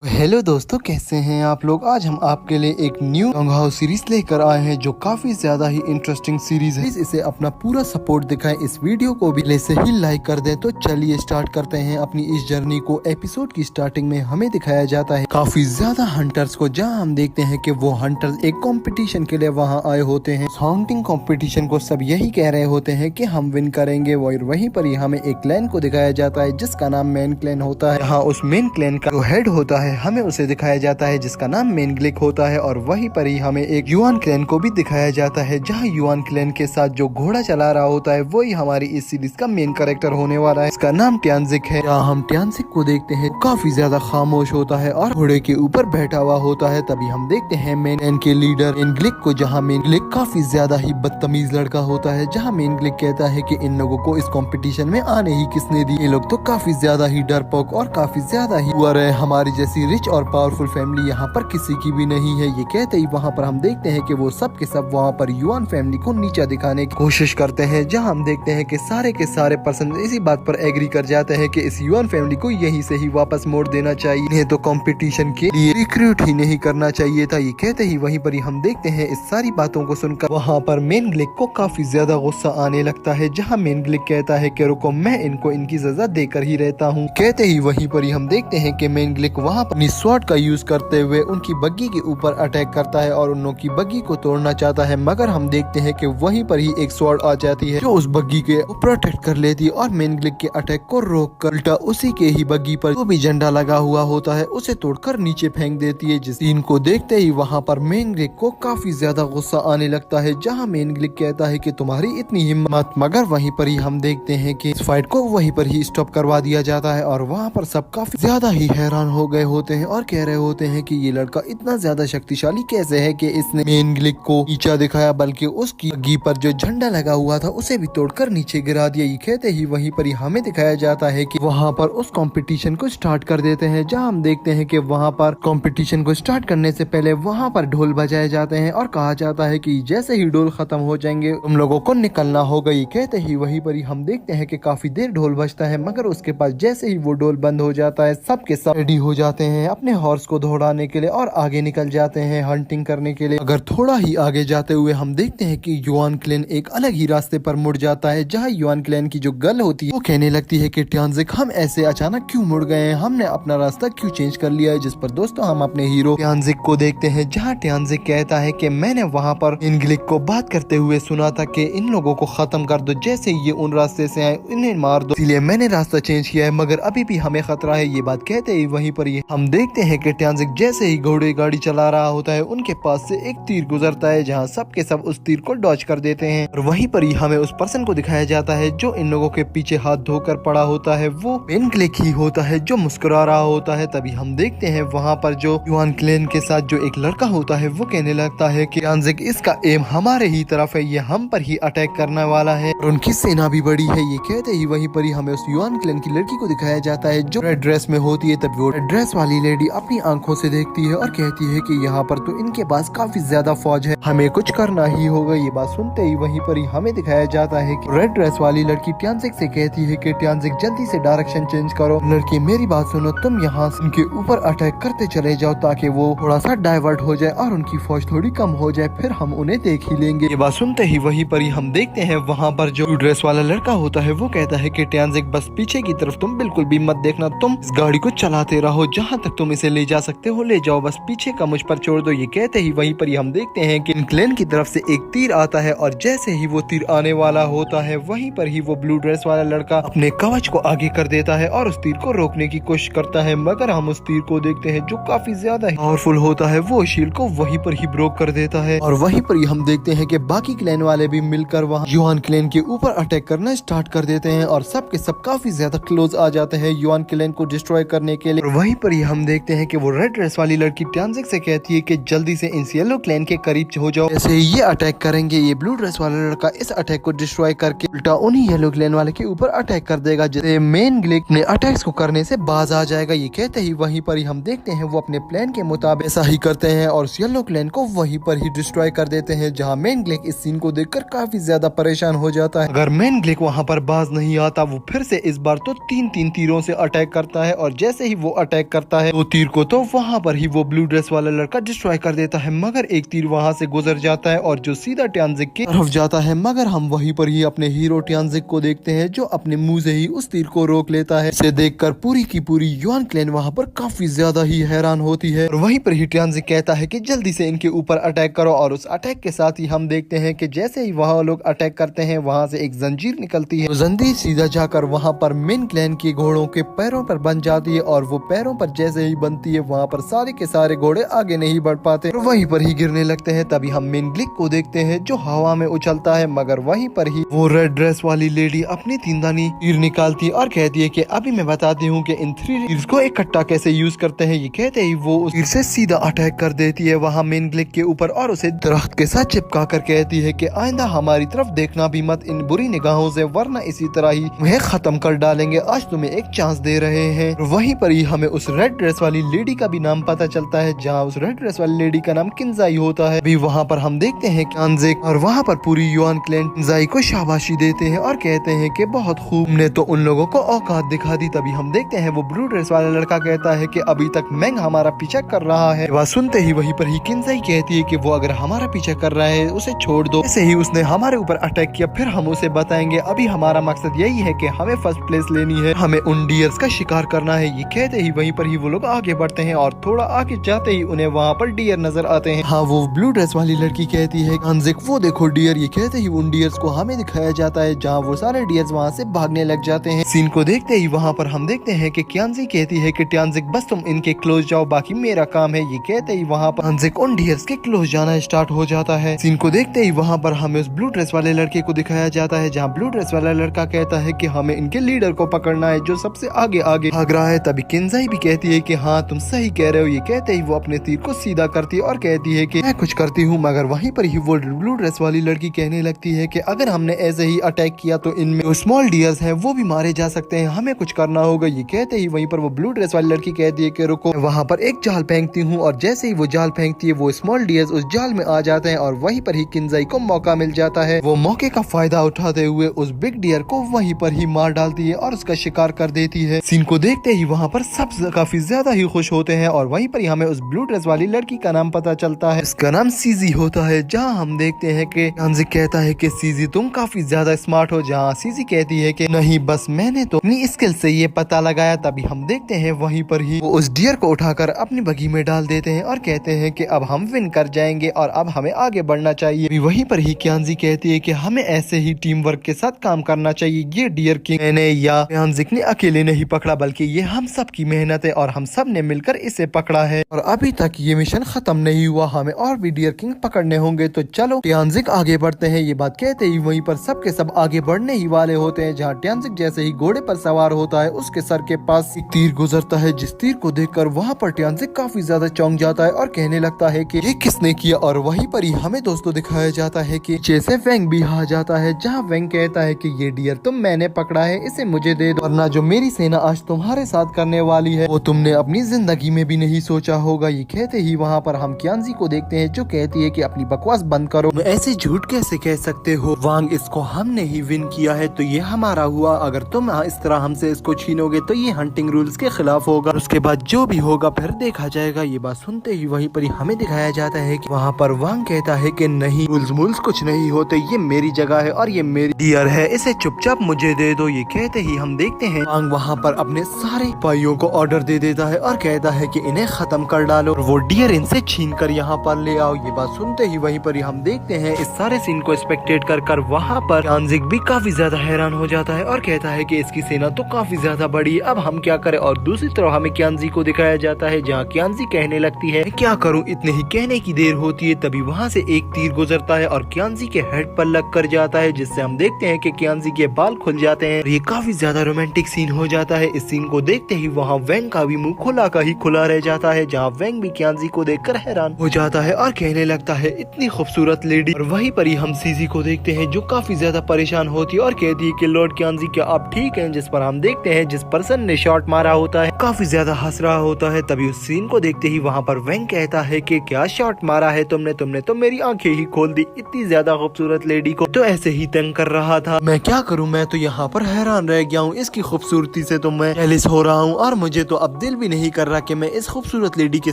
Hello दोस्तों, कैसे हैं आप लोग। आज हम आपके लिए एक न्यू लॉन्ग हाउस सीरीज लेकर आए हैं जो काफी ज्यादा ही इंटरेस्टिंग सीरीज है। इसे अपना पूरा सपोर्ट दिखाएं, इस वीडियो को भी पहले से ही लाइक कर दें। तो चलिए स्टार्ट करते हैं अपनी इस जर्नी को। एपिसोड की स्टार्टिंग में हमें दिखाया जाता है काफी ज्यादा हंटर्स को, जहां हम देखते हैं कि वो हंटर्स एक कंपटीशन के लिए वहां आए होते हैं। हाउंटिंग कंपटीशन को सब यही कह रहे होते हैं कि हम विन करेंगे। और वहीं पर ही हमें एक क्लैन को दिखाया जाता है जिसका नाम मेन क्लैन होता है। यहाँ उस मेन क्लैन का जो हेड होता है हमें उसे दिखाया जाता है जिसका नाम मेन ग्लिक होता है। और वहीं पर ही हमें एक युआन क्लैन को भी दिखाया जाता है, जहां युआन क्लैन के साथ जो घोड़ा चला रहा होता है वही हमारी इस सीरीज का मेन कैरेक्टर होने वाला है। इसका नाम ट्यानजिक है। जहाँ हम ट्यानजिक को देखते हैं काफी ज्यादा खामोश होता है और घोड़े के ऊपर बैठा हुआ होता है। तभी हम देखते हैं मेन क्लैन के लीडर मेन ग्लिक को, जहाँ मेन ग्लिक काफी ज्यादा ही बदतमीज लड़का होता है। जहाँ मेन ग्लिक कहता है कि इन लोगों को इस कंपटीशन में आने ही किसने दी, ये लोग तो काफी ज्यादा ही डरपोक और काफी ज्यादा ही हमारी जैसी रिच और पावरफुल फैमिली यहाँ पर किसी की भी नहीं है। ये कहते ही वहाँ पर हम देखते हैं कि वो सब के सब वहाँ पर युआन फैमिली को नीचा दिखाने की कोशिश करते हैं। जहाँ हम देखते हैं कि सारे के सारे पर्सन इसी बात पर एग्री कर जाते हैं कि इस युआन फैमिली को यहीं से ही वापस मोड़ देना चाहिए, इन्हें तो कंपटीशन के लिए रिक्रूट ही नहीं करना चाहिए था। ये कहते ही वहीं पर ही हम देखते हैं इस सारी बातों को सुनकर वहाँ पर मेन ग्लिक को काफी ज्यादा गुस्सा आने लगता है। जहाँ मेन ग्लिक कहता है कि रुको, मैं इनको इनकी सजा देकर ही रहता हूँ। कहते ही वहीं पर ही हम देखते हैं कि मेन ग्लिक वहाँ पर स्वॉर्ड का यूज करते हुए उनकी बग्गी के ऊपर अटैक करता है और उन की बग्गी को तोड़ना चाहता है। मगर हम देखते हैं कि वहीं पर ही एक स्वॉर्ड आ जाती है जो उस बग्गी के प्रोटेक्ट कर लेती है और मेन ग्लिक के अटैक को रोक कर उल्टा उसी के ही बग्गी पर जो भी झंडा लगा हुआ होता है उसे तोड़कर नीचे फेंक देती है। जिस सीन को देखते ही वहाँ पर मेन ग्लिक को काफी ज्यादा गुस्सा आने लगता है। जहाँ मेन ग्लिक कहता है कि तुम्हारी इतनी हिम्मत, मगर वहीं पर ही हम देखते हैं कि इस फाइट को वहीं पर ही स्टॉप करवा दिया जाता है। और वहाँ पर सब काफी ज्यादा ही हैरान हो गए होते हैं और कह रहे होते हैं कि ये लड़का इतना ज्यादा शक्तिशाली कैसे है कि इसने मेन ग्लिक को नीचा दिखाया, बल्कि उसकी बग्गी पर जो झंडा लगा हुआ था उसे भी तोड़कर नीचे गिरा दिया। ये कहते ही वहीं पर ही हमें दिखाया जाता है कि वहाँ पर उस कंपटीशन को स्टार्ट कर देते हैं। जहाँ हम देखते हैं कि वहाँ पर कंपटीशन को स्टार्ट करने से पहले वहाँ पर ढोल बजाए जाते हैं और कहा जाता है कि जैसे ही ढोल खत्म हो जाएंगे तुम लोगों को निकलना होगा। ये कहते ही वहीं पर ही हम देखते हैं कि काफी देर ढोल बजता है, मगर उसके पास जैसे ही वो ढोल बंद हो जाता है सब के सब रेडी हो जाते हैं अपने हॉर्स को दौड़ाने के लिए और आगे निकल जाते हैं हंटिंग करने के लिए। अगर थोड़ा ही आगे जाते हुए हम देखते हैं कि युआन क्लैन एक अलग ही रास्ते पर मुड़ जाता है। जहाँ युआन क्लैन की जो गर्ल होती है वो कहने लगती है कि ट्यानजिक, हम ऐसे अचानक क्यों मुड़ गए हैं, हमने अपना रास्ता क्यों चेंज कर लिया है। जिस पर दोस्तों हम अपने हीरो ट्यानजिक को देखते हैं, जहाँ ट्यानजिक कहता है कि मैंने वहाँ पर इन ग्लिक को बात करते हुए सुना था कि इन लोगों को खत्म कर दो, जैसे ये उन रास्ते से आए इन्हें मार दो, इसलिए मैंने रास्ता चेंज किया है, मगर अभी भी हमें खतरा है। ये बात कहते ही वहीं पर हम देखते हैं कि ट्यानजिक जैसे ही घोड़े गाड़ी चला रहा होता है उनके पास से एक तीर गुजरता है, जहाँ सब के सब उस तीर को डॉज कर देते हैं। और वहीं पर ही हमें उस पर्सन को दिखाया जाता है जो इन लोगों के पीछे हाथ धोकर पड़ा होता है, वो मेन ग्लिक ही होता है जो मुस्कुरा रहा होता है। तभी हम देखते हैं वहाँ पर जो युआन क्लैन के साथ जो एक लड़का होता है वो कहने लगता है कि ट्यानजिक, इसका एम हमारे ही तरफ है, ये हम पर ही अटैक करने वाला है और उनकी सेना भी बड़ी है। ये कहते ही वहीं पर ही हमें उस युआन क्लैन की लड़की को दिखाया जाता है जो रेड ड्रेस में होती है। तब वो रेड ड्रेस वाली लेडी अपनी आंखों से देखती है और कहती है कि यहाँ पर तो इनके पास काफी ज्यादा फौज है, हमें कुछ करना ही होगा। ये बात सुनते ही वहीं पर ही हमें दिखाया जाता है कि रेड ड्रेस वाली लड़की ट्यानजिक से कहती है कि ट्यानजिक, जल्दी से डायरेक्शन चेंज करो। लड़की, मेरी बात सुनो, तुम यहाँ उनके ऊपर अटैक करते चले जाओ ताकि वो थोड़ा सा डाइवर्ट हो जाए और उनकी फौज थोड़ी कम हो जाए, फिर हम उन्हें देख ही लेंगे। ये बात सुनते ही वहीं पर ही हम देखते हैं वहाँ पर जो ड्रेस वाला लड़का होता है वो कहता है कि ट्यानजिक, बस पीछे की तरफ तुम बिल्कुल भी मत देखना, तुम इस गाड़ी को चलाते रहो, जहाँ तक तुम इसे ले जा सकते हो ले जाओ, बस पीछे का मुझ पर छोड़ दो। ये कहते ही वहीं पर ही हम देखते हैं कि क्लैन की तरफ से एक तीर आता है और जैसे ही वो तीर आने वाला होता है वहीं पर ही वो ब्लू ड्रेस वाला लड़का अपने कवच को आगे कर देता है और उस तीर को रोकने की कोशिश करता है, मगर हम उस तीर को देखते हैं जो काफी ज्यादा पावरफुल होता है, वो शील्ड को वहीं पर ही ब्रोक कर देता है। और वहीं पर ही हम देखते हैं कि बाकी क्लैन वाले भी मिलकर वहाँ युआन क्लैन के ऊपर अटैक करना स्टार्ट कर देते हैं और सब के सब काफी ज्यादा क्लोज आ जाते हैं युआन क्लैन को डिस्ट्रॉय करने के लिए। और वहीं पर ही हम देखते हैं कि वो रेड ड्रेस वाली लड़की ट्यानजिक से कहती है कि जल्दी से इन येलो क्लैन के करीब हो जाओ, जैसे ये अटैक करेंगे ये ब्लू ड्रेस वाला लड़का इस अटैक को डिस्ट्रॉय करके उल्टा उन्हीं येलो क्लैन वाले के ऊपर अटैक कर देगा, जिससे मेन ग्लिक ने अटैक्स को करने से बाज आ जाएगा। ये कहते ही वहीं पर ही हम देखते हैं वो अपने प्लान के मुताबिक ऐसा ही करते हैं और येलो क्लैन को वहीं पर ही डिस्ट्रॉय कर देते हैं। जहाँ मेन ग्लिक इस सीन को देखकर काफी ज्यादा परेशान हो जाता है। अगर मेन ग्लिक वहाँ पर बाज नहीं आता वो फिर से इस बार तो तीन तीरों से अटैक करता है और जैसे ही वो अटैक करता करता है 2 तीर को, तो वहाँ पर ही वो ब्लू ड्रेस वाला लड़का डिस्ट्रॉय कर देता है, मगर एक तीर वहाँ से गुजर जाता है और जो सीधा ट्यान्जिक की तरफ जाता है। मगर हम वहीं पर ही अपने हीरो ट्यान्जिक को देखते हैं जो अपने मुंह से ही उस तीर को रोक लेता है। इसे देखकर पूरी की पूरी युआन क्लैन वहाँ पर काफी ज्यादा ही हैरान होती है और वहीं पर ही ट्यान्जिक कहता है कि जल्दी से इनके ऊपर अटैक करो और उस अटैक के साथ ही हम देखते हैं कि जैसे ही वहाँ लोग अटैक करते हैं वहाँ से एक जंजीर निकलती है। तो जंजीर सीधा जाकर वहाँ पर मेन क्लैन के घोड़ों के पैरों पर बन जाती है और वो पैरों पर जैसे ही बनती है वहाँ पर सारे के सारे घोड़े आगे नहीं बढ़ पाते और वहीं पर ही गिरने लगते हैं। तभी हम मेन ग्लिक को देखते हैं जो हवा में उछलता है, मगर वहीं पर ही वो रेड ड्रेस वाली लेडी अपनी तीनदानी तीर निकालती है और कहती है कि अभी मैं बताती हूँ कि इन 3 तीर को इकट्ठा कैसे यूज करते हैं। ये कहते ही वो उस तीर से सीधा अटैक कर देती है वहाँ मेन ग्लिक के ऊपर और उसे दरख्त के साथ चिपका कर कहती है कि आइंदा हमारी तरफ देखना भी मत इन बुरी निगाहों से, वरना इसी तरह ही तुम्हें खत्म कर डालेंगे। आज तुम्हें एक चांस दे रहे हैं। वहीं पर ही हमें उस रेड ड्रेस वाली लेडी का भी नाम पता चलता है, जहाँ उस रेड ड्रेस वाली लेडी का नाम किंजाई होता है। भी वहाँ पर हम देखते हैं ट्यान्जिक और वहाँ पर पूरी युआन क्लैन किंजाई को शाबाशी देते हैं और कहते हैं कि बहुत खूब, ने तो उन लोगों को औकात दिखा दी। तभी हम देखते हैं वो ब्लू ड्रेस वाला लड़का कहता है कि अभी तक मैंग हमारा पीछा कर रहा है। बात सुनते ही वहीं पर ही किंजाई कहती है कि वो अगर हमारा पीछा कर रहा है उसे छोड़ दो, ऐसे ही उसने हमारे ऊपर अटैक किया फिर हम उसे बताएंगे। अभी हमारा मकसद यही है कि हमें फर्स्ट प्लेस लेनी है, हमें उन डियर्स का शिकार करना है। ये कहते ही वहीं पर ही वो लोग आगे बढ़ते हैं और थोड़ा आगे जाते ही उन्हें वहाँ पर डियर नजर आते हैं। हाँ, वो ब्लू ड्रेस वाली लड़की कहती है ट्यान्जिक वो देखो डियर। ये कहते ही उन डियर्स को हमें दिखाया जाता है जहाँ वो सारे डियर्स वहाँ से भागने लग जाते हैं। सीन को देखते ही वहाँ पर हम देखते हैं कि कियांजी कहती है कि ट्यान्जिक बस तुम इनके क्लोज जाओ, बाकी मेरा काम है। ये कहते ही वहाँ पर ट्यान्जिक उन डियर्स के क्लोज जाना स्टार्ट हो जाता है। सीन को देखते ही वहाँ पर हमें उस ब्लू ड्रेस वाले लड़के को दिखाया जाता है जहाँ ब्लू ड्रेस वाला लड़का कहता है कि हमें इनके लीडर को पकड़ना है जो सबसे आगे आगे भाग रहा है। तभी किंजाई भी कहती है कि हाँ तुम सही कह रहे हो। ये कहते ही वो अपने तीर को सीधा करती है और कहती है कि मैं कुछ करती हूँ, मगर वहीं पर ही वो ब्लू ड्रेस वाली लड़की कहने लगती है कि अगर हमने ऐसे ही अटैक किया तो इनमें जो स्मॉल डियर्स हैं वो भी मारे जा सकते हैं, हमें कुछ करना होगा। ये कहते ही वहीं पर वो ब्लू ड्रेस वाली लड़की कहती है कि रुको, वहाँ पर एक जाल फेंकती हूँ और जैसे ही वो जाल फेंकती है वो स्मॉल डियर्स उस जाल में आ जाते हैं और वहीं पर ही किंजाई को मौका मिल जाता है। वो मौके का फायदा उठाते हुए उस बिग डियर को वहीं पर ही मार डालती है और उसका शिकार कर देती है। सीन को देखते ही वहाँ पर सब काफी ज्यादा ही खुश होते हैं और वहीं पर ही हमें उस ब्लू ड्रेस वाली लड़की का नाम पता चलता है। इसका नाम सीजी होता है। जहाँ हम देखते हैं कि ट्यान्जिक कहता है कि सीजी तुम काफी ज्यादा स्मार्ट हो, जहाँ सीजी कहती है कि नहीं बस मैंने तो अपनी स्किल से ये पता लगाया। तभी हम देखते हैं वहीं पर ही वो उस डियर को उठाकर अपनी बगी में डाल देते हैं और कहते हैं कि अब हम विन कर जाएंगे और अब हमें आगे बढ़ना चाहिए। वहीं पर ही कियांजी कहती है कि हमें ऐसे ही टीम वर्क के साथ काम करना चाहिए। ये डियर किंग मैंने या ट्यान्जिक ने अकेले नहीं पकड़ा, बल्कि ये हम सब की मेहनत है और हम सब ने मिलकर इसे पकड़ा है और अभी तक ये मिशन खत्म नहीं हुआ, हमें और भी डियर किंग पकड़ने होंगे। तो चलो ट्यान्जिक आगे बढ़ते हैं। ये बात कहते ही वहीं पर सब के सब आगे बढ़ने ही वाले होते हैं। जहाँ ट्यान्जिक जैसे ही घोड़े पर सवार होता है उसके सर के पास एक तीर गुजरता है, जिस तीर को देखकर वहाँ पर ट्यान्जिक काफी ज्यादा चौंक जाता है और कहने लगता है कि ये किसने किया। और वहीं पर ही हमें दोस्तों दिखाया जाता है कि जैसे वेंग भी आ जाता है, जहाँ वेंग कहता है कि ये डियर तुम मैंने पकड़ा है, इसे मुझे दे दो, वरना जो मेरी सेना आज तुम्हारे साथ करने वाली है वो तुमने अपनी जिंदगी में भी नहीं सोचा होगा। ये कहते ही वहाँ पर हम कियांजी को देखते हैं जो कहती है कि अपनी बकवास बंद करो, ऐसे झूठ कैसे कह सकते हो वांग, इसको हमने ही विन किया है तो ये हमारा हुआ, अगर तुम इस तरह हमसे इसको छीनोगे तो ये हंटिंग रूल्स के खिलाफ होगा, उसके बाद जो भी होगा फिर देखा जाएगा। ये बात सुनते ही वहीं पर हमें दिखाया जाता है कि वहाँ पर वांग कहता है कि नहीं रूल्स कुछ नहीं होते, ये मेरी जगह है और ये मेरी डियर है, इसे चुपचाप मुझे दे दो। ये कहते ही हम देखते हैं वांग वहाँ पर अपने सारे सिपाहियों को ऑर्डर दे देता है और कहता है कि इन्हें खत्म कर डालो और वो डियर इनसे छीन कर यहाँ पर ले आओ। ये बात सुनते ही वहीं पर हम देखते हैं इस सारे सीन को स्पेक्टेट कर वहाँ पर ट्यान्जिक भी काफी ज्यादा हैरान हो जाता है और कहता है कि इसकी सेना तो काफी ज्यादा बड़ी है, अब हम क्या करें। और दूसरी तरफ हमें कियांजी को दिखाया जाता है जहाँ कियांजी कहने लगती है क्या करूँ, इतने ही कहने की देर होती है। तभी वहाँ से एक तीर गुजरता है और कियांजी के हेड पर लग कर जाता है, जिससे हम देखते हैं कि कियांजी के बाल खुल जाते हैं। ये काफी ज्यादा रोमांटिक सीन हो जाता है। इस सीन को देखते ही वहाँ वेंग का भी मुंह खुला का ही खुला रह जाता है, जहाँ वेंग भी कियांजी को देखकर हैरान हो जाता है और कहने लगता है इतनी खूबसूरत लेडी। और वहीं पर ही हम सीजी को देखते हैं जो काफी ज्यादा परेशान होती है और कहती है कि लॉर्ड कियांजी क्या आप ठीक हैं, जिस पर हम देखते हैं जिस पर्सन ने शॉट मारा होता है काफी ज्यादा हंस रहा होता है। तभी उस सीन को देखते ही वहाँ पर वेंग कहता है कि क्या शॉट मारा है तुमने तो मेरी आंखें ही खोल दी, इतनी ज्यादा खूबसूरत लेडी को तो ऐसे ही तंग कर रहा था, मैं क्या करूँ, मैं तो यहाँ पर हैरान रह गया हूँ, इसकी खूबसूरती से तो मैं जेलस हो रहा हूँ और मुझे तो अब दिल भी नहीं कर रहा कि मैं इस खूबसूरत लेडी के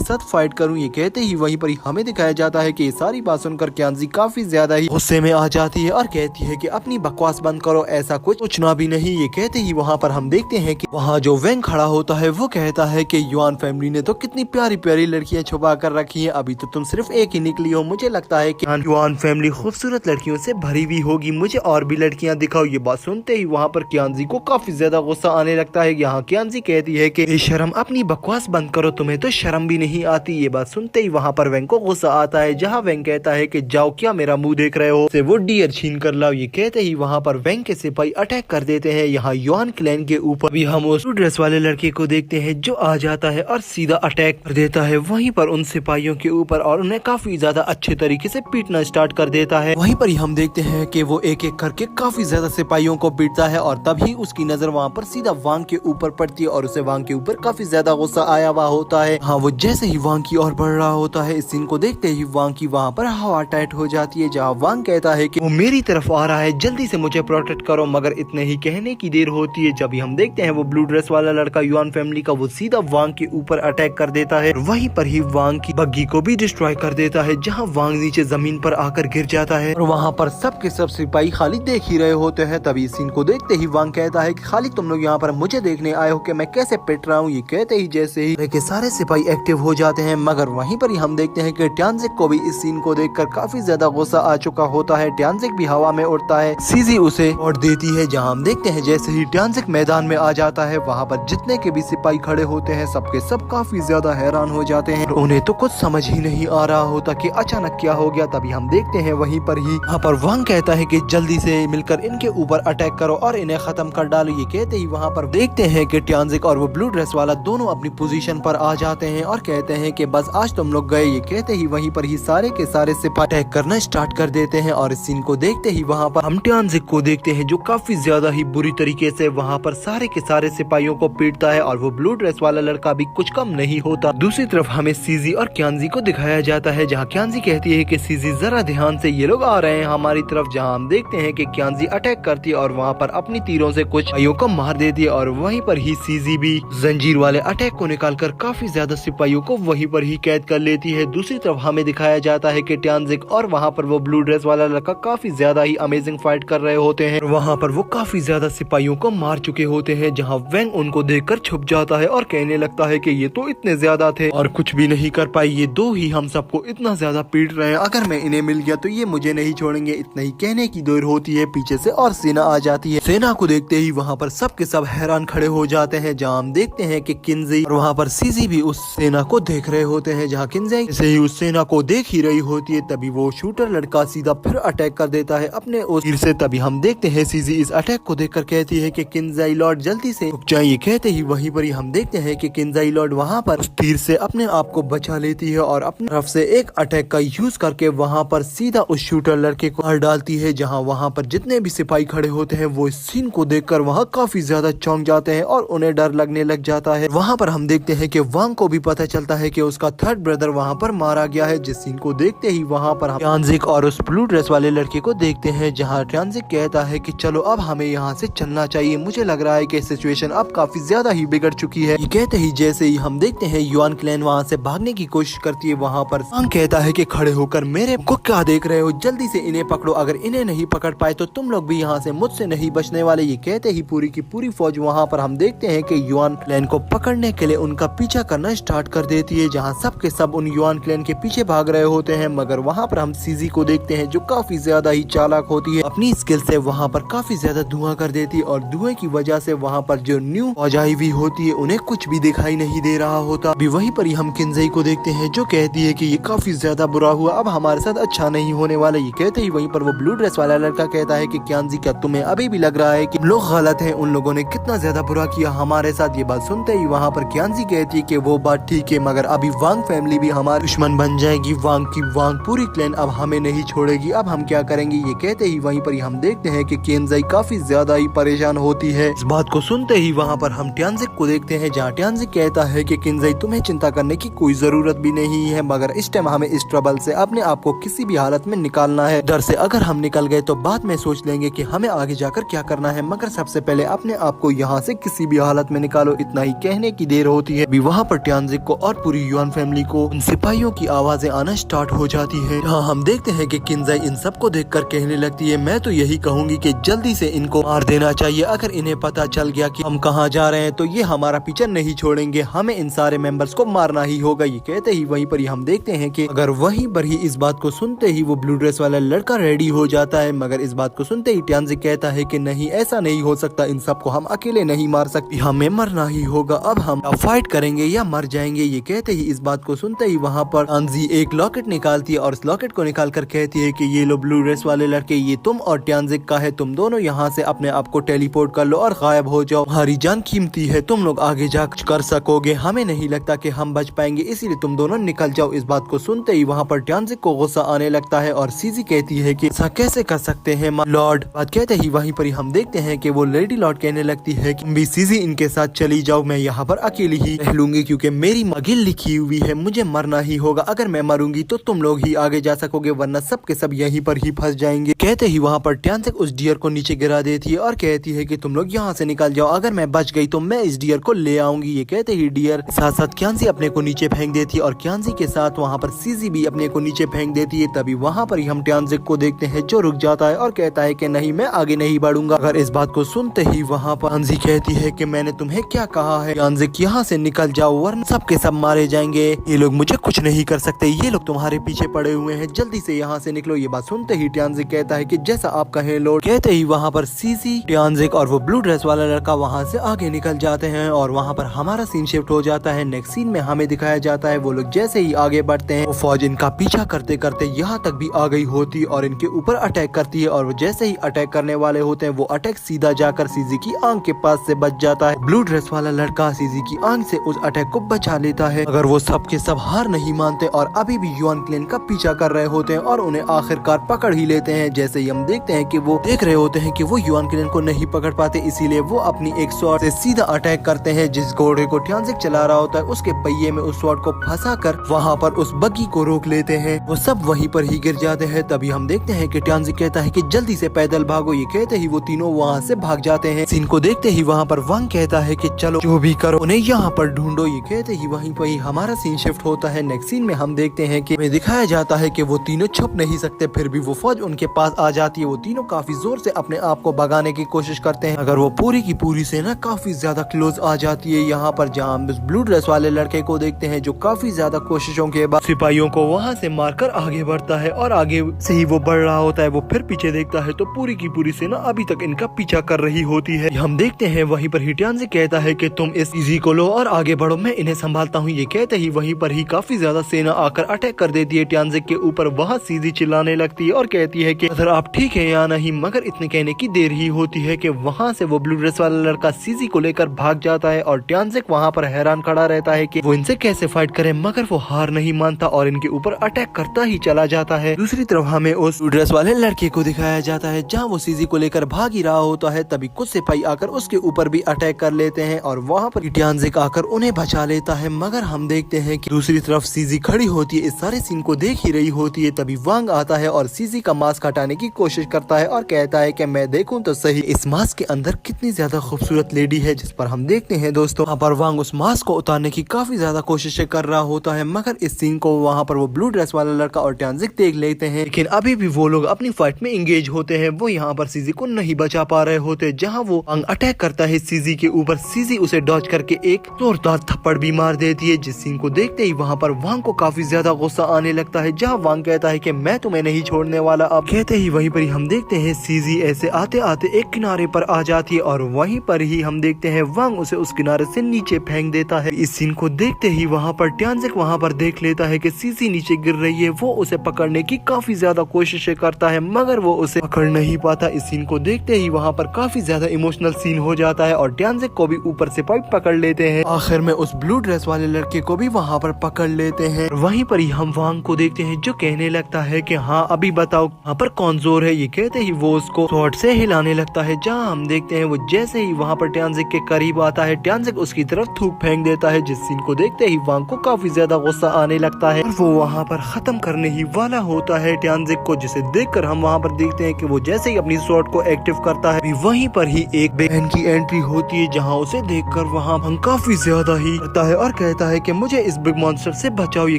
साथ फाइट करूं। ये कहते ही वहीं पर हमें दिखाया जाता है कि ये सारी बात सुनकर क्यांजी काफी ज्यादा ही गुस्से में आ जाती है और कहती है कि अपनी बकवास बंद करो, ऐसा कुछ सोचना भी नहीं। ये कहते ही वहाँ पर हम देखते हैं कि वहाँ जो वेंग खड़ा होता है वो कहता है कि युआन फैमिली ने तो कितनी प्यारी प्यारी लड़कियां छुपा कर रखी हैं, अभी तो तुम सिर्फ एक ही निकली हो। मुझे लगता है कि युआन फैमिली खूबसूरत लड़कियों से भरी हुई होगी, मुझे और भी लड़कियां दिखाओ। ये बात सुनते ही वहाँ पर क्यांजी को काफी ज्यादा गुस्सा आने लगता है। यहाँ क्यांजी कहती है कि शर्म, अपनी बकवास बंद करो, तुम्हें तो शर्म भी नहीं आती। ये बात सुनते ही वहाँ पर वेंग को गुस्सा आता है, जहाँ वेंग कहता है कि जाओ, क्या मेरा मुंह देख रहे हो, से वो डियर छीन कर लाओ। ये कहते ही वहाँ पर वेंग के सिपाही अटैक कर देते हैं। यहाँ युआन क्लैन के ऊपर भी हम उस ड्रेस वाले लड़के को देखते हैं जो आ जाता है और सीधा अटैक कर देता है वहीं पर उन सिपाहियों के ऊपर और उन्हें काफी ज्यादा अच्छे तरीके से पीटना स्टार्ट कर देता है। वहीं पर ही हम देखते हैं कि वो एक एक करके काफी ज्यादा सिपाहियों को पीटता है और तभी उसकी नजर वहाँ पर सीधा वांग के ऊपर पड़ती है और उसे वांग के ऊपर काफी ज्यादा गुस्सा आया हुआ होता है। हाँ, वो जैसे ही वांग की ओर बढ़ रहा होता है, इस सीन को देखते ही वांग की वहाँ पर हवा टाइट हो जाती है, जहाँ वांग कहता है कि वो मेरी तरफ आ रहा है, जल्दी से मुझे प्रोटेक्ट करो। मगर इतने ही कहने की देर होती है जब हम देखते हैं वो ब्लू ड्रेस वाला लड़का युआन फैमिली का वो सीधा वांग के ऊपर अटैक कर देता है। वहीं पर ही वांग की बग्गी को भी डिस्ट्रॉय कर देता है, जहाँ वांग नीचे जमीन पर आकर गिर जाता है और वहाँ पर सब के सब सिपाही खाली देख ही रहे होते हैं। तभी इस सीन को देखते ही वांग कहता है कि खाली तुम लोग यहाँ पर मुझे देखने आए हो कि मैं कैसे पिट रहा हूँ। ये कहते ही जैसे ही के सारे सिपाही एक्टिव हो जाते हैं, मगर वहीं पर ही हम देखते हैं कि ट्यांजिक को भी इस सीन को देखकर काफी ज्यादा गुस्सा आ चुका होता है। ट्यांजिक भी हवा में उड़ता है, सीजी उसे और देती है, जहाँ हम देखते हैं जैसे ही ट्यांजिक मैदान में आ जाता है, वहाँ पर जितने के भी सिपाही खड़े होते हैं सबके सब काफी ज्यादा हैरान हो जाते हैं। उन्हें तो कुछ समझ ही नहीं आ रहा होता कि अचानक क्या हो गया। तभी हम देखते हैं वहीं पर ही वहाँ पर वांग कहता है कि जल्दी से मिलकर इनके ऊपर अटैक करो और इन्हें खत्म कर डालो। ये कहते ही वहाँ पर देखते हैं कि ट्यांजिक और वो ब्लू ड्रेस वाला दोनों अपनी पोजीशन पर आ जाते हैं और कहते हैं कि बस आज तुम लोग गए। ये कहते ही वहीं पर ही सारे के सारे सिपाही अटैक करना स्टार्ट कर देते हैं और इस सीन को देखते ही वहाँ पर हम ट्यांजिक को देखते हैं जो काफी ज्यादा ही बुरी तरीके से वहाँ पर सारे के सारे सिपाहियों को पीटता है और वो ब्लू ड्रेस वाला लड़का भी कुछ कम नहीं होता। दूसरी तरफ हमें सीजी और क्यांजी को दिखाया जाता है, जहाँ क्यांजी कहती है कि सीजी जरा ध्यान से, ये लोग आ रहे हैं हमारी तरफ। जहाँ हम देखते हैं कि क्यांजी अटैक करती है और वहाँ पर अपनी तीरों से कुछ सिपाहियों को मार देती है और वहीं पर ही सीजी भी जंजीर वाले अटैक को निकालकर काफी ज्यादा सिपाहियों को वहीं पर ही कैद कर लेती है। दूसरी तरफ हमें दिखाया जाता है कि ट्यांजिक और वहाँ पर वो ब्लू ड्रेस वाला लड़का काफी ज्यादा ही अमेजिंग फाइट कर रहे होते हैं। वहाँ पर वो काफी ज्यादा सिपाहियों को मार चुके होते हैं, जहाँ वेंग उनको देखकर छुप जाता है और कहने लगता है कि ये तो इतने ज्यादा थे और कुछ भी नहीं कर पाई, ये दो ही हम सबको इतना ज्यादा पीट रहे हैं, अगर मैं इन्हें मिल गया तो ये मुझे नहीं छोड़ेंगे। इतना ही कहने की देर होती है, पीछे से और सेना आ जाती है। सेना को देखते ही वहाँ पर सब के सब हैरान खड़े हो जाते हैं, जहाँ हम देखते हैं कि किंजी और वहाँ पर सीजी भी उस सेना को देख रहे होते हैं। जहाँ किंजी से ही उस सेना को देख ही रही होती है, तभी वो शूटर लड़का सीधा फिर अटैक कर देता है अपने उस तीर से। तभी हम देखते हैं सीजी इस अटैक को देखकर कहती है कि किंजाई लॉर्ड जल्दी से रुक जाइए। कहते ही वहीं पर ही हम देखते हैं कि किंजाई लॉर्ड वहाँ पर उस तीर से अपने आप को बचा लेती है और अपनी तरफ से एक अटैक का यूज करके वहाँ पर सीधा उस शूटर लड़के को मार डालती है। जहाँ वहाँ पर जितने भी सिपाही खड़े होते हैं वो इस सीन को देखकर वहाँ काफी ज्यादा चौंक जाते हैं और उन्हें डर लगने लग जाता है। वहाँ पर हम देखते हैं कि वांग को भी पता चलता है कि उसका थर्ड ब्रदर वहाँ पर मारा गया है, जिस सीन को देखते ही वहाँ पर हम ट्यांजिक और उस ब्लू ड्रेस वाले लड़के को देखते हैं, जहाँ ट्यांजिक कहता है कि चलो अब हमें यहाँ से चलना चाहिए, मुझे लग रहा है कि सिचुएशन अब काफी ज्यादा ही बिगड़ चुकी है। ये कहते ही जैसे ही हम देखते हैं युआन क्लैन वहाँ से भागने की कोशिश करती है। वहाँ पर वांग कहता है कि खड़े होकर मेरे को क्या देख रहे हो, जल्दी से इन्हें पकड़ो, अगर इन्हें नहीं पकड़ पाए तो तुम लोग भी यहाँ से मुझसे नहीं बचने वाले। ये कहते ही पूरी की पूरी फौज वहाँ पर हम देखते हैं कि युआन क्लैन को पकड़ने के लिए उनका पीछा करना स्टार्ट कर देती है, जहाँ सब के सब उन युआन क्लैन के पीछे भाग रहे होते हैं। मगर वहाँ पर हम सीजी को देखते हैं जो काफी ज्यादा ही चालाक होती है, अपनी स्किल से वहाँ पर काफी ज्यादा धुआं कर देती है और धुएं की वजह से वहाँ पर जो न्यू फौज आई हुई होती है उन्हें कुछ भी दिखाई नहीं दे रहा होता। अभी वहीं पर ही हम किंजई को देखते हैं जो कहती है कि ये काफी ज्यादा बुरा हुआ, अब हमारे साथ अच्छा नहीं होने वाला। ये कहते ही वहीं पर वो ब्लू ड्रेस वाला लड़का कहता है कि क्यांजी क्या तुम्हें अभी भी लग रहा है कि लोग गलत हैं, उन लोगों ने कितना ज्यादा बुरा किया हमारे साथ। ये बात सुनते ही वहाँ पर क्यांजी कहती है कि वो बात ठीक है, मगर अभी वांग फैमिली भी हमारी दुश्मन बन जाएगी, वांग पूरी क्लैन अब हमें नहीं छोड़ेगी, अब हम क्या करेंगे। ये कहते ही वहीं पर ही हम देखते हैं कि किंजई काफी ज्यादा ही परेशान होती है। इस बात को सुनते ही वहाँ पर हम ट्यांजिक को देखते हैं, जहाँ ट्यांजिक कहता है कि किंजई तुम्हें चिंता करने की कोई जरूरत भी नहीं है, मगर इस टाइम हमें इस ट्रबल से अपने आप को किसी भी हालत में निकालना है। डर से अगर हम निकल गए तो बाद में सोच लेंगे कि हमें आगे जाकर क्या करना है, मगर सबसे पहले अपने आप को यहाँ से किसी भी हालत में निकालो। इतना ही कहने कहने की देर होती है भी वहाँ पर ट्यानजिक को और पूरी युआन फैमिली को उन सिपाहियों की आवाजें आना स्टार्ट हो जाती है। हाँ, हम देखते हैं कि किन्जाई इन सबको देखकर कहने लगती है, मैं तो यही कहूंगी कि जल्दी से इनको मार देना चाहिए। अगर इन्हें पता चल गया कि हम कहाँ जा रहे हैं तो ये हमारा पीछा नहीं छोड़ेंगे, हमें इन सारे मेंबर्स को मारना ही होगा। ये कहते ही वहीं पर ही हम देखते हैं कि अगर वहीं पर ही इस बात को सुनते ही वो ब्लू ड्रेस वाला लड़का रेडी हो जाता है, मगर इस बात को सुनते ही ट्यानजिक कहता है कि नहीं, ऐसा नहीं हो सकता, इन सबको हम अकेले नहीं मार सकते, हमें मरना ही होगा, अब हम फाइट करेंगे या मर जाएंगे। ये कहते ही इस बात को सुनते ही वहाँ पर अंजी एक लॉकेट निकालती है और इस लॉकेट को निकाल कर कहती है कि ये लो ब्लू ड्रेस वाले लड़के, ये तुम और ट्यानजिक का है, तुम दोनों यहाँ से अपने आप को टेलीपोर्ट कर लो और गायब हो जाओ, हमारी जान कीमती है, तुम लोग आगे जा कर सकोगे, हमें नहीं लगता कि हम बच पाएंगे, इसीलिए तुम दोनों निकल जाओ। इस बात को सुनते ही वहाँ पर ट्यानजिक को गुस्सा आने लगता है और सीजी कहती है कि ऐसा कैसे कर सकते हैं लॉर्ड। बात कहते ही वहीं पर ही हम देखते हैं कि वो लेडी लॉर्ड कहने लगती है कि भी सीजी इनके साथ चली जाओ, मैं यहाँ पर अकेली ही रह लूंगी क्योंकि मेरी मगिल लिखी हुई है, मुझे मरना ही होगा, अगर मैं मरूंगी तो तुम लोग ही आगे जा सकोगे वरना सब के सब यहीं पर ही फंस जाएंगे। कहते ही वहाँ पर ट्यानजिक उस डियर को नीचे गिरा देती है और कहती है कि तुम लोग यहाँ से निकल जाओ, अगर मैं बच गई तो मैं इस डियर को ले आऊंगी। ये कहते ही डियर साथ साथ क्यांजी अपने को नीचे फेंक देती है और क्यांजी के साथ वहाँ पर सीजी भी अपने को नीचे फेंक देती है। तभी वहाँ पर ही हम ट्यानजिक को देखते हैं जो रुक जाता है और कहता है कि नहीं, मैं आगे नहीं बढ़ूंगा। अगर इस बात को सुनते ही वहाँ पर अंजी कहती है कि मैंने तुम्हें क्या कहा है, ट्यानजिक यहाँ से निकल जाओ वरना सब के सब मारे जाएंगे, ये लोग मुझे कुछ नहीं कर सकते, ये लोग तुम्हारे पीछे पड़े हुए हैं, जल्दी से यहाँ से निकलो। ये बात सुनते ही ट्यानजिक कहता है कि जैसा आप कहें लॉर्ड। कहते ही वहाँ पर सीजी, ट्यानजिक और वो ब्लू ड्रेस वाला लड़का वहाँ से आगे निकल जाते हैं और वहाँ पर हमारा सीन शिफ्ट हो जाता है। नेक्स्ट सीन में हमें दिखाया जाता है वो लोग जैसे ही आगे बढ़ते हैं वो फौज इनका पीछा करते करते यहाँ तक भी आ गई होती और इनके ऊपर अटैक करती है और वो जैसे ही अटैक करने वाले होते हैं वो अटैक सीधा जाकर सीजी की आंख के पास से बच जाता है। ब्लू ड्रेस वाला लड़का सीजी की आंख से उस अटैक को बचा लेता है। अगर वो सब के सब हार नहीं मानते और अभी भी युआन क्लैन का पीछा कर रहे होते हैं और उन्हें आखिरकार पकड़ ही लेते हैं। जैसे ही हम देखते हैं कि वो देख रहे होते हैं कि वो युआन क्लैन को नहीं पकड़ पाते, इसीलिए वो अपनी एक स्वॉर्ड से सीधा अटैक करते हैं। जिस घोड़े को ट्यानजिक चला रहा होता है उसके पहिए में उस स्वॉर्ड को फंसा कर वहाँ पर उस बग्गी को रोक लेते हैं, वो सब वहीं पर ही गिर जाते हैं। तभी हम देखते हैं कि ट्यानजिक कहता है कि जल्दी से पैदल भागो। ये कहते ही वो तीनों वहाँ से भाग जाते हैं। सीन को देखते ही वहाँ पर वांग कहता है कि चलो जो भी करो उन्हें यहाँ पर ढूंढो। ये कहते ही वहीं पर ही हमारा सीन शिफ्ट होता है। नेक्स्ट सीन में हम देखते हैं कि हमें दिखाया जाता है कि वो तीनों छुप नहीं सकते, फिर भी वो फौज उनके पास आ जाती है। वो तीनों काफी जोर से अपने आप को भगाने की कोशिश करते हैं, अगर वो पूरी की पूरी सेना काफी ज्यादा क्लोज आ जाती है यहाँ पर, जहाँ हम उस ब्लू ड्रेस वाले लड़के को देखते हैं जो काफी ज्यादा कोशिशों के बाद सिपाहियों को वहाँ से मारकर आगे बढ़ता है और आगे से ही वो बढ़ रहा होता है। वो फिर पीछे देखता है तो पूरी की पूरी सेना अभी तक इनका पीछा कर रही होती है। हम देखते हैं वहीं पर ही ट्यानजिक कहता है कि तुम इस सीजी को लो और आगे बढ़ो, मैं इन्हें संभालता हूँ। ये कहते ही वहीं पर ही काफी ज्यादा सेना आकर अटैक कर देती है ट्यानजिक के ऊपर। वहाँ सीजी चिल्लाने लगती है और कहती है कि अगर आप ठीक है या नहीं, मगर इतने कहने की देर ही होती है कि वहाँ से वो ब्लू ड्रेस वाला लड़का सीजी को लेकर भाग जाता है और ट्यानजिक वहाँ पर हैरान खड़ा रहता है कि वो इनसे कैसे फाइट करे, मगर वो हार नहीं मानता और इनके ऊपर अटैक करता ही चला जाता है। दूसरी तरफ हमें उस ब्लू ड्रेस वाले लड़के को दिखाया जाता है जहाँ वो सीजी को लेकर भाग ही रहा होता है। तभी कुछ सिपाही आकर उसके ऊपर भी अटैक कर लेते हैं और वहाँ पर ट्यानजिक आकर उन्हें बचा लेता है। मगर हम देखते हैं कि दूसरी तरफ सीजी खड़ी होती है, इस सारे सीन को देख ही रही होती है। तभी वांग आता है और सीजी का मास्क हटाने की कोशिश करता है और कहता है कि मैं देखूं तो सही इस मास्क के अंदर कितनी ज्यादा खूबसूरत लेडी है, जिस पर हम देखते हैं दोस्तों वहाँ पर वांग उस मास्क को उतारने की काफी ज्यादा कोशिशें कर रहा होता है। मगर इस सीन को वहाँ पर वो ब्लू ड्रेस वाला लड़का और ट्यानजिक देख लेते हैं, लेकिन अभी भी वो लोग अपनी फाइट में एंगेज होते हैं। वो यहाँ पर सीजी को नहीं बचा पा रहे होते। जहाँ वो वांग अटैक करता है सीजी के ऊपर, सीजी उसे डॉज करके एक जोरदार थप्पड़ भी मार देती है। जिस सीन को देखते ही वहाँ पर वांग को काफी ज्यादा गुस्सा आने लगता है, जहाँ वांग कहता है कि मैं तुम्हें नहीं छोड़ने वाला। अब कहते ही वहीं पर ही हम देखते हैं सीजी ऐसे आते आते एक किनारे पर आ जाती है और वहीं पर ही हम देखते हैं वांग उसे उस किनारे से नीचे फेंक देता है। इस सीन को देखते ही वहाँ पर ट्यानजिक वहाँ पर देख लेता है कि सीजी नीचे गिर रही है। वो उसे पकड़ने की काफी ज्यादा कोशिशें करता है मगर वो उसे पकड़ नहीं पाता। इस सीन को देखते ही वहाँ पर काफी ज्यादा इमोशनल सीन हो जाता है और ट्यानजिक को भी ऊपर से पाइप पकड़ लेते हैं। आखिर में उस ब्लू ड्रेस वाले लड़के को भी वहाँ पर पकड़ लेते हैं। वहीं पर ही हम वांग को देखते हैं जो कहने लगता है कि हाँ अभी बताओ यहाँ पर कौन जोर है। ये कहते ही वो उसको स्वॉर्ड से हिलाने लगता है, जहाँ हम देखते हैं वो जैसे ही वहाँ पर ट्यानजिक के करीब आता है ट्यानजिक उसकी तरफ थूक फेंक देता है। जिस सीन को देखते ही वांग को काफी ज्यादा गुस्सा आने लगता है और वो वहाँ पर खत्म करने ही वाला होता है ट्यानजिक को, जिसे देखकर हम वहाँ पर देखते हैं कि वो जैसे ही अपनी स्वॉर्ड को एक्टिव करता है वहीं पर ही एक बहन की एंट्री होती है, जहाँ उसे देखकर वहाँ हम काफी ज्यादा ही करता है और कहता है कि मुझे इस बिग मॉन्स्टर से बचाओ। ये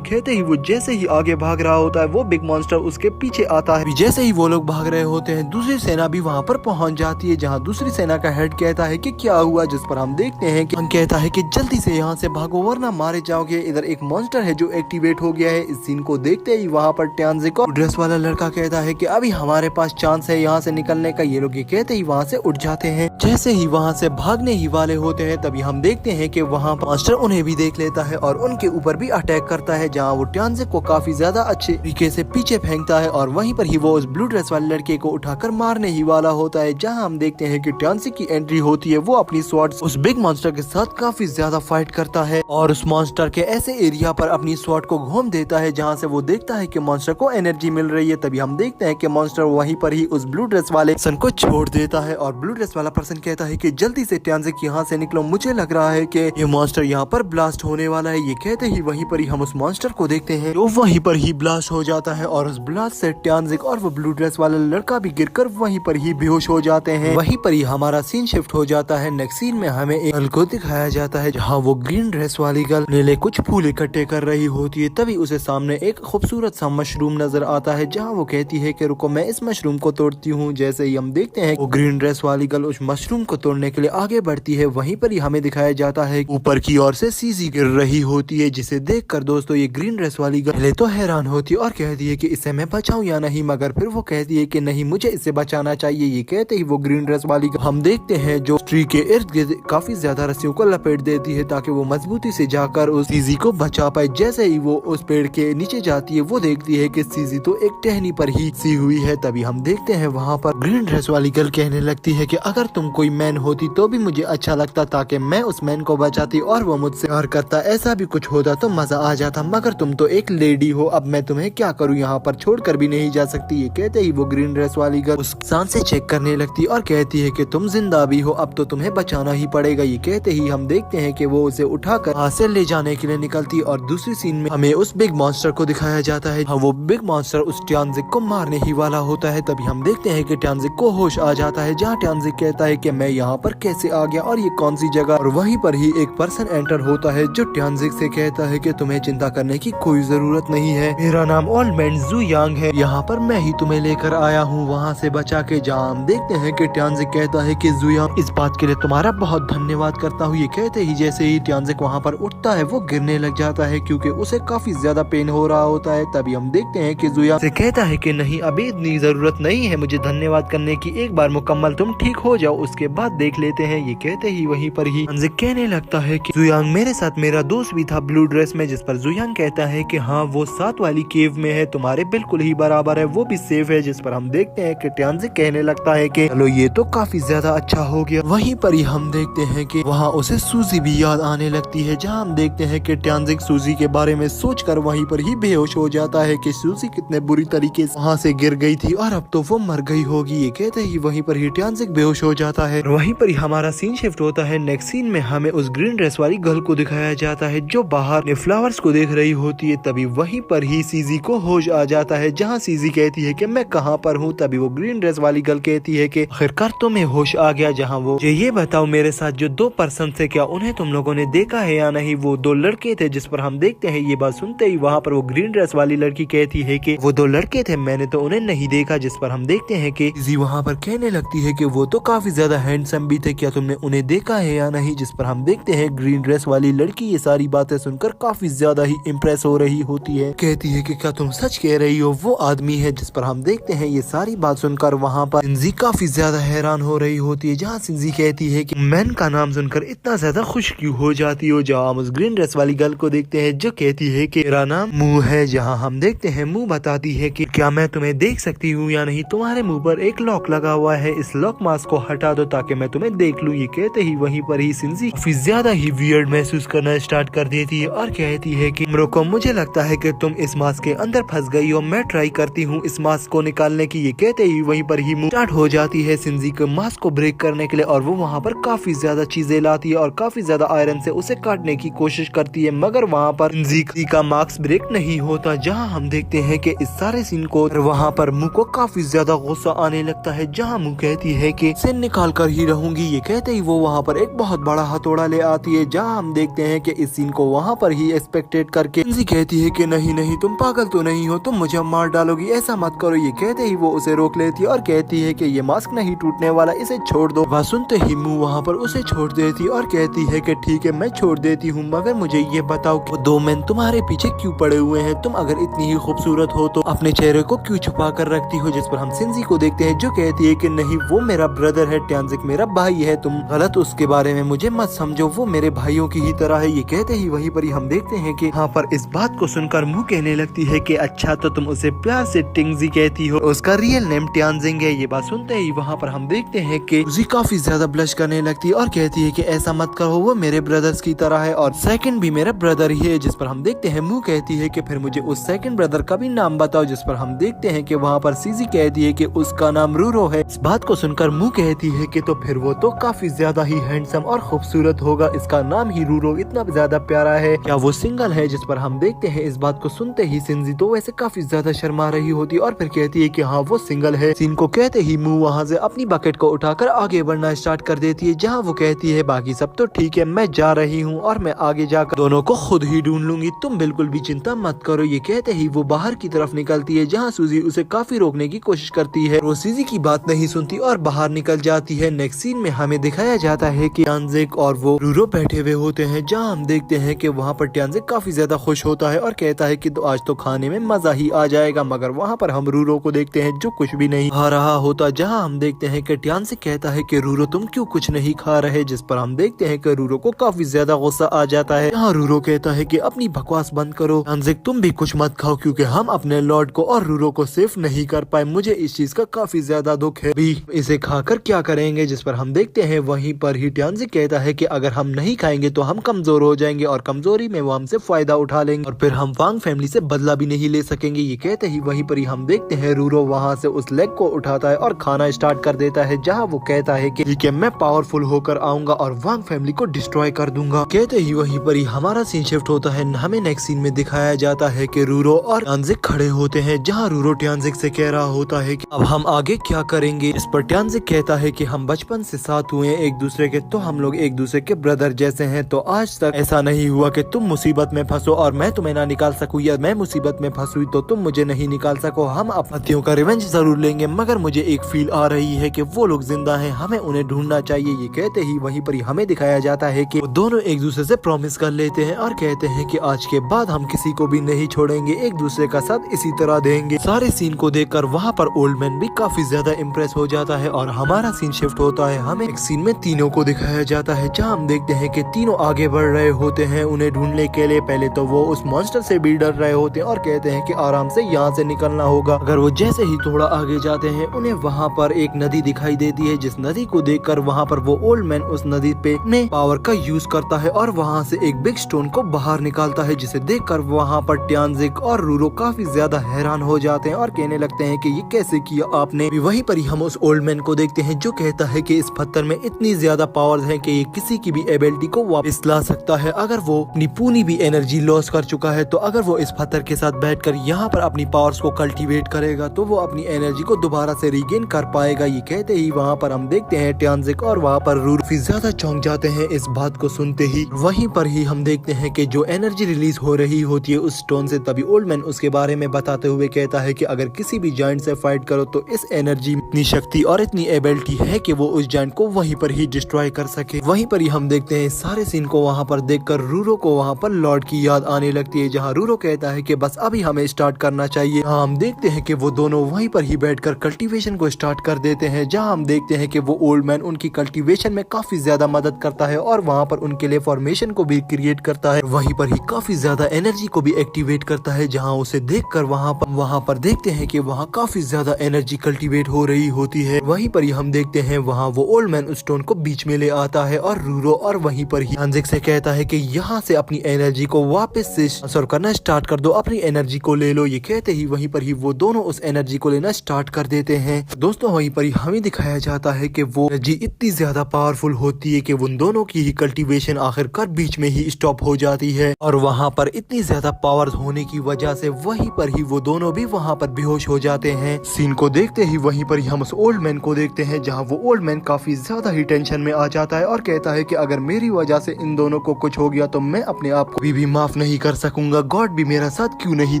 कहते ही वो जैसे ही आगे भाग रहा होता है वो बिग मॉन्स्टर उसके पीछे आता है। जैसे ही वो लोग भाग रहे होते हैं दूसरी सेना भी वहाँ पर पहुँच जाती है, जहाँ दूसरी सेना का हेड कहता है कि क्या हुआ, जिस पर हम देखते हैं कि कहता है कि जल्दी से यहाँ से भागो वरना मारे जाओगे, इधर एक मॉन्स्टर है जो एक्टिवेट हो गया है। इस सीन को देखते ही वहाँ पर ट्यानजिक को ड्रेस वाला लड़का कहता है कि अभी हमारे पास चांस है यहाँ से निकलने का। ये लोग ये कहते ही वहाँ से उठ जाते हैं। जैसे ही वहाँ से भागने ही वाले होते हैं तभी हम देखते हैं कि वहाँ मास्टर उन्हें भी देख लेता है और उनके ऊपर भी अटैक करता है, जहाँ वो ट्यानजिक को काफी ज्यादा अच्छे तरीके से पीछे फेंकता है और वहीं पर ही वो उस ब्लू ड्रेस वाले लड़के को उठाकर मारने ही वाला होता है। जहाँ हम देखते हैं कि ट्यानजिक की एंट्री होती है, वो अपनी स्वॉर्ड उस बिग मॉन्स्टर के साथ काफी ज्यादा फाइट करता है और उस मॉन्स्टर के ऐसे एरिया पर अपनी स्वॉर्ड को घूम देता है जहाँ से वो देखता है कि मॉन्स्टर को एनर्जी मिल रही है। तभी हम देखते हैं कि मॉन्स्टर वहीं पर ही उस ब्लू ड्रेस वाले पर्सन को छोड़ देता है और ब्लू ड्रेस वाला पर्सन कहता है कि जल्दी से ट्यानजिक यहाँ से निकलो, मुझे लग रहा है कि ये मॉन्स्टर यहाँ पर ब्लास्ट होने वाला है। ये कहते ही वहीं पर ही हम उस मॉन्स्टर को देखते हैं जो वहीं पर ही ब्लास्ट हो जाता है और उस ब्लास्ट से ट्यानजिक और वो ब्लू ड्रेस वाला लड़का भी गिरकर वहीं पर ही बेहोश हो जाते हैं। वहीं पर ही हमारा सीन शिफ्ट हो जाता है। नेक्स्ट सीन में हमें एक गर्ल को दिखाया जाता है जहाँ वो ग्रीन ड्रेस वाली गर्ल नीले कुछ फूल इकट्ठे कर रही होती है। तभी उसे सामने एक खूबसूरत सा मशरूम नजर आता है, जहाँ वो कहती है कि रुको मैं इस मशरूम को तोड़ती हूँ। जैसे ही हम देखते हैं वो ग्रीन ड्रेस वाली गर्ल उस मशरूम को तोड़ने के लिए आगे बढ़ती है। वहीं पर ही हमें दिखाया जाता है ऊपर की ओर से सीजी गिर रही होती है, जिसे देखकर दोस्तों ये ग्रीन ड्रेस वाली गर्ल पहले तो हैरान होती है और कहती है कि इसे मैं बचाऊं या नहीं, मगर फिर वो कहती है कि नहीं मुझे इसे बचाना चाहिए। ये कहते ही वो ग्रीन ड्रेस वाली गर्ल हम देखते हैं जो ट्री के इर्द गिर्द काफी ज्यादा रस्सियों को लपेट देती है ताकि वो मजबूती से जाकर उस सीजी को बचा पाए। जैसे ही वो उस पेड़ के नीचे जाती है वो देखती है कि सीजी तो एक टहनी पर ही सी हुई है। तभी हम देखते हैं वहाँ पर ग्रीन ड्रेस वाली गर्ल कहने लगती है कि अगर तुम कोई मैन होती तो भी मुझे अच्छा लगता, ताकि मैं उस मैन को बचाती और वो मुझसे प्यार करता। ऐसा भी कुछ होता तो मजा आ जाता, मगर तुम तो एक लेडी हो, अब मैं तुम्हें क्या करूँ, यहाँ पर छोड़कर भी नहीं जा सकती। ये कहते ही वो ग्रीन ड्रेस वाली गर्ल उस सांसें चेक करने लगती और कहती है कि तुम जिंदा भी हो, अब तो तुम्हें बचाना ही पड़ेगा। ये कहते ही हम देखते हैं कि वो उसे उठाकर वहाँ से ले जाने के लिए निकलती और दूसरी सीन में हमें उस बिग मॉन्स्टर को दिखाया जाता है। वो बिग मॉन्स्टर उस ट्यानजिक को मारने ही वाला होता है। तभी हम देखते हैं कि ट्यानजिक को होश आ जाता है, जहाँ ट्यानजिक कहता है कि मैं यहाँ पर कैसे आ गया और ये कौन सी जगह। और वहीं पर ही एक पर्सन एंटर होता है जो ट्यानजिक से कहता है कि तुम्हें चिंता करने की कोई जरूरत नहीं है, मेरा नाम ओल्ड मैन जू यांग है, यहाँ पर मैं ही तुम्हें लेकर आया हूँ वहाँ से बचा के। जहाँ हम देखते हैं कि ट्यानजिक कहता है कि जू यांग इस बात के लिए तुम्हारा बहुत धन्यवाद करता हूँ। ये कहते ही जैसे ही ट्यानजिक वहाँ पर उठता है वो गिरने लग जाता है क्योंकि उसे काफी ज्यादा पेन हो रहा होता है। तभी हम देखते हैं कि जू यांग से कहता है कि नहीं अभी इतनी जरूरत नहीं है मुझे धन्यवाद करने की, एक बार मुकम्मल तुम ठीक हो जाओ उसके बाद देख लेते हैं। ये कहते ही वहीं पर ही ट्यानजिक कहने लगता है कि जू यांग मेरे साथ मेरा दोस्त भी था ब्लू ड्रेस में, जिस पर जू यांग कहता है कि हाँ वो साथ वाली केव में है, तुम्हारे बिल्कुल ही बराबर है, वो भी सेफ है। जिस पर हम देखते हैं कि ट्यानजिक कहने लगता है कि चलो ये तो काफी ज्यादा अच्छा हो गया। वहीं पर ही हम देखते हैं कि वहाँ उसे सूजी भी याद आने लगती है, जहाँ हम देखते हैं कि ट्यानजिक सूजी के बारे में सोचकर वहीं पर ही बेहोश हो जाता है कि सूजी कितने बुरी तरीके से वहाँ से गिर गई थी और अब तो वो मर गई होगी। ये कहते ही वहीं पर ही ट्यानजिक बेहोश हो जाता है। वहीं पर ही हमारा सीन शिफ्ट होता है। नेक्स्ट सीन में हमें उस ग्रीन ड्रेस वाली गर्ल को दिखाया जाता है जो बाहर फ्लावर्स को देख रही होती है। तभी वहीं पर ही सीजी को होश आ जाता है, जहाँ सीजी कहती है कि मैं कहाँ पर हूँ। तभी वो ग्रीन ड्रेस वाली गर्ल कहती है कि आखिरकार तुम्हें होश आ गया। जहाँ वो ये बताओ मेरे साथ जो दो पर्सन थे क्या उन्हें तुम लोगों ने देखा है या नहीं, वो दो लड़के थे। जिस पर हम देखते हैं ये बात सुनते ही वहाँ पर वो ग्रीन ड्रेस वाली लड़की कहती है कि वो दो लड़के थे, मैंने तो उन्हें नहीं देखा। जिस पर हम देखते हैं कि सीजी वहाँ पर कहने लगती है कि वो तो काफी ज्यादा हैंडसम भी थे, क्या तुमने उन्हें देखा है या नहीं। जिस पर हम देखते हैं ग्रीन ड्रेस वाली लड़की ये सारी बातें सुनकर काफी ज्यादा ही इम्प्रेस हो रही होती है, कहती है कि क्या तुम सच कह रही हो वो आदमी है। जिस पर हम देखते हैं ये सारी बात सुनकर वहाँ पर सिंजी काफी ज्यादा हैरान हो रही होती है, जहाँ सिंजी कहती है कि मैन का नाम सुनकर इतना ज्यादा खुश क्यों हो जाती हो। जहाँ हम उस ग्रीन ड्रेस वाली गर्ल को देखते हैं जो कहती है कि मेरा नाम मुंह है। जहाँ हम देखते हैं मुंह बताती है कि क्या मैं तुम्हें देख सकती हूँ या नहीं, तुम्हारे मुंह पर एक लॉक लगा हुआ है, इस लॉक मास्क को हटा दो ताकि मैं तुम्हें देख लूँ। ये कहते ही वहीं पर ही सिंजी काफी ज्यादा ही वियर्ड महसूस करना स्टार्ट कर देती है और कहती है कि रुको मुझे लगता है कि तुम इस मास्क के अंदर फंस गई हो, मैं ट्राई करती हूँ इस मास्क को निकालने की। ये कहते ही वहीं पर ही मुंह स्टार्ट हो जाती है सिंजी के मास्क को ब्रेक करने के लिए और वो वहाँ पर काफी ज्यादा चीजें लाती है और काफी ज्यादा आयरन से उसे काटने की कोशिश करती है, मगर वहाँ पर सिंजी का मास्क ब्रेक नहीं होता। जहाँ हम देखते हैं कि इस सारे सीन को वहाँ पर मुंह को काफी ज्यादा गुस्सा आने लगता है, जहाँ मुंह कहती है कि इसे निकाल कर ही रहूंगी। ये कहते ही वो वहाँ पर एक बहुत बड़ा हथौड़ा ले आती है, जहाँ हम देखते हैं कि इस सीन को वहाँ पर ही एक्सपेक्टेड करके सिंजी कहती है कि नहीं नहीं, तुम पागल तो नहीं हो, तुम मुझे मार डालोगी, ऐसा मत करो। ये कहते ही वो उसे रोक लेती है और कहती है कि ये मास्क नहीं टूटने वाला, इसे छोड़ दो। वह सुनते ही मुँह वहाँ पर उसे छोड़ देती और कहती है कि ठीक है मैं छोड़ देती हूँ, मगर मुझे ये बताओ कि वो दो मैन तुम्हारे पीछे क्यों पड़े हुए हैं? तुम अगर इतनी ही खूबसूरत हो तो अपने चेहरे को क्यों छुपा कर रखती हो? जिस पर हम सिंजी को देखते हैं जो कहती है कि नहीं, वो मेरा ब्रदर है, ट्यांजिक मेरा भाई है, तुम गलत उसके बारे में मुझे मत समझो, वो मेरे भाइयों की ही तरह है। ये कहते ही वहीं पर ही हम देखते हैं कि यहाँ पर इस बात को सुनकर मुँह कहने लगती है कि अच्छा तो तुम उसे प्यार से टिंगजी कहती हो, उसका रियल नेम ट्यांजिंग है। ये बात सुनते ही वहाँ पर हम देखते हैं कि उसी काफी ज्यादा ब्लश करने लगती है और कहती है कि ऐसा मत करो, वो मेरे ब्रदर्स की तरह है और सेकंड भी मेरा ब्रदर ही है। जिस पर हम देखते हैं मुँह कहती है कि फिर मुझे उस सेकंड ब्रदर का भी नाम बताओ। जिस पर हम देखते हैं कि वहाँ पर सीजी कहती है कि उसका नाम रूरो है। इस बात को सुनकर मुँह कहती है कि तो फिर वो तो काफी ज्यादा ही हैंडसम और खूबसूरत होगा, इसका नाम ही रूरो इतना ज्यादा प्यारा है, क्या वो सिंगल है? जिस पर हम देखते हैं इस बात को सुनते ही सिंजी तो वैसे काफी ज्यादा शर्मा रही होती और फिर कहती है कि हाँ वो सिंगल है। सीन को कहते ही मुँह वहाँ से अपनी बकेट को उठाकर आगे बढ़ना स्टार्ट कर देती है, जहाँ वो कहती है बाकी सब तो ठीक है, मैं जा रही हूँ और मैं आगे जाकर दोनों को खुद ही ढूंढ लूंगी, तुम बिल्कुल भी चिंता मत करो। ये कहते ही वो बाहर की तरफ निकलती है, जहाँ सूजी उसे काफी रोकने की कोशिश करती है। वो सीजी की बात नहीं सुनती और बाहर निकल जाती है। नेक्स्ट सीन में हमें दिखाया जाता है कि ट्यांजिक और वो रूरो बैठे हुए होते हैं, जहाँ हम देखते हैं कि वहाँ पर ट्यांजिक काफी ज्यादा खुश होता है और कहता है कि तो आज तो खाने में मजा ही आ जाएगा, मगर वहाँ पर हम रूरो को देखते हैं जो कुछ भी नहीं खा रहा होता, जहाँ हम देखते हैं कि ट्यांजिक कहता है कि रूरो तुम क्यों कुछ नहीं खा रहे? जिस पर हम देखते हैं कि रूरो को काफी ज्यादा गुस्सा आ जाता है। यहाँ रूरो कहता है कि अपनी बकवास बंद करो, ट्यांजिक तुम भी कुछ मत खाओ, क्योंकि हम अपने लॉर्ड को और रूरो को सेफ नहीं कर पाए, मुझे इस चीज का काफी ज्यादा दुख है, भी इसे खाकर क्या करेंगे? जिस पर हम देखते हैं वहीं पर ही ट्यांजिक कहता है कि अगर हम नहीं खाएंगे तो हम कमजोर हो जाएंगे और कमजोरी में वो हमसे फायदा उठा लेंगे और फिर हम वांग फैमिली से बदला भी नहीं ले सकेंगे। ये कहते ही वहीं पर ही हम देखते हैं रूरो वहाँ से उस लेग को उठाता है और खाना स्टार्ट कर देता है, जहाँ वो कहता है कि ठीक है मैं पावरफुल होकर आऊंगा और वांग फैमिली को डिस्ट्रॉय कर दूंगा। कहते ही वहीं पर ही हमारा सीन शिफ्ट होता है। हमें नेक्स्ट सीन में दिखाया जाता है कि रूरो और ट्यांजिक खड़े होते हैं, जहाँ रूरो ट्यांजिक से कह रहा होता है कि अब हम आगे क्या करेंगे? इस पर ट्यांजिक कहता है कि हम बचपन से साथ हुए एक दूसरे के, तो हम लोग एक दूसरे के ब्रदर जैसे हैं, तो आज तक ऐसा नहीं हुआ कि तुम मुसीबत में फंसो और मैं तुम्हें ना निकाल सकूं, या मैं मुसीबत में फंसूई तो तुम मुझे नहीं निकाल सको। हम अपराधियों का रिवेंज जरूर लेंगे, मगर मुझे एक फील आ रही है कि वो लोग जिंदा हैं, हमें उन्हें ढूंढना चाहिए। ये कहते ही वहीं पर ही हमें दिखाया जाता है कि वो दोनों एक दूसरे से प्रॉमिस कर लेते हैं और कहते हैं कि आज के बाद हम किसी को भी नहीं छोड़ेंगे, एक दूसरे का साथ इसी तरह देंगे। सारे सीन को देखकर वहाँ पर ओल्ड मैन भी काफी ज्यादा इम्प्रेस हो जाता है और हमारा सीन शिफ्ट होता है। हमें एक सीन में तीनों को दिखाया जाता है, जहाँ हम देखते हैं कि तीनों आगे बढ़ रहे होते हैं उन्हें ढूंढने के लिए। पहले तो वो उस मॉन्स्टर से भी डर रहे होते हैं और कहते हैं कि आराम से यहाँ से निकलना होगा। अगर वो जैसे ही थोड़ा आगे जाते हैं उन्हें वहाँ पर एक नदी दिखाई देती है, जिस नदी को देखकर वहाँ पर वो ओल्ड मैन उस नदी पे अपने पावर का यूज करता है और वहाँ से एक बिग स्टोन को बाहर निकालता है, जिसे देखकर वहाँ पर ट्यांजिक और रूरो काफी ज्यादा हैरान हो जाते हैं और कहने लगते हैं कि ये कैसे किया आपने। वहीं पर ही हम उस ओल्ड मैन को देखते हैं जो कहता है कि इस पत्थर में इतनी ज्यादा पावर्स है कि ये किसी की भी एबिलिटी को वापस ला सकता है। अगर वो अपनी पूरी भी एनर्जी लॉस कर चुका है, तो अगर वो इस पत्थर के साथ बैठकर यहाँ पर अपनी पावर्स को कल्टीवेट करेगा तो वो अपनी एनर्जी को दोबारा से रीगेन कर पाएगा। ये कहते ही वहाँ पर हम देखते हैं ट्यांजिक और वहाँ पर रूरो काफी ज्यादा चौंक जाते हैं इस बात को सुनते ही। वहीं पर ही हम देखते हैं कि जो एनर्जी रिलीज हो रही होती है उस स्टोन से, तभी ओल्ड मैन उसके बारे में बताते हुए कहता है कि अगर किसी भी जायंट से फाइट करो तो इस एनर्जी में इतनी शक्ति और इतनी एबिलिटी है कि वो उस जायंट को वहीं पर ही डिस्ट्रॉय कर सके। वहीं पर ही हम देखते हैं सारे सीन को वहाँ पर देखकर रूरो को वहाँ पर लॉर्ड की याद आने लगती है, जहाँ रूरो कहता है कि बस अभी हमें स्टार्ट करना चाहिए। हाँ, हम देखते हैं कि वो दोनों वहीं पर ही बैठकर कल्टीवेशन को स्टार्ट कर देते हैं, जहाँ हम देखते हैं कि वो ओल्ड मैन उनकी कल्टीवेशन में काफी ज्यादा मदद करता है और वहाँ पर उनके लिए फॉर्मेशन को भी क्रिएट करता है। वहीं पर ही काफी ज्यादा एनर्जी को भी एक्टिवेट करता है, जहाँ उसे देखकर वहाँ पर देखते हैं कि वहाँ काफी ज्यादा एनर्जी कल्टीवेट हो रही होती है। वहीं पर ही हम देखते हैं वहाँ वो ओल्ड मैन उस स्टोन को बीच में ले आता है और रूरो और वहीं पर ही ट्यांजिक से कहता है कि यहाँ से अपनी एनर्जी को वापस से ट्रांसफर करना स्टार्ट कर दो, अपनी एनर्जी को ले लो। ये कहते ही वहीं पर ही वो दोनों उस एनर्जी को लेना स्टार्ट कर देते हैं। दोस्तों, वहीं पर ही हमें दिखाया जाता है कि वो एनर्जी इतनी ज्यादा पावरफुल होती है कि उन दोनों की ही कल्टीवेशन आखिरकार बीच में ही स्टॉप हो जाती है और वहाँ पर इतनी ज्यादा पावर होने की वजह से वहीं पर ही वो दोनों भी वहाँ पर बेहोश हो जाते हैं। सीन को देखते ही वहीं पर ही हम उस ओल्ड मैन को देखते हैं, जहाँ वो ओल्ड मैन काफी ज्यादा ही टेंशन में आ जाता है और कहता है कि अगर मेरी वजह से इन दोनों को कुछ हो गया तो मैं अपने आप को भी माफ नहीं कर सकूंगा। गॉड भी मेरा साथ क्यों नहीं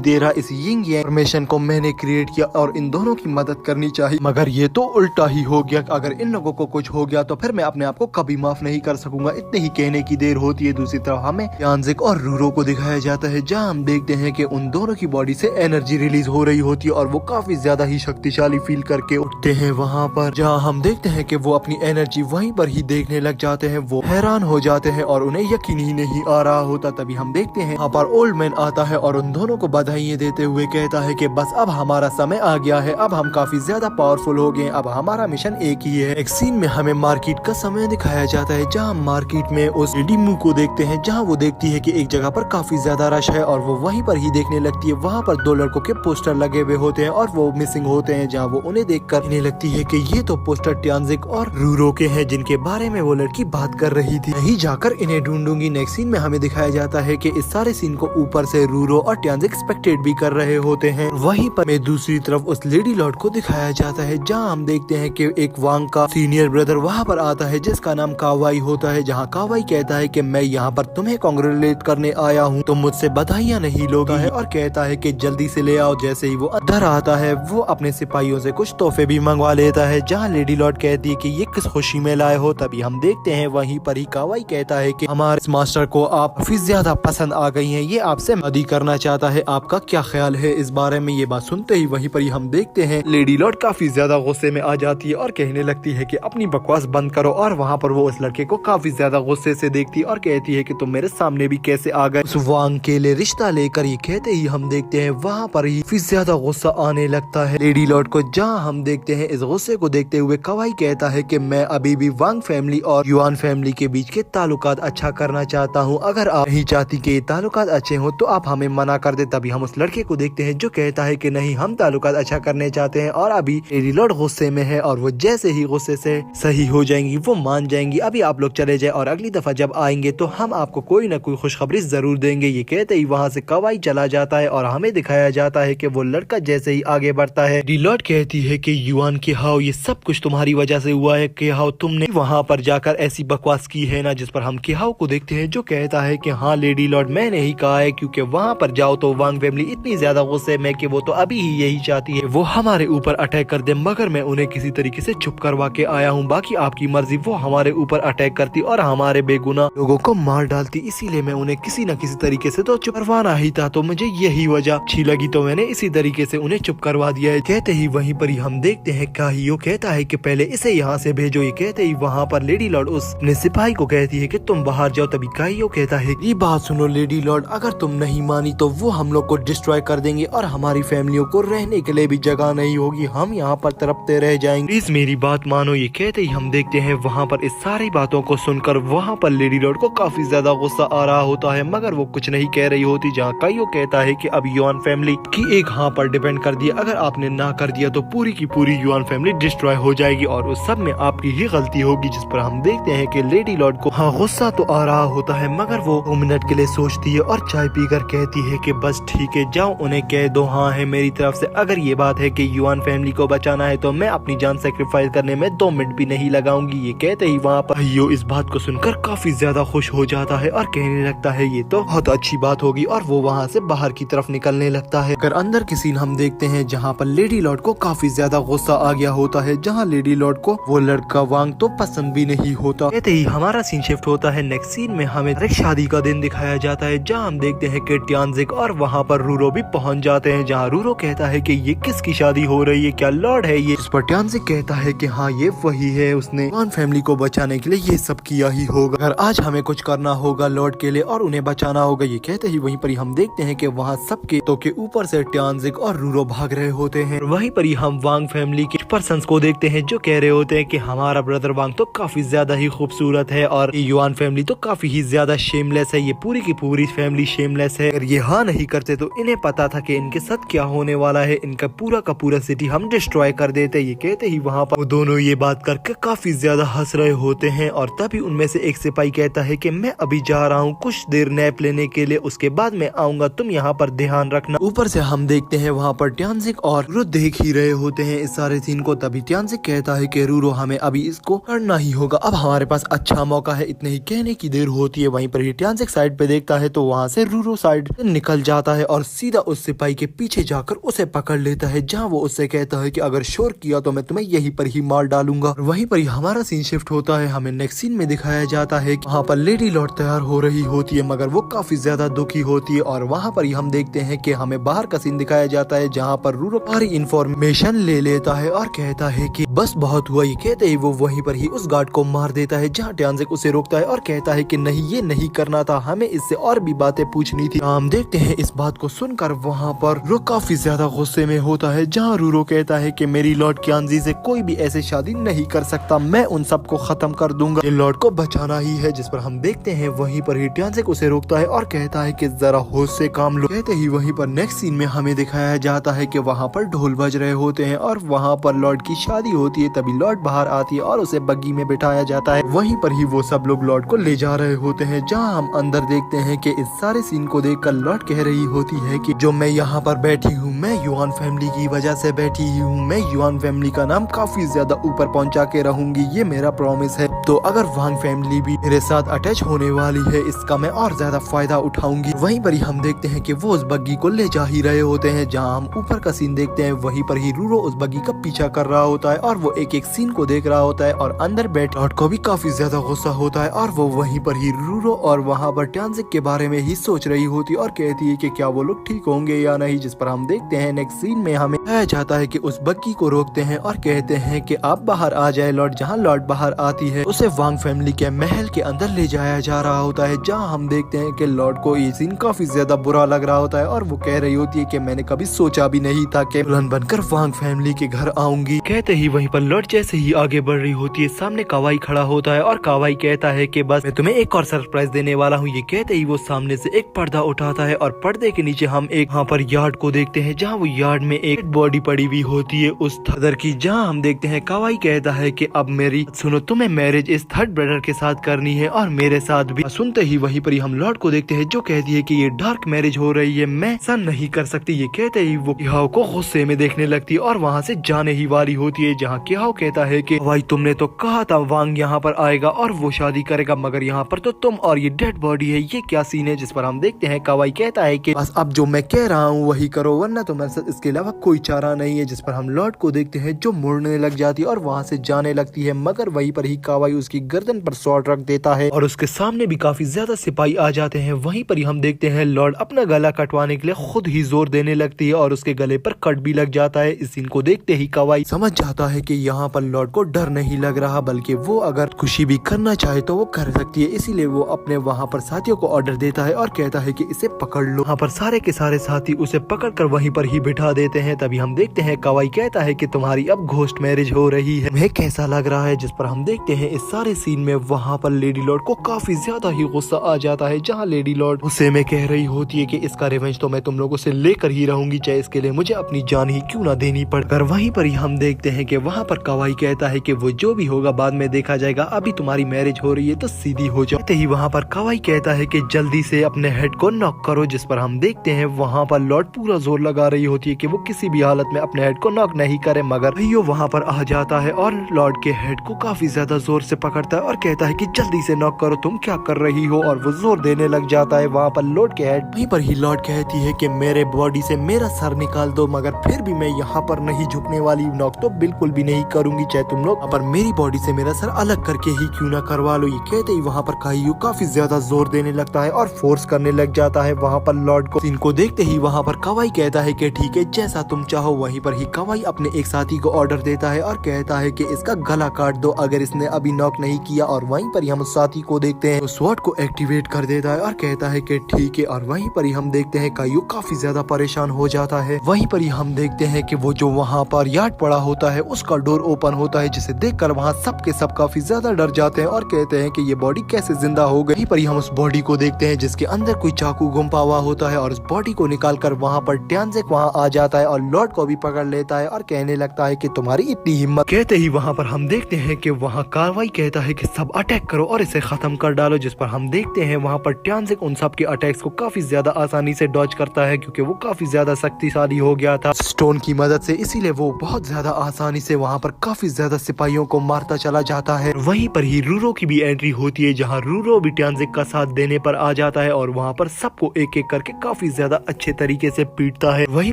दे रहा? इस यिंग यांग फॉर्मेशन को मैंने क्रिएट किया और इन दोनों की मदद करनी चाहिए, मगर ये तो उल्टा ही हो गया। अगर इन लोगों को कुछ हो गया तो फिर मैं अपने आप को कभी माफ नहीं कर सकूंगा। इतने ही कहने की देर होती है। दूसरी तरफ हमें यांजिक और रूरो को दिखाया जाता है, जहाँ हम देखते हैं कि उन दोनों की बॉडी से एनर्जी रिलीज हो रही होती है और वो काफी ज्यादा ही शक्तिशाली फील करके उठते हैं वहाँ पर, जहाँ हम देखते हैं कि वो अपनी एनर्जी वहीं पर ही देखने लग जाते हैं। वो हैरान हो जाते हैं और उन्हें यकीन ही नहीं आ रहा होता। तभी हम देखते हैं यहाँ पर ओल्ड मैन आता है और उन दोनों को बधाइयाँ देते हुए कहता है कि बस अब हमारा समय आ गया है, अब हम काफी ज्यादा पावरफुल हो गए, अब हमारा मिशन एक ही है। एक सीन में हमें मार्केट का समय दिखाया जाता है, जहाँ मार्केट में उस डिमू को देखते हैं, जहाँ वो देखती है कि एक जगह पर काफी ज्यादा रश है और वो वहीं पर ही देखने लगती है। वहाँ पर दो लड़कों के पोस्टर लगे हुए होते हैं और वो मिसिंग होते हैं, जहाँ वो उन्हें देखकर इन्हें लगती है कि ये तो पोस्टर ट्यांजिक और रूरो के हैं, जिनके बारे में वो लड़की बात कर रही थी। नहीं जाकर इन्हें ढूंढूंगी। नेक्स्ट सीन में हमें दिखाया जाता है कि इस सारे सीन को ऊपर से रूरो और ट्यांजिक एक्सपेक्टेड भी कर रहे होते हैं। वहीं पर में दूसरी तरफ उस लेडी लॉर्ड को दिखाया जाता है, जहां हम देखते हैं कि एक वांग का सीनियर ब्रदर वहां पर आता है, जिसका नाम कावाई होता है। जहां कावाई कहता है कि मैं यहाँ पर तुम्हें कांग्रेचुलेट करने आया हूँ, तुम मुझसे बधाइयाँ नहीं लोगे है, और कहता है कि जल्दी से ले आओ। जैसे ही वो अंदर आता है, वो अपने सिपाहियों से कुछ तोहफे भी मंगवा लेता है। जहाँ लेडी लॉर्ड कहती है कि ये किस खुशी में लाए हो। तभी हम देखते हैं वहीं पर ही कावाई कहता है कि हमारे मास्टर को आप काफी ज्यादा पसंद आ गई हैं, ये आपसे शादी करना चाहता है, आपका क्या ख्याल है इस बारे में? ये बात सुनते ही वहीं पर ही हम देखते हैं लेडी लॉर्ड काफी ज्यादा गुस्से में आ जाती है और कहने लगती है कि अपनी बकवास बंद करो। और वहाँ पर वो उस लड़के को काफी ज्यादा गुस्से से देखती है और कहती है कि तुम मेरे सामने भी कैसे आ गए उस वांग के लिए रिश्ता लेकर। ये कहते ही हम देखते हैं वहाँ पर ही काफी ज्यादा गुस्सा आने लगता है लेडी लॉर्ड को। जहाँ हम देखते हैं इस गुस्से को देखते हुए कावाई कहता है कि मैं अभी भी वांग फैमिली और युआन फैमिली के बीच के ताल्लुकात अच्छा करना चाहता हूँ। अगर आप नहीं चाहती कि ये ताल्लुकात अच्छे हो तो आप हमें मना कर दे। तभी हम उस लड़के को देखते हैं जो कहता है कि नहीं, हम ताल्लुकात अच्छा करने चाहते हैं। और अभी लेडी लॉर्ड गुस्से में है और वो जैसे ही गुस्से से सही हो जाएंगी वो मान जाएंगी। अभी आप लोग चले जाए और अगली दफा जब आएंगे तो हम आपको कोई न कोई खुशखबरी जरूर देंगे। ये कहते ही वहाँ से कावाई चला जाता है और हमें दिखाया जाता है कि वो लड़का जैसे ही आगे बढ़ता है, लेडी लॉर्ड कहती है कि युआन के हाउ ये सब कुछ तुम्हारी वजह से हुआ है। के हाउ तुमने वहाँ पर जाकर ऐसी बकवास की है ना। जिस पर हम के हाउ को देखते हैं जो कहता है कि हाँ लेडी लॉर्ड, मैंने ही कहा है, क्योंकि वहाँ पर जाओ तो वांग फैमिली इतनी ज्यादा गुस्से में कि वो तो अभी ही यही चाहती है वो हमारे ऊपर अटैक कर दे, मगर मैं उन्हें किसी तरीके से चुप करवा के आया हूँ। बाकी आपकी मर्जी, वो हमारे ऊपर अटैक करती और हमारे बेगुनाह लोगों को मार डालती, इसीलिए मैं उन्हें किसी न किसी तरीके से तो चुप करवाना ही था। तो मुझे यही वजह अच्छी लगी तो मैंने इसी तरीके से उन्हें चुप करवा दिया है। कहते ही वहीं पर ही हम देखते हैं काहियो कहता है कि पहले इसे यहाँ से भेजो। ये कहते ही वहाँ पर लेडी लॉर्ड उस सिपाही को कहती है कि तुम बाहर जाओ। तभी काहियो कहता है ये बात सुनो लेडी लॉर्ड, अगर तुम नहीं मानी तो वो हम लोग को डिस्ट्रॉय कर देंगे और हमारी फैमिलियों को रहने के लिए भी जगह नहीं होगी, हम यहाँ पर तड़पते रह जाएंगे, प्लीज मेरी बात मानो। ये कहते ही हम देखते हैं वहाँ पर इस सारी बातों को सुनकर वहाँ पर लेडी लॉर्ड को काफी ज्यादा गुस्सा आ रहा होता है, मगर वो कुछ नहीं कह रही होती। जहाँ काहियो कहता है कि अब युआन फैमिली की एक हाँ पर डिपेंड कर दिया, अगर आपने ना कर दिया तो पूरी की पूरी युआन फैमिली डिस्ट्रॉय हो जाएगी और उस सब में आपकी ही गलती होगी। जिस पर हम देखते हैं कि लेडी लॉर्ड को हाँ गुस्सा तो आ रहा होता है, मगर वो 2 मिनट के लिए सोचती है और चाय पीकर कहती है कि बस ठीक है, जाओ उन्हें कह दो हाँ है मेरी तरफ से। अगर ये बात है कि युआन फैमिली को बचाना है तो मैं अपनी जान सेक्रीफाइस करने में 2 मिनट भी नहीं लगाऊंगी। ये कहते ही वहाँ पर यो इस बात को सुनकर काफी ज्यादा खुश हो जाता है और कहने लगता है ये तो बहुत अच्छी बात होगी, और वो वहाँ से बाहर की तरफ निकलने लगता है। अगर अंदर की सीन हम देखते हैं जहाँ पर लेडी लॉर्ड को काफी ज्यादा गुस्सा आ गया होता है, जहाँ लेडी लॉर्ड को वो लड़का वांग तो पसंद भी नहीं होता। कहते ही हमारा सीन शिफ्ट होता है नेक्स्ट सीन में, हमें एक शादी का दिन दिखाया जाता है, जहाँ हम देखते हैं कि ट्यांजिक और वहाँ पर रूरो भी पहुँच जाते हैं। जहाँ रूरो कहता है कि ये किसकी शादी हो रही है, क्या लॉर्ड है ये? इस पर ट्यांजिक कहता है कि हाँ ये वही है, उसने युआन फैमिली को बचाने के लिए ये सब किया ही होगा। अगर आज हमें कुछ करना होगा लॉर्ड के लिए और उन्हें बचाना होगा। ये कहते ही वहीं पर हम देखते हैं कि वहाँ सबके तो के ऊपर से ट्यांजिक और रूरो भाग रहे होते हैं। वहीं पर ही हम वांग फैमिली के पर्सन्स को देखते हैं जो कह रहे होते हैं कि हमारा ब्रदर वांग तो काफी ज्यादा ही खूबसूरत है और युआन फैमिली तो काफी ही ज्यादा शेमलेस है, ये पूरी की पूरी फैमिली शेमलेस है। अगर ये हाँ नहीं करते तो इन्हें पता था कि इनके साथ क्या होने वाला है, इनका पूरा का पूरा सिटी हम डिस्ट्रॉय कर देते। ये कहते ही वहाँ पर वो दोनों ये बात करके काफी ज्यादा हंस रहे होते हैं और तभी उनमें से एक सिपाही कहता है कि मैं अभी जा रहा हूँ कुछ देर नैप लेने के लिए, उसके बाद मैं आऊंगा, तुम यहाँ पर ध्यान रखना। ऊपर से हम देखते हैं वहाँ पर ट्यांजिक और रूरो देख ही रहे होते हैं इस सारे सीन को। तभी ट्यांजिक कहता है कि रूरो हमें अभी इसको करना ही होगा, अब हमारे पास अच्छा मौका है। इतने ही कहने की देर होती है, वहीं पर ही ट्यान्जिक साइड पे देखता है तो वहाँ से रूरो साइड निकल जाता है और सीधा उस सिपाही के पीछे जाकर उसे पकड़ लेता है, जहाँ वो उससे कहता है कि अगर शोर किया तो मैं तुम्हें यहीं पर ही मार डालूंगा। वहीं पर ही हमारा सीन शिफ्ट होता है, हमें नेक्स्ट सीन में दिखाया जाता है वहाँ पर लेडी लॉर्ड तैयार हो रही होती है, मगर वो काफी ज्यादा दुखी होती है। और वहाँ पर ही हम देखते हैं कि हमें बाहर का सीन दिखाया जाता है, जहाँ पर रूरो सारी इंफॉर्मेशन ले लेता है और कहता है कि बस बहुत हुआ। ये कहते ही वो वहीं पर ही उस गार्ड को मार देता है, जहाँ ट्यान्जिक उसे रोकता है और कहता है कि नहीं, ये नहीं करना था, हमें इससे और भी बातें पूछनी थी। हम देखते हैं इस बात को सुनकर वहाँ पर रूरो काफी ज्यादा गुस्से में होता है, जहाँ रूरो कहता है कि मेरी लॉर्ड क्यांजी से कोई भी ऐसे शादी नहीं कर सकता, मैं उन सबको खत्म कर दूंगा, ये लॉर्ड को बचाना ही है। जिस पर हम देखते हैं वहीं पर ही ट्यान्जिक उसे रोकता है और कहता है कि जरा होश से काम लो। कहते ही वहीं पर नेक्स्ट सीन में हमें दिखाया जाता है कि वहाँ पर ढोल बज रहे होते हैं और वहाँ पर लॉर्ड की शादी होती है। तभी लॉर्ड बाहर आती है और उसे बग्गी में बिठाया जाता है। वहीं पर ही वो सब लोग लॉर्ड को ले जा रहे होते हैं, जहाँ हम अंदर देखते हैं कि इस सारे सीन को देखकर लॉर्ड कह रही होती है कि जो मैं यहाँ पर बैठी हूँ, मैं युआन फैमिली की वजह से बैठी हूँ, मैं युआन फैमिली का नाम काफी ज्यादा ऊपर पहुँचा के रहूंगी, ये मेरा प्रॉमिस है। तो अगर वांग फैमिली भी मेरे साथ अटैच होने वाली है, इसका मैं और ज्यादा फायदा उठाऊंगी। वहीं पर ही हम देखते हैं कि वो उस बग्गी को ले जा ही रहे होते हैं, जहाँ हम ऊपर का सीन देखते हैं। वहीं पर ही रूरो उस बग्गी का पीछा कर रहा होता है और वो एक एक सीन को देख रहा होता है और अंदर बैठ लॉर्ड को भी काफी ज्यादा गुस्सा होता है और वो वहीं पर ही रूरो और वहाँ पर ट्यान्जिक के बारे में ही सोच रही होती है और कहती है कि क्या वो लोग ठीक होंगे या नहीं। जिस पर हम देखते हैं नेक्स्ट सीन में हमें कहा जाता है कि उस बग्गी को रोकते हैं और कहते हैं कि आप बाहर आ जाए लॉर्ड। जहाँ लॉर्ड बाहर आती है उसे वांग फैमिली के महल के अंदर ले जाया जा रहा होता है, जहाँ हम देखते हैं कि लॉर्ड को ये सीन काफी ज्यादा बुरा लग रहा होता है और वो कह रही होती है कि मैंने कभी सोचा भी नहीं था कि दुल्हन बनकर वांग फैमिली के घर आऊंगी। कहते ही वहीं पर लॉर्ड जैसे ही आगे बढ़ रही होती है, सामने कावाई खड़ा होता है और कावाई कहता है कि बस मैं तुम्हें एक और सरप्राइज देने वाला हूँ। ये कहते ही वो सामने से एक पर्दा उठाता है और पर्दे के नीचे हम एक यहाँ पर यार्ड को देखते हैं, जहाँ वो यार्ड में एक बॉडी पड़ी हुई होती है उस थदर की, जहाँ हम देखते हैं कावाई कहता है कि अब मेरी सुनो, तुम्हें मैरिज इस थर्ड ब्रदर के साथ करनी है और मेरे साथ भी। सुनते ही वहीं पर ही हम लॉर्ड को देखते हैं, जो कहती है कि ये डार्क मैरिज हो रही है, मैं ऐसा नहीं कर सकती। ये कहते ही वो किहाओ को गुस्से में देखने लगती है और वहाँ से जाने ही वाली होती है, जहाँ किहाओ कहता है कि भाई तुमने तो कहा था वांग यहाँ पर आएगा और वो शादी करेगा, मगर यहाँ पर तो तुम और ये डेड बॉडी है, ये क्या सीन है। जिस पर हम देखते हैं कावाई कहता है कि बस अब जो मैं कह रहा हूँ वही करो, वरना तुम्हारे साथ इसके अलावा कोई चारा नहीं है। जिस पर हम लॉर्ड को देखते हैं जो मुड़ने लग जाती है और वहाँ से जाने लगती है, मगर वहीं पर ही कावाई उसकी गर्दन पर शॉट रख देता है और उसके सामने भी काफी ज्यादा सिपाही आ जाते हैं। वहीं पर ही हम देखते हैं लॉर्ड अपना गला कटवाने के लिए खुद ही जोर देने लगती है और उसके गले पर कट भी लग जाता है। इस सीन को देखते ही कावाई समझ जाता है कि यहाँ पर लॉर्ड को डर नहीं लग रहा, बल्कि वो अगर खुशी भी करना चाहे तो वो कर सकती है। इसीलिए वो अपने वहाँ पर साथियों को ऑर्डर देता है और कहता है कि इसे पकड़ लो। वहाँ पर सारे के सारे साथी उसे पकड़ कर वहीं पर ही बिठा देते हैं। तभी हम देखते हैं कावाई कहता है कि तुम्हारी अब घोस्ट मैरिज हो रही है, तुम्हें कैसा लग रहा है। जिस पर हम देखते हैं इस सारे सीन में वहाँ पर लेडी लॉर्ड को काफी ज्यादा ही गुस्सा आ जाता है, जहाँ लेडी लॉर्ड गुस्से में कह रही होती है कि इसका रिवेंज तो मैं तुम लोगों से लेकर ही रहूंगी, चाहे इसके लिए मुझे अपनी जान ही क्यों ना देनी पड़कर। वहीं पर ही हम देखते हैं कि वहाँ पर कावाई कहता है कि वो जो भी होगा बाद में देखा जाएगा, अभी तुम्हारी मैरिज हो रही है तो सीधी हो जाते ही वहाँ पर कावाई कहता है कि जल्दी से अपने हेड को नॉक करो। जिस पर हम देखते हैं वहाँ पर लॉर्ड पूरा जोर लगा रही होती है कि वो किसी भी हालत में अपने हेड को नॉक नहीं करे, मगर भैया वहाँ पर आ जाता है और लॉर्ड के हेड को काफी ज्यादा जोर से पकड़ता है और कहता है कि जल्दी से नॉक करो, तुम क्या कर रही हो। और वो जोर देने लग जाता है वहाँ पर लॉर्ड के हेड। वहीं पर ही लॉर्ड कहती है कि मेरे बॉडी से मेरा सर निकाल दो, मगर फिर भी मैं यहाँ पर नहीं झुकने वाली, नॉक तो बिल्कुल भी नहीं करूंगी, चाहे तुम लोग पर मेरी बॉडी से मेरा सर अलग करके ही क्यों ना करवा लो। ये कहते ही वहाँ पर काइयो काफी ज्यादा जोर देने लगता है और फोर्स करने लग जाता है वहाँ पर लॉर्ड को। इनको देखते ही वहाँ पर कावाई कहता है कि ठीक है, जैसा तुम चाहो। वहीं पर ही कावाई अपने एक साथी को ऑर्डर देता है और कहता है कि इसका गला काट दो अगर इसने अभी नॉक नहीं किया। और वहीं पर ही हम उस साथी को देखते हैं, स्वॉर्ड को एक्टिवेट कर देता है और कहता है कि ठीक है। और वहीं पर ही हम देखते हैं काइयो काफी ज्यादा परेशान हो जाता है। वहीं पर ही हम देखते हैं कि वो जो वहाँ पर यार्ड पड़ा होता है उसका डोर ओपन होता है, जिसे देखकर वहाँ सब के सब काफी ज्यादा डर जाते हैं और कहते हैं कि ये बॉडी कैसे जिंदा हो गई। वहीं पर ही हम उस बॉडी को देखते हैं जिसके अंदर कोई चाकू गुम्पा हुआ होता है और उस बॉडी को निकालकर वहाँ पर ट्यान्जिक वहाँ आ जाता है और लॉर्ड को भी पकड़ लेता है और कहने लगता है कि तुम्हारी इतनी हिम्मत। कहते ही वहाँ पर हम देखते हैं कि वहाँ कार्रवाई कहता है कि सब अटैक करो और इसे खत्म कर डालो। जिस पर हम देखते हैं वहाँ पर ट्यान्जिक उन सब के अटैक्स को काफी ज्यादा आसानी से डॉज करता है, क्योंकि वो काफी ज्यादा शक्तिशाली हो गया था स्टोन की मदद से, इसीलिए वो बहुत ज्यादा आसानी से वहाँ पर पर काफी ज्यादा सिपाहियों को मारता चला जाता है। वहीं पर ही रूरो की भी एंट्री होती है, जहाँ रूरो भी ट्यान्जिक का साथ देने पर आ जाता है और वहाँ पर सबको एक एक करके काफी ज्यादा अच्छे तरीके से पीटता है। वहीं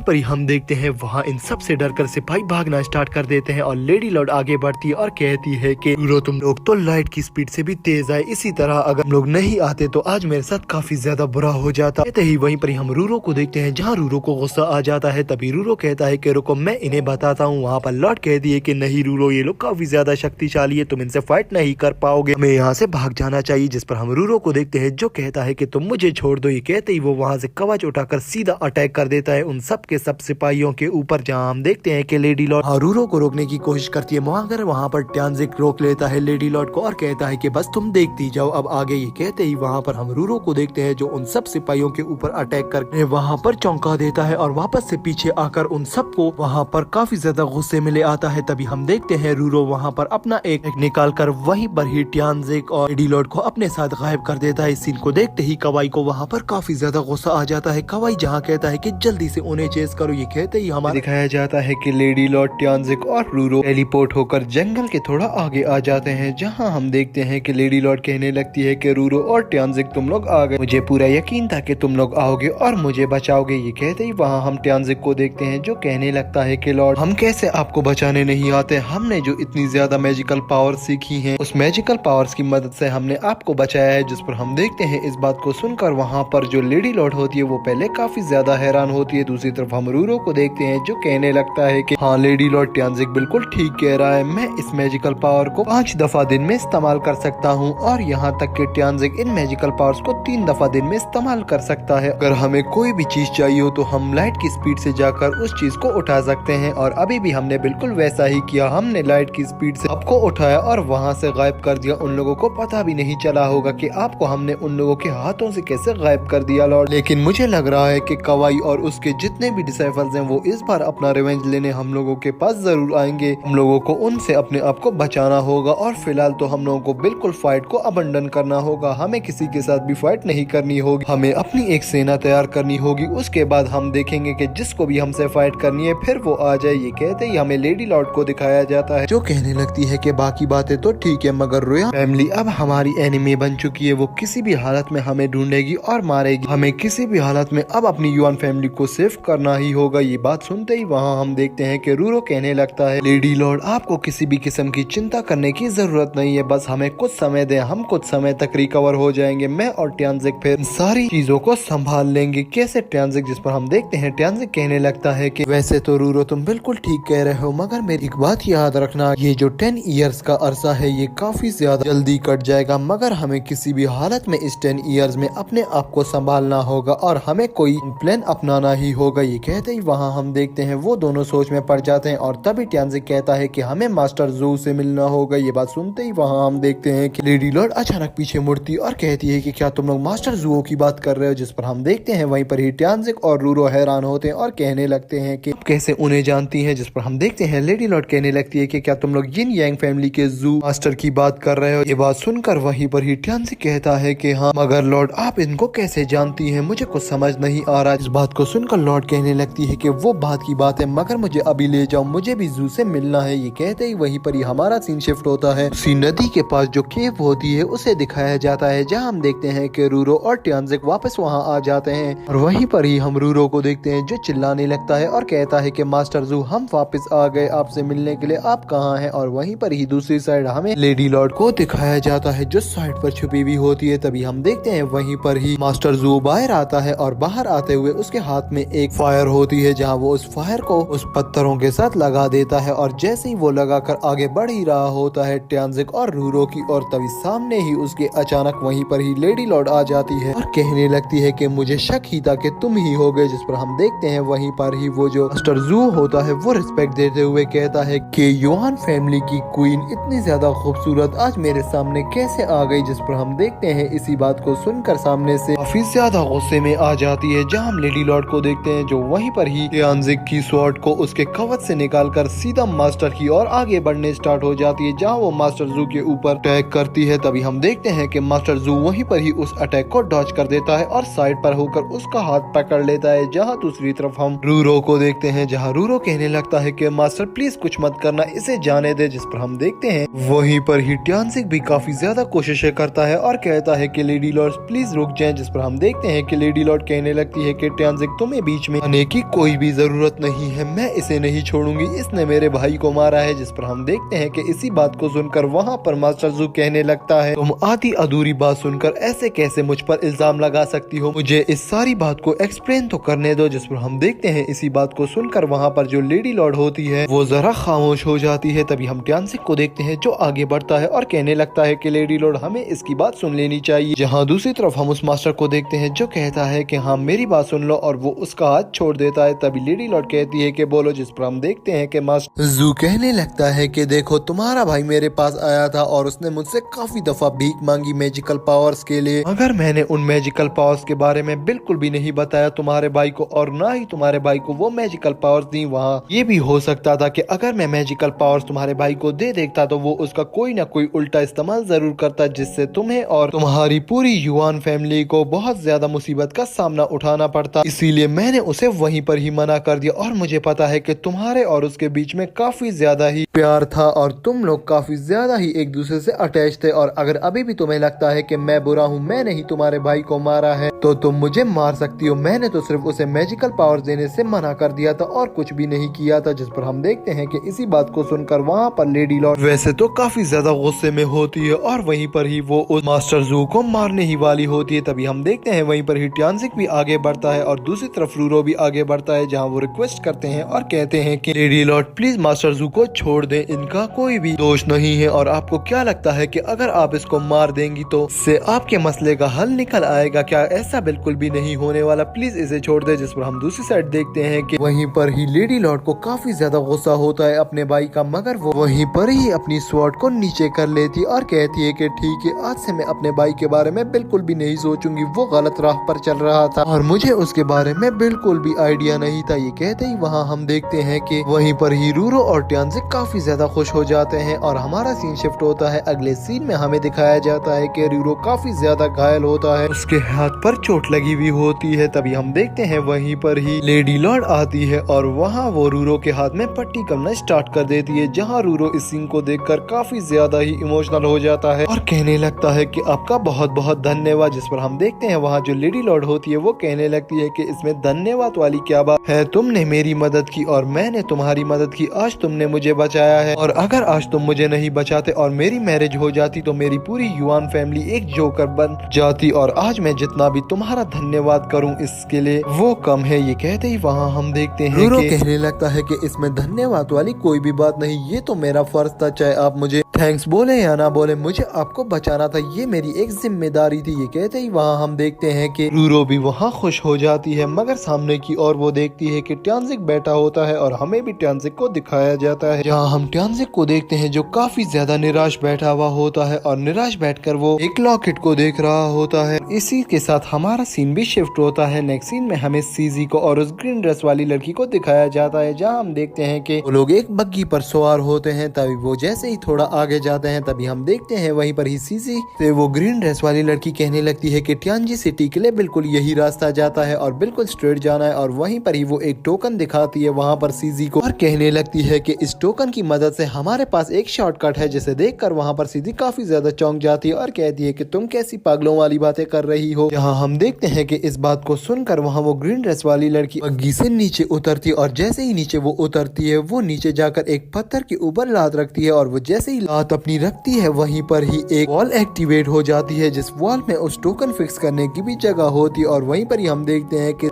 पर ही हम देखते हैं वहाँ इन सब से डरकर सिपाही भागना स्टार्ट कर देते हैं और लेडी लॉर्ड आगे बढ़ती है और कहती है कि रूरो तुम लोग तो लाइट की स्पीड से भी तेज आए, इसी तरह अगर हम लोग नहीं आते तो आज मेरे साथ काफी ज्यादा बुरा हो जाता। कहते ही वहीं पर ही हम रूरो को देखते हैं, जहाँ रूरो को गुस्सा आ जाता है। तभी रूरो कहता है कि रुको मैं इन्हें बताता हूँ। वहाँ पर लॉर्ड कहती है कि नहीं रूरो, ये लोग काफी ज्यादा शक्तिशाली है, तुम इनसे फाइट नहीं कर पाओगे, हमें यहाँ से भाग जाना चाहिए। जिस पर हम रूरो को देखते हैं जो कहता है कि तुम मुझे छोड़ दो। ये कहते ही वो वहाँ से कवच उठाकर सीधा अटैक कर देता है उन सब के सब सिपाहियों के ऊपर। जहाँ हम देखते हैं कि लेडी लॉर्ड रूरो को रोकने की कोशिश करती है, मगर वहाँ पर ट्यान्जिक रोक लेता है लेडी लॉर्ड को और कहता है कि बस तुम देखती जाओ अब आगे। ये कहते ही वहाँ पर हम रूरो को देखते हैं जो उन सब सिपाहियों के ऊपर अटैक करके वहाँ पर चौंका देता है और वापस से पीछे आकर उन सबको वहाँ पर काफी ज्यादा गुस्से में ले आता है। तभी हम देखते हैं रूरो वहाँ पर अपना एक निकाल कर वहीं पर ही ट्यान्जिक और लेडी लॉर्ड को अपने साथ गायब कर देता है। इस सीन को देखते ही कवाई को वहाँ पर काफी ज्यादा गुस्सा आ जाता है। कवाई जहाँ कहता है कि जल्दी से उन्हें चेस करो। ये कहते ही हमें दिखाया जाता है कि लेडी लॉर्ड, ट्यान्जिक और रूरो टेलीपोर्ट होकर जंगल के थोड़ा आगे आ जाते हैं, जहाँ हम देखते हैं कि लेडी लॉर्ड कहने लगती है कि रूरो और ट्यान्जिक तुम लोग आ गए, मुझे पूरा यकीन था कि तुम लोग आओगे और मुझे बचाओगे। ये कहते ही वहाँ हम ट्यान्जिक को देखते हैं जो कहने लगता है कि लॉर्ड हम कैसे आपको बचाने नहीं आते, हमने जो इतनी ज्यादा मैजिकल पावर सीखी है उस मैजिकल पावर्स की मदद से हमने आपको बचाया है। जिस पर हम देखते हैं इस बात को सुनकर वहाँ पर जो लेडी लॉर्ड होती है वो पहले काफी ज्यादा हैरान होती है। दूसरी तरफ हम रूरो को देखते हैं जो कहने लगता है कि हाँ लेडी लॉर्ड, ट्यान्जिक बिल्कुल ठीक कह रहा है, मैं इस मैजिकल पावर को 5 दफा दिन में इस्तेमाल कर सकता हूँ और यहाँ तक कि ट्यान्जिक इन मैजिकल पावर्स को 3 दफा दिन में इस्तेमाल कर सकता है। अगर हमें कोई भी चीज चाहिए हो तो हम लाइट की स्पीड से जाकर उस चीज को उठा सकते हैं और अभी भी हमने बिल्कुल वैसा ही किया, हमने लाइट की स्पीड से आपको उठाया और वहाँ से गायब कर दिया। उन लोगों को पता भी नहीं चला होगा कि आपको हमने उन लोगों के हाथों से कैसे गायब कर दिया लॉर्ड। लेकिन मुझे लग रहा है कि कवाई और उसके जितने भी डिसाइपल्स हैं वो इस बार अपना रिवेंज लेने हम लोगों के पास जरूर आएंगे। हम लोगों को उनसे अपने आप को बचाना होगा और फिलहाल तो हम लोगों को बिल्कुल फाइट को अबंडन करना होगा। हमें किसी के साथ भी फाइट नहीं करनी होगी, हमें अपनी एक सेना तैयार करनी होगी। उसके बाद हम देखेंगे कि जिसको भी हमसे फाइट करनी है फिर वो आ जाए। ये कहते ही हमें लेडी लॉर्ड को दिखाया जाता है जो कहने लगती है कि बाकी बातें तो ठीक है, मगर रोया फैमिली अब हमारी एनिमी बन चुकी है, वो किसी भी हालत में हमें ढूंढेगी और मारेगी। हमें किसी भी हालत में अब अपनी युआन फैमिली को सेव करना ही होगा। ये बात सुनते ही वहाँ हम देखते हैं कि रूरो कहने लगता है लेडी लॉर्ड आपको किसी भी किस्म की चिंता करने की जरूरत नहीं है, बस हमें कुछ समय दें, हम कुछ समय तक रिकवर हो जाएंगे। मैं और ट्यान्जिक फिर सारी चीजों को संभाल लेंगे। कैसे ट्यान्जिक? जिस पर हम देखते हैं ट्यान्जिक कहने लगता है कि वैसे तो रूरो तुम बिल्कुल ठीक कह रहे हो, मगर मेरी एक बात याद रखना, ये जो 10 ईयर्स का अरसा है ये काफी ज्यादा जल्दी कट जाएगा, मगर हमें किसी भी हालत में इस 10 ईयर्स में अपने आप को संभालना होगा और हमें कोई प्लान अपनाना ही होगा। ये कहते ही वहाँ हम देखते हैं वो दोनों सोच में पड़ जाते हैं और तभी ट्यान्जिक कहता है कि हमें मास्टर जू से मिलना होगा। ये बात सुनते ही वहाँ हम देखते हैं कि लेडी लॉर्ड अचानक पीछे मुड़ती और कहती है कि क्या तुम लोग मास्टर जू की बात कर रहे हो? जिस पर हम देखते हैं वहीं पर ही ट्यान्जिक और रूरो हैरान होते हैं और कहने लगते हैं कि कैसे उन्हें जानती हैं। जिस पर हम देखते हैं लेडी लॉर्ड कहने लगती है कि क्या तुम लोग यिन यांग फैमिली के जू मास्टर की बात कर रहे हो? ये बात सुनकर वहीं पर ही ट्यान्जिक कहता है कि हाँ, मगर लॉर्ड आप इनको कैसे जानती हैं? मुझे कुछ समझ नहीं आ रहा। इस बात को सुनकर लॉर्ड कहने लगती है कि वो बात की बात है, मगर मुझे अभी ले जाओ, मुझे भी जू से मिलना है। ये कहते ही वहीं पर ही हमारा सीन शिफ्ट होता है उसी नदी के पास जो केव होती है उसे दिखाया जाता है, जहाँ हम देखते हैं कि रूरो और ट्यान्जिक वापस वहाँ आ जाते हैं और वहीं पर ही हम रूरो को देखते हैं जो चिल्लाने लगता है और कहता है कि मास्टर जू हम वापस आ गए आपसे मिलने के लिए, आप कहाँ हैं? और वहीं पर ही दूसरी साइड हमें लेडी लॉर्ड को दिखाया जाता है जो साइड पर छुपी हुई होती है। तभी हम देखते हैं वहीं पर ही मास्टर जू बाहर आता है और बाहर आते हुए उसके हाथ में एक फायर होती है, जहाँ वो उस फायर को उस पत्थरों के साथ लगा देता है और जैसे ही वो लगाकर आगे बढ़ ही रहा होता है ट्यान्जिक और रूरो की और तभी सामने ही उसके अचानक वहीं पर ही लेडी लॉर्ड आ जाती है और कहने लगती है कि मुझे शक ही था कि तुम ही हो गए। जिस पर हम देखते हैं वहीं पर ही वो जो मास्टर जू होता है वो रिस्पेक्ट देते हुए कहता है कि युआन फैमिली की क्वीन इतनी ज्यादा खूबसूरत आज मेरे सामने कैसे आ गई? जिस पर हम देखते हैं इसी बात को सुनकर सामने से काफी ज्यादा गुस्से में आ जाती है, जहाँ हम लेडी लॉर्ड को देखते हैं जो वहीं पर ही ट्यान्जिक की स्वॉर्ड को उसके कवच से निकालकर सीधा मास्टर की ओर आगे बढ़ने स्टार्ट हो जाती है, जहाँ वो मास्टर जू के ऊपर अटैक करती है। तभी हम देखते हैं कि मास्टर जू वहीं पर ही उस अटैक को डॉज कर देता है और साइड पर होकर उसका हाथ पकड़ लेता है। जहाँ दूसरी तरफ हम रूरो को देखते हैं, जहाँ रूरो कहने लगता है कि मास्टर प्लीज कुछ कुछ मत करना, इसे जाने दे। जिस पर हम देखते हैं वहीं पर ही ट्यानसिक भी काफी ज्यादा कोशिशें करता है और कहता है कि लेडी लॉर्ड प्लीज रुक जाएं। जिस पर हम देखते हैं कि लेडी लॉर्ड कहने लगती है कि ट्यानसिक तुम्हें बीच में आने की कोई भी जरूरत नहीं है, मैं इसे नहीं छोड़ूंगी, इसने मेरे भाई को मारा है। जिस पर हम देखते हैं कि इसी बात को सुनकर वहाँ पर मास्टर जू कहने लगता है तुम आधी अधूरी बात सुनकर ऐसे कैसे मुझ पर इल्जाम लगा सकती हो, मुझे इस सारी बात को एक्सप्लेन तो करने दो। जिस पर हम देखते हैं इसी बात को सुनकर वहाँ पर जो लेडी लॉर्ड होती है वो जरा खामोश हो जाती है। तभी हम ट्यानसिक को देखते हैं जो आगे बढ़ता है और कहने लगता है कि लेडी लॉर्ड हमें इसकी बात सुन लेनी चाहिए। जहाँ दूसरी तरफ हम उस मास्टर को देखते हैं जो कहता है कि हाँ मेरी बात सुन लो, और वो उसका हाथ छोड़ देता है। तभी लेडी लॉर्ड कहती है कि बोलो। जिस पर हम देखते हैं कि मास्टर जू कहने लगता है कि देखो तुम्हारा भाई मेरे पास आया था और उसने मुझसे काफी दफा भीख मांगी मैजिकल पावर्स के लिए, अगर मैंने उन मैजिकल पावर्स के बारे में बिल्कुल भी नहीं बताया तुम्हारे भाई को और ना ही तुम्हारे भाई को वो मैजिकल पावर्स दी, वहाँ ये भी हो सकता था कि अगर मैं मैजिकल पावर्स तुम्हारे भाई को दे देता तो वो उसका कोई ना कोई उल्टा इस्तेमाल जरूर करता, जिससे तुम्हें और तुम्हारी पूरी युआन फैमिली को बहुत ज्यादा मुसीबत का सामना उठाना पड़ता। इसीलिए मैंने उसे वहीं पर ही मना कर दिया। और मुझे पता है कि तुम्हारे और उसके बीच में काफी ज्यादा ही प्यार था और तुम लोग काफी ज्यादा ही एक दूसरे से अटैच थे, और अगर अभी भी तुम्हें लगता है कि मैं बुरा हूँ, मैंने ही तुम्हारे भाई को मारा है, तो तुम मुझे मार सकती हो। मैंने तो सिर्फ उसे मैजिकल पावर देने से मना कर दिया था और कुछ भी नहीं किया था। जिस पर हम देखते हैं कि इसी बात को सुनकर वहाँ पर लेडी लॉर्ड वैसे तो काफी ज्यादा गुस्से में होती है और वहीं पर ही वो उस मास्टर जू को मारने ही वाली होती है। तभी हम देखते हैं वहीं पर ही ट्यानसिक भी आगे बढ़ता है और दूसरी तरफ रूरो भी आगे बढ़ता है, जहाँ वो रिक्वेस्ट करते हैं और कहते हैं कि लेडी लॉर्ड प्लीज मास्टर जू को छोड़ दें, इनका कोई भी दोष नहीं है। और आपको क्या लगता है कि अगर आप इसको मार देंगी तो इससे आपके मसले का हल निकल आएगा क्या? ऐसा बिल्कुल भी नहीं होने वाला, प्लीज इसे छोड़ दे। जिस पर हम दूसरी साइड देखते हैं कि वहीं पर ही लेडी लॉर्ड को काफी ज्यादा गुस्सा होता है अपने भाई का, मगर वो वहीं पर ही अपनी स्वॉर्ड को नीचे कर लेती और कहती है कि ठीक है, आज से मैं अपने भाई के बारे में बिल्कुल भी नहीं सोचूंगी, वो गलत राह पर चल रहा था और मुझे उसके बारे में बिल्कुल भी आइडिया नहीं था। ये कहते ही वहाँ हम देखते हैं कि वहीं पर ही रूरो और ट्यानसिक काफी ज्यादा खुश हो जाते हैं और हमारा सीन शिफ्ट होता है। अगले सीन में हमें दिखाया जाता है कि रूरो काफी ज्यादा घायल होता है, उसके हाथ पर चोट लगी हुई होती है। तभी हम देखते हैं वहीं पर ही लेडी लॉर्ड आती है और वहाँ वो रूरो के हाथ में पट्टी करना स्टार्ट कर देती है, जहाँ रूरो इस सीन को देखकर काफी ज्यादा ही इमोशनल हो जाता है और कहने लगता है कि आपका बहुत बहुत धन्यवाद। जिस पर हम देखते हैं वहाँ जो लेडी लॉर्ड होती है वो कहने लगती है कि इसमें धन्यवाद वाली क्या बात है, तुमने मेरी मदद की और मैंने तुम्हारी मदद की, आज तुमने मुझे बचाया है, और अगर आज तुम मुझे नहीं बचाते और मेरी मैरिज हो जाती तो मेरी पूरी युआन फैमिली एक जोकर बन जाती, और आज मैं जितना भी तुम्हारा धन्यवाद करूं इसके लिए वो कम है। ये कहते ही वहाँ हम देखते हैं रूरो कहने लगता है कि इसमें धन्यवाद वाली कोई भी बात नहीं, ये तो मेरा फर्ज था, चाहे आप मुझे थैंक्स बोले या ना बोले, मुझे आपको बचाना था, ये मेरी एक जिम्मेदारी थी। ये कहते ही वहाँ हम देखते हैं कि रूरो भी वहाँ खुश हो जाती है, मगर सामने की ओर वो देखती है कि ट्यानसिक बैठा होता है और हमें भी ट्यानसिक को दिखाया जाता है, जहाँ हम ट्यानसिक को देखते हैं जो काफी ज्यादा निराश बैठा हुआ होता है और निराश बैठकर वो एक लॉकेट को देख रहा होता है। इसी के साथ हमारा सीन भी शिफ्ट होता है। नेक्स्ट सीन में हमें सीजी को और उस ग्रीन ड्रेस वाली लड़की को दिखाया जाता है, जहाँ हम देखते हैं कि वो लोग एक बग्गी पर सवार होते हैं। तभी वो जैसे ही थोड़ा आगे जाते हैं तभी हम देखते हैं वहीं पर ही सीजी से वो ग्रीन ड्रेस वाली लड़की कहने लगती है कि ट्यानजी सिटी के लिए बिल्कुल यही रास्ता जाता है और बिल्कुल स्ट्रेट जाना है, और वहीं पर ही वो एक टोकन दिखाती है वहाँ पर सीजी को और कहने लगती है कि इस टोकन की मदद से हमारे पास एक शॉर्टकट है, जिसे देखकर वहाँ पर सीधी काफी ज्यादा चौंक जाती है और कहती है कि तुम कैसी पागलों वाली बातें कर रही हो। यहाँ हम देखते हैं कि इस बात को सुनकर वहाँ वो ग्रीन ड्रेस वाली लड़की बग्गी से नीचे उतरती है और जैसे ही नीचे वो उतरती है वो नीचे जाकर एक पत्थर के ऊपर लात रखती है और वो जैसे ही लात अपनी रखती है वहीं पर ही एक वॉल एक्टिवेट हो जाती है, जिस वॉल में उस टोकन फिक्स करने की भी जगह होती है। और वहीं पर ही हम देखते हैं कि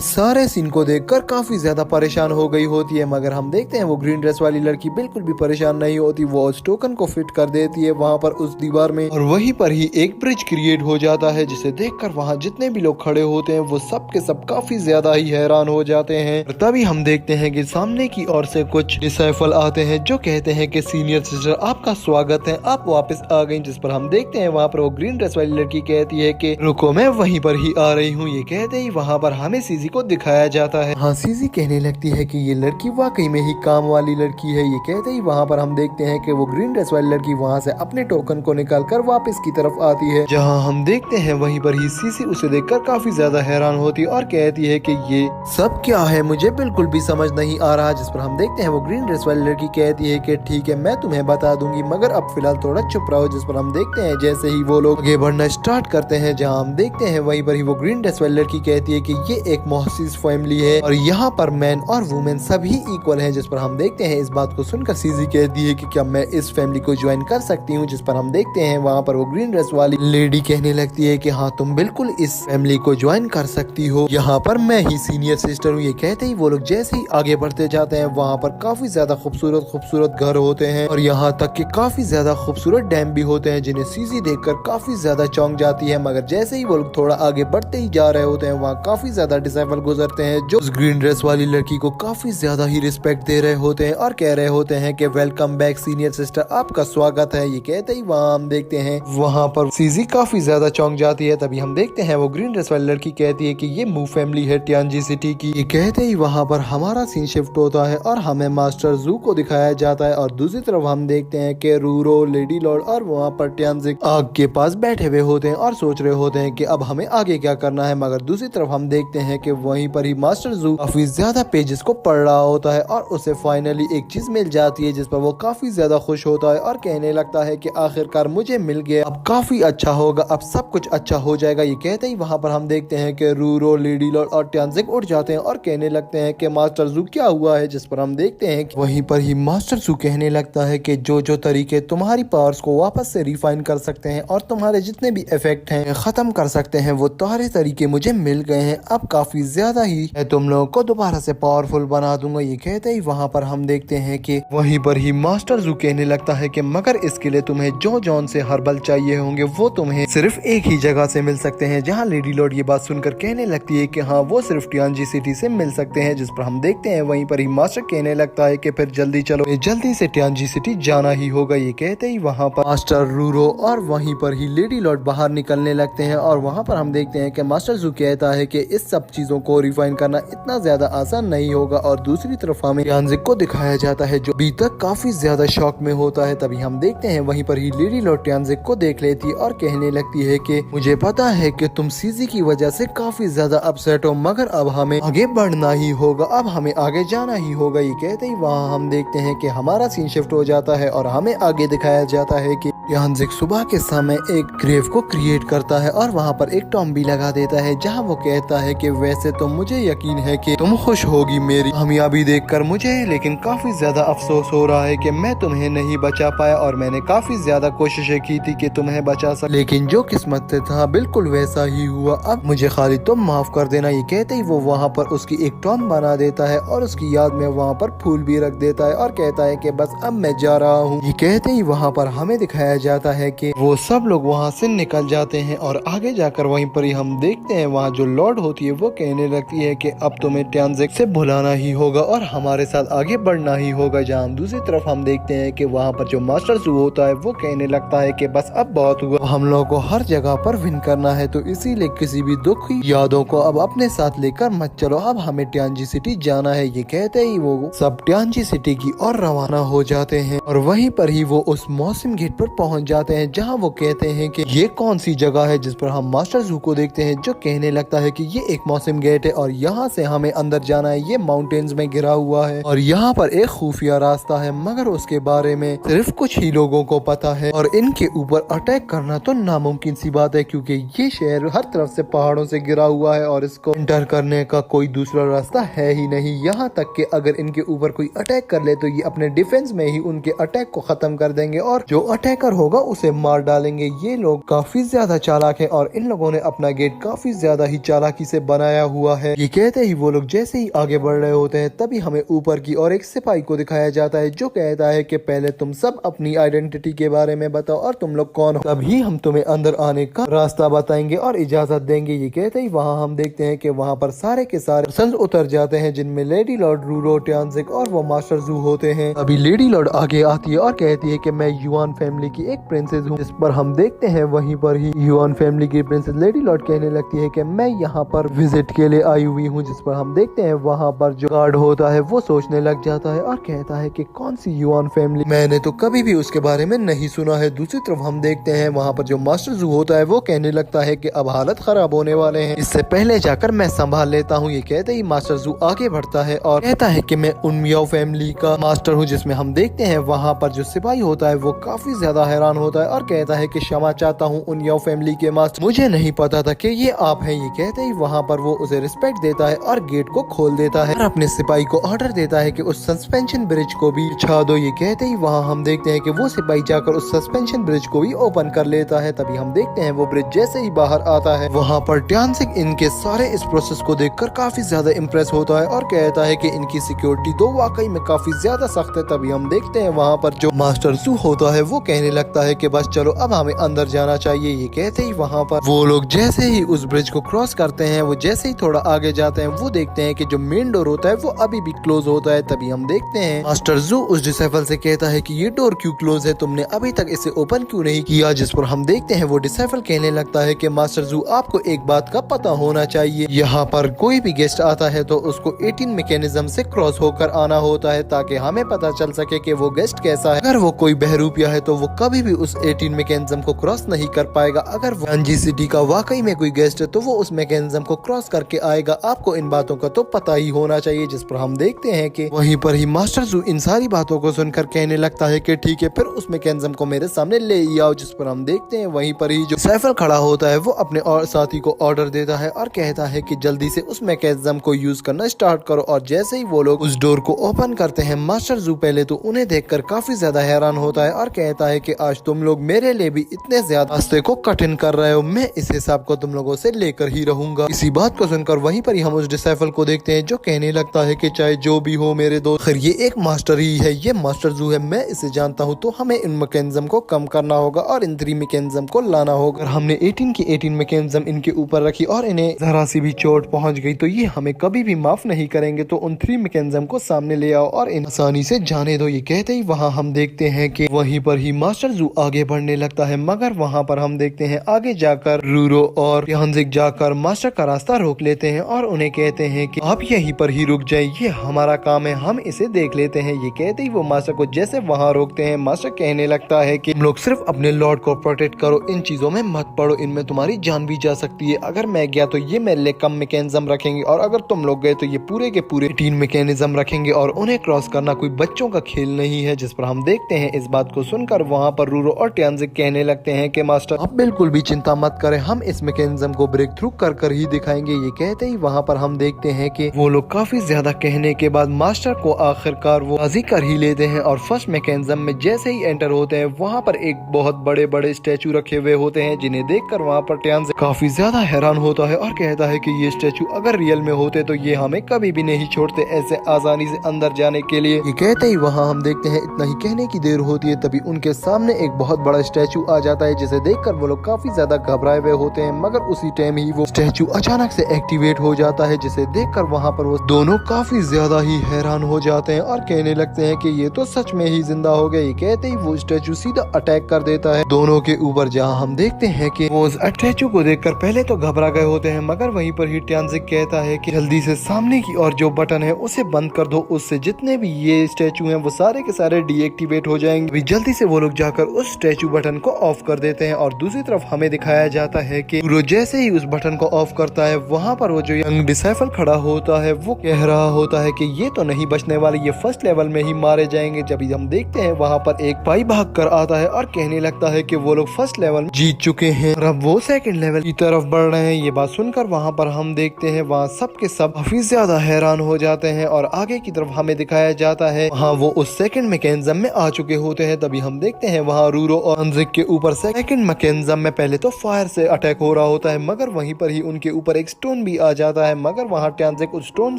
सारे सीन को देखकर काफी ज्यादा परेशान हो गई होती है, मगर हम देखते हैं वो ग्रीन ड्रेस वाली लड़की बिल्कुल भी परेशान नहीं होती, वो उस टोकन को फिट कर देती है वहाँ पर उस दीवार में और वहीं पर ही एक ब्रिज क्रिएट हो जाता है, जिसे देखकर वहाँ जितने भी लोग खड़े होते हैं वो सब के सब काफी ज्यादा ही हैरान हो जाते हैं। तभी हम देखते हैं कि सामने की ओर से कुछ डिसाइपल आते हैं जो कहते हैं कि सीनियर सिस्टर आपका स्वागत है, आप वापस आ गई। जिस पर हम देखते हैं वहाँ पर वो ग्रीन ड्रेस वाली लड़की कहती है कि रुको मैं वहीं पर ही आ रही हूँ। ये कहते ही वहाँ पर हमें में सीजी को दिखाया जाता है। हाँ, सीजी कहने लगती है कि ये लड़की वाकई में ही काम वाली लड़की है। ये कहते ही वहाँ पर हम देखते हैं कि वो ग्रीन ड्रेस वाली लड़की वहाँ से अपने टोकन को निकाल कर वापस की तरफ आती है। जहाँ हम देखते हैं वहीं पर ही सीजी उसे देखकर काफी ज्यादा हैरान होती है और कहती है कि ये सब क्या है, मुझे बिल्कुल भी समझ नहीं आ रहा। जिस पर हम देखते हैं वो ग्रीन ड्रेस वाली लड़की कहती है कि ठीक है, मैं तुम्हें बता दूंगी, मगर अब फिलहाल थोड़ा चुप रहो। जिस पर हम देखते हैं जैसे ही वो लोग आगे बढ़ना स्टार्ट करते हैं, जहाँ हम देखते हैं वहीं पर ही वो ग्रीन ड्रेस वाली लड़की कहती है कि ये एक मोहसिस फैमिली है और यहाँ पर मैन और वुमेन सभी इक्वल हैं। जिस पर हम देखते हैं इस बात को सुनकर सीजी कहती है कि क्या मैं इस फैमिली को ज्वाइन कर सकती हूँ। जिस पर हम देखते हैं वहाँ पर वो ग्रीन ड्रेस वाली लेडी कहने लगती है कि हाँ, तुम बिल्कुल इस फैमिली को ज्वाइन कर सकती हो, यहाँ पर मैं ही सीनियर सिस्टर हूँ। ये कहते ही वो लोग जैसे ही आगे बढ़ते जाते हैं वहाँ पर काफी ज्यादा खूबसूरत घर होते हैं और यहाँ तक कि काफी ज्यादा खूबसूरत डैम भी होते हैं, जिन्हें सीजी देखकर काफी ज्यादा चौंक जाती है। मगर जैसे ही वो लोग थोड़ा आगे बढ़ते ही जा रहे होते हैं वहाँ काफी ज्यादा डिसेबल गुजरते हैं जो उस ग्रीन ड्रेस वाली लड़की को काफी ज्यादा ही रिस्पेक्ट दे रहे होते हैं और कह रहे होते हैं कि वेलकम बैक सीनियर सिस्टर, आपका स्वागत है। ये कहते ही वहाँ हम देखते हैं वहाँ पर सीजी काफी ज्यादा चौंक जाती है। तभी हम देखते हैं वो ग्रीन ड्रेस वाली लड़की कहती है कि ये मू फैमिली है टियानजी सिटी की। ये कहते ही वहाँ पर हमारा सीन शिफ्ट होता है और हमें मास्टर जू को दिखाया जाता है और दूसरी तरफ हम देखते हैं कि रूरो, लेडी लॉर्ड और वहाँ पर टियानजिक आग के पास बैठे हुए होते हैं और सोच रहे होते हैं कि अब हमें आगे क्या करना है। मगर दूसरी तरफ हम देखते हैं कि वहीं पर ही मास्टर जू काफी ज्यादा पेजेस को पढ़ रहा होता है और उसे फाइनली एक चीज मिल जाती है जिस पर वो काफी ज्यादा खुश होता है और कहने लगता है कि आखिरकार मुझे मिल गया, अब काफी अच्छा होगा, अब सब कुछ अच्छा हो जाएगा। ये कहते ही वहाँ पर हम देखते हैं कि रूरो, लेडी लॉर्ड और टियानजिक उठ जाते हैं और कहने लगते हैं कि मास्टर जू क्या हुआ है। जिस पर हम देखते हैं कि वहीं पर ही मास्टर जू कहने लगता है कि जो जो तरीके तुम्हारी पावर्स को वापस से रिफाइन कर सकते हैं और तुम्हारे जितने भी इफेक्ट हैं खत्म कर सकते हैं, वो सारे तरीके मुझे मिल गए हैं। अब काफी ज्यादा ही मैं तुम लोगों को दोबारा से पावरफुल बना दूंगा। ये कहते ही वहाँ पर हम देखते हैं कि वहीं पर ही मास्टर जू कहने लगता है कि मगर इसके लिए तुम्हें जो जॉन से हर्बल चाहिए होंगे वो तुम्हें सिर्फ एक ही जगह से मिल सकते हैं। जहाँ लेडी लॉर्ड ये बात सुनकर कहने लगती है कि हाँ, वो सिर्फ टियानजी सिटी से मिल सकते हैं। जिस पर हम देखते हैं वहीं पर ही मास्टर कहने लगता है कि फिर जल्दी चलो, जल्दी से टियानजी सिटी जाना ही होगा। ये कहते ही वहाँ पर मास्टर रूरो और वहीं पर ही लेडी लॉर्ड बाहर निकलने लगते हैं और वहाँ पर हम देखते हैं कि मास्टर जू कहता है कि इस सब चीजों को रिफाइन करना इतना ज्यादा आसान नहीं होगा। और दूसरी तरफ हमें टियानजिक को दिखाया जाता है जो अभी तक काफी ज्यादा शॉक में होता है। तभी हम देखते हैं वहीं पर ही लेडी लॉर्ड टियानजिक को देख लेती है और कहने लगती है कि मुझे पता है कि तुम सीजी की वजह से काफी ज्यादा अपसेट हो, मगर अब हमें आगे बढ़ना ही होगा, अब हमें आगे जाना ही होगा। ये कहते ही वहाँ हम देखते हैं कि हमारा सीन शिफ्ट हो जाता है और हमें आगे दिखाया जाता है कि टियानजिक सुबह के समय एक ग्रेव को क्रिएट करता है और वहाँ पर एक टॉम भी लगा देता है जहाँ वो कहता है कि वैसे तो मुझे यकीन है कि तुम खुश होगी मेरी कामयाबी देखकर मुझे, लेकिन काफी ज्यादा अफसोस हो रहा है कि मैं तुम्हें नहीं बचा पाया और मैंने काफी ज्यादा कोशिशें की थी कि तुम्हें बचा सक, लेकिन जो किस्मत से था बिल्कुल वैसा ही हुआ। अब मुझे खाली तुम माफ कर देना। ये कहते ही वो वहाँ पर उसकी एक टॉम बना देता है और उसकी याद में वहाँ पर फूल भी रख देता है और कहता है कि बस अब मैं जा रहा हूँ। ये कहते ही वहाँ पर हमें दिखाया जाता है कि वो सब लोग वहाँ से निकल जाते हैं और आगे जाकर वहीं पर ही हम देखते हैं वहाँ जो लॉर्ड होती है वो कहने लगती है कि अब तुम्हें टियानजिक से भुलाना ही होगा और हमारे साथ आगे बढ़ना ही होगा। जहाँ दूसरी तरफ हम देखते हैं कि वहाँ पर जो मास्टर जू होता है वो कहने लगता है कि बस अब बहुत हुआ, हम लोगों को हर जगह पर विन करना है, तो इसीलिए किसी भी दुख यादों को अब अपने साथ लेकर मत चलो, अब हमें टियानजी सिटी जाना है। ये कहते ही वो सब टियानजी सिटी की ओर रवाना हो जाते हैं और वहीं पर ही वो उस मौसम गेट पर पहुंच जाते हैं जहां वो कहते हैं कि ये कौन सी जगह है। जिस पर हम मास्टर जू को देखते हैं जो कहने लगता है कि ये एक मौसम गेट है और यहाँ से हमें अंदर जाना है, ये माउंटेन्स में घिरा हुआ है और यहाँ पर एक खुफिया रास्ता है, मगर उसके बारे में सिर्फ कुछ ही लोगों को पता है और इनके ऊपर अटैक करना तो नामुमकिन सी बात है क्योंकि ये शहर हर तरफ से पहाड़ों से घिरा हुआ है और इसको एंटर करने का कोई दूसरा रास्ता है ही नहीं। यहाँ तक कि अगर इनके ऊपर कोई अटैक कर ले तो ये अपने डिफेंस में ही उनके अटैक को खत्म कर देंगे और जो अटैकर होगा उसे मार डालेंगे। ये लोग काफी ज्यादा चालाक है और इन लोगों ने अपना गेट काफी ज्यादा ही चालाकी से बनाया हुआ है। ये कहते ही वो लोग जैसे ही आगे बढ़ रहे होते हैं तभी हमें ऊपर की और एक सिपाही को दिखाया जाता है जो कहता है कि पहले तुम सब अपनी आइडेंटिटी के बारे में बताओ और तुम लोग कौन हो, तभी हम तुम्हें अंदर आने का रास्ता बताएंगे और इजाजत देंगे। ये कहते ही वहाँ हम देखते हैं कि वहाँ पर सारे के सारे सन्स उतर जाते हैं जिनमें लेडी लॉर्ड, रूरो, टियानजिक और वो मास्टर जू होते हैं। अभी लेडी लॉर्ड आगे आती है और कहती है कि मैं युआन फैमिली की एक प्रिंसेस हूँ, जिस पर हम देखते हैं वहीं पर ही युआन फैमिली की प्रिंसेस लेडी लॉर्ड कहने लगती है कि मैं यहाँ पर विजिट के लिए आई हुई हूँ, जिस पर हम देखते हैं वहाँ पर जो गार्ड होता है वो सोचने लग जाता है और कहता है कि कौन सी युआन फैमिली, मैंने तो कभी भी उसके बारे में नहीं सुना है। दूसरी तरफ हम देखते हैं वहाँ पर जो मास्टर जू होता है वो कहने लगता है कि अब हालत खराब होने वाले हैं, इससे पहले जाकर मैं संभाल लेता हूँ। ये कहते ही मास्टर जू आगे बढ़ता है और कहता है कि मैं उन मियाओ फैमिली का मास्टर हूँ, जिसमें हम देखते हैं वहाँ पर जो सिपाही होता है वो काफी ज्यादा हैरान होता है और कहता है कि क्षमा चाहता हूँ उन मियाओ फैमिली के मास्टर, मुझे नहीं पता था कि ये आप हैं। ये कहते ही वहाँ पर वो उसे रिस्पेक्ट देता है और गेट को खोल देता है और अपने सिपाही को ऑर्डर देता है कि उस सस्पेंशन ब्रिज को भी बिछा दो। ये कहते ही वहाँ हम देखते हैं कि वो सिपाही जाकर उस सस्पेंशन ब्रिज को भी ओपन कर लेता है। तभी हम देखते हैं वो ब्रिज जैसे ही बाहर आता है वहाँ पर ट्यानसिंग इनके सारे इस प्रोसेस को देखकर काफी ज्यादा इम्प्रेस होता है और कहता है कि इनकी सिक्योरिटी तो वाकई में काफी ज्यादा सख्त है। तभी हम देखते हैं वहाँ पर जो मास्टर जू होता है वो कहने लगता है कि बस चलो अब हमें अंदर जाना चाहिए। ये कहते ही वहाँ पर वो लोग जैसे ही उस ब्रिज को क्रॉस करते हैं, वो जैसे ही थोड़ा आगे जाते हैं वो देखते हैं कि जो मेन डोर होता है वो अभी भी क्लोज होता है। तभी हम देखते हैं मास्टर जू उस डिसेबल से कहता है कि ये डोर क्यों क्लोज है, तुमने अभी तक इसे ओपन क्यों नहीं किया। जिस पर हम देखते हैं वो डिसेबल कहने लगता है कि मास्टर जू आपको एक बात का पता होना चाहिए, यहाँ पर कोई भी गेस्ट आता है तो उसको 18 मैकेनिज्म से क्रॉस होकर आना होता है ताकि हमें पता चल सके कि वो गेस्ट कैसा है। अगर वो कोई बहरूपिया है तो वो कभी भी उस 18 मैकेनिज्म को क्रॉस नहीं कर पाएगा। अगर गांजी सिटी का वाकई में कोई गेस्ट है तो वो उस मैकेनिज्म को क्रॉस करके आएगा। आपको इन बातों का तो पता ही होना चाहिए। जिस पर हम देखते हैं कि वहीं पर ही मास्टर जू इन सारी बातों को सुनकर कहने लगता है कि ठीक है, फिर उस मैकेनिज्म को मेरे सामने ले ही आओ। जिस पर हम देखते हैं वहीं पर ही जो सैफल खड़ा होता है वो अपने और साथी को ऑर्डर देता है और कहता है कि जल्दी से उस मैकेनिज्म को यूज करना स्टार्ट करो। और जैसे ही वो लोग उस डोर को ओपन करते हैं, मास्टर जू पहले तो उन्हें देखकर काफी ज्यादा हैरान होता है और कहता है कि आज तुम लोग मेरे लिए भी इतने ज्यादा रास्ते को कठिन कर रहे हो, मैं इस हिसाब को तुम लोगों से लेकर ही रहूंगा। इसी बात को सुनकर वहीं पर ही हम उस डिसाइफल को देखते हैं जो कहने लगता है कि चाहे जो भी हो मेरे दोस्त, खैर ये एक मास्टर ही है, ये मास्टर जू है, मैं इसे जानता हूँ, तो हमें इन मैकेनिज्म को कम करना होगा और इन 3 मैकेनिज्म को लाना होगा। हमने 18 की 18 मैकेनिज्म इनके ऊपर रखी और इन्हें जरा सी भी चोट पहुंच गई तो ये हमें कभी भी माफ नहीं करेंगे, तो उन 3 मैकेनिज्म को सामने ले आओ और इन आसानी से जाने दो। ये कहते ही वहाँ हम देखते हैं कि वहीं पर ही मास्टर जू आगे बढ़ने लगता है, मगर वहाँ पर हम देखते हैं आगे जाकर रूरो और ट्यानजिंग जाकर मास्टर का रास्ता रोक लेते हैं और उन्हें कहते हैं कि आप यहीं पर ही रुक जाइए, ये हमारा काम है, हम इसे देख लेते हैं। ये कहते ही वो मास्टर को जैसे वहाँ रोकते हैं, मास्टर कहने लगता है कि तुम लोग सिर्फ अपने लॉर्ड को प्रोटेक्ट करो, इन चीजों में मत पड़ो, इनमें तुम्हारी जान भी जा सकती है। अगर मैं गया तो ये मेरे लिए कम मैकेनिज्म रखेंगे और अगर तुम लोग गए तो ये पूरे के पूरे 3 मैकेनिज्म रखेंगे और उन्हें क्रॉस करना कोई बच्चों का खेल नहीं है। जिस पर हम देखते हैं इस बात को सुनकर वहाँ पर रूरो और ट्यानजिंग कहने लगते हैं कि मास्टर आप बिल्कुल भी चिंता मत करें, हम इस मैकेनिज्म को ब्रेक थ्रू कर ही दिखाएंगे। ये कहते ही वहाँ पर हम देखते हैं कि वो लोग काफी ज्यादा कहने के बाद मास्टर को आखिरकार वो राजी कर ही लेते हैं और फर्स्ट मैकेनिज्म में जैसे ही एंटर होते हैं वहाँ पर एक बहुत बड़े बड़े स्टैचू रखे हुए होते हैं, जिन्हें देखकर वहाँ पर ट्यानजिंग काफी ज्यादा हैरान होता है और कहता है कि ये स्टैचू अगर रियल में होते तो ये हमें कभी भी नहीं छोड़ते ऐसे आसानी से अंदर जाने के लिए। ये कहते ही वहाँ हम देखते हैं इतना ही कहने की देर होती है, तभी उनके सामने एक बहुत बड़ा स्टैचू आ जाता है, जिसे देखकर वो लोग काफी ज्यादा घबराए हुए होते हैं। मगर उसी टाइम ही वो स्टैचू अचानक से एक्टिवेट हो जाता है, जिसे देखकर वहाँ पर वो दोनों काफी ज्यादा ही हैरान हो जाते हैं और कहने लगते हैं कि ये तो सच में ही जिंदा हो गए। कहते ही वो स्टैचू सीधा अटैक कर देता है दोनों के ऊपर, जहाँ हम देखते हैं कि वो उस स्टैचू को देखकर पहले तो घबरा गए होते हैं, मगर वहीं पर ही ट्यानजिंग कहता है कि जल्दी से सामने की और जो बटन है उसे बंद कर दो, उससे जितने भी ये स्टैचू हैं वो सारे के सारे डीएक्टिवेट हो जाएंगे। जल्दी से वो लोग जाकर उस स्टैचू बटन को ऑफ कर देते हैं और दूसरी तरफ हमें दिखाया जाता है कि रूरो जैसे ही उस बटन को ऑफ करता है वहाँ पर वो जो यंग डिसाइफल खड़ा होता है वो कह रहा होता है कि ये तो नहीं बचने वाले, ये फर्स्ट लेवल में ही मारे जाएंगे। जब हम देखते हैं वहाँ पर एक भाई भाग कर आता है और कहने लगता है कि वो लोग फर्स्ट लेवल जीत चुके हैं और अब वो सेकंड लेवल की तरफ बढ़ रहे हैं। ये बात सुनकर वहाँ पर हम देखते हैं वहाँ सब के सब काफी ज्यादा हैरान हो जाते हैं और आगे की तरफ हमें दिखाया जाता है वहाँ वो उस सेकंड मैकेनिज्म में आ चुके होते हैं। तभी हम देखते हैं वहाँ रूरो और ट्यानजिंग के ऊपर सेकंड मैकेनिज्म में पहले तो फायर से अटैक हो रहा होता है, मगर वहीं पर ही उनके ऊपर एक स्टोन भी आ जाता है, मगर वहाँ ट्यानजिंग उस स्टोन